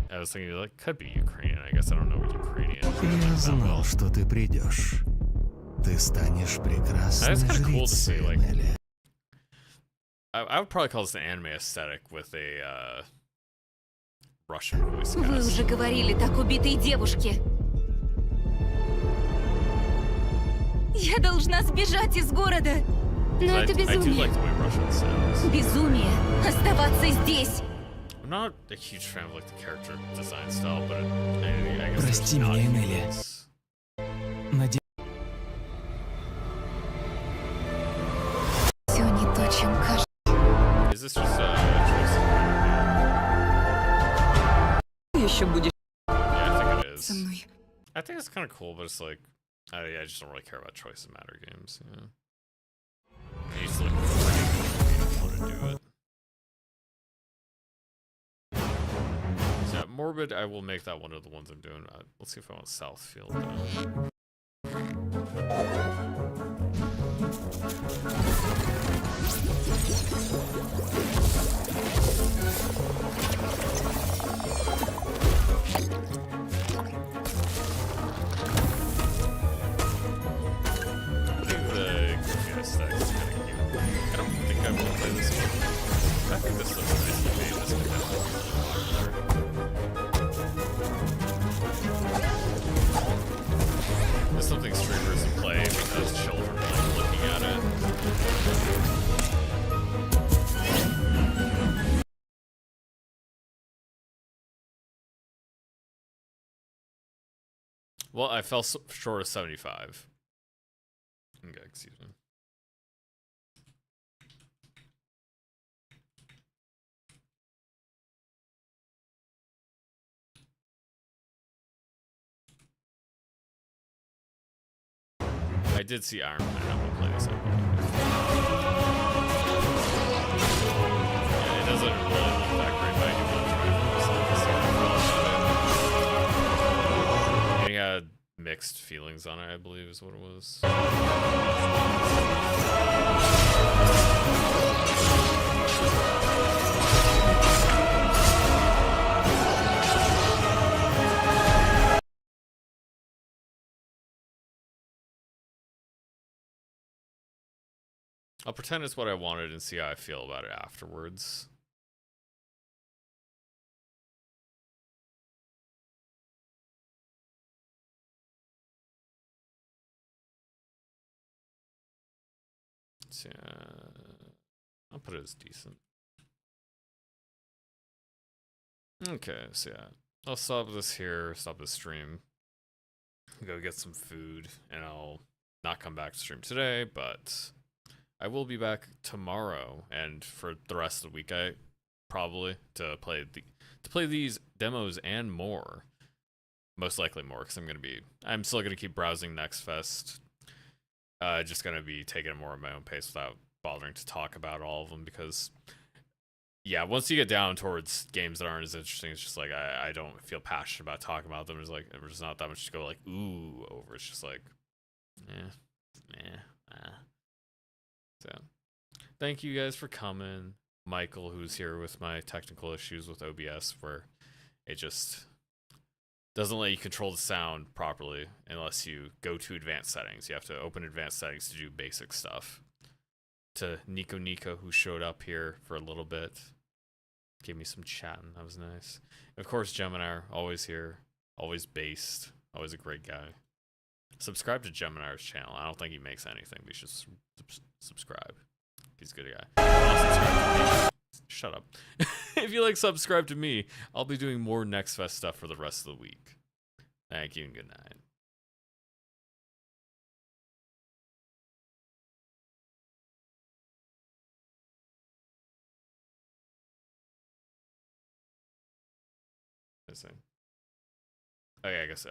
But I was thinking like could be Ukrainian. I guess I don't know what Ukrainian is. Я знал, что ты придешь. Ты станешь прекрасной That's kind of cool to see. жрицей, Like, Нелли. I would probably call this an anime aesthetic with a Russian voice Вы cast. уже говорили так убитой девушке. Я должна сбежать из города. Но это I do безумие. like the way Russian sounds. Безумие. Оставаться здесь. I'm not a huge fan of like the character design style, but I guess Прости there's not меня, a Энели. difference. Надеюсь. Все не то, чем кажется. Is this just choice? Еще будешь Yeah, I think it is. со мной. I think it's kind of cool, but it's like I just don't really care about choice of matter games. Yeah. I used to like how to do it. So yeah, Morbid, I will make that one of the ones I'm doing. Let's see if I want Southfield. I think the Goofy aesthetic is kind of cute. I don't think I will play this one. I think this looks nicely made. This could definitely be really popular. It's something streamers will play because children like looking at it. Well, I fell short of 75. Okay, excuse me. I did see Iron Man. I'm gonna play this up. Yeah, it doesn't really look that great, but I do want to try it. He had mixed feelings on it, I believe, is what it was. I'll pretend it's what I wanted and see how I feel about it afterwards. So, I'll put it as decent. Okay, so yeah. I'll stop this here, stop this stream. Go get some food, and I'll not come back to stream today, but I will be back tomorrow and for the rest of the week, I probably to play these demos and more. Most likely more, because I'm still gonna keep browsing Next Fest. Just gonna be taking it more at my own pace without bothering to talk about all of them, because yeah, once you get down towards games that aren't as interesting, it's just like I don't feel passionate about talking about them. There's not that much to go like ooh over. It's just like So thank you guys for coming. Michael, who's here with my technical issues with OBS, where it just doesn't let you control the sound properly unless you go to advanced settings. You have to open advanced settings to do basic stuff. To Nico, who showed up here for a little bit. Gave me some chatting. That was nice. Of course, Gemini, always here. Always based. Always a great guy. Subscribe to Gemini's channel. I don't think he makes anything, but you should subscribe. He's a good guy. Shut up. If you like subscribe to me, I'll be doing more Next Fest stuff for the rest of the week. Thank you and good night. Okay, I guess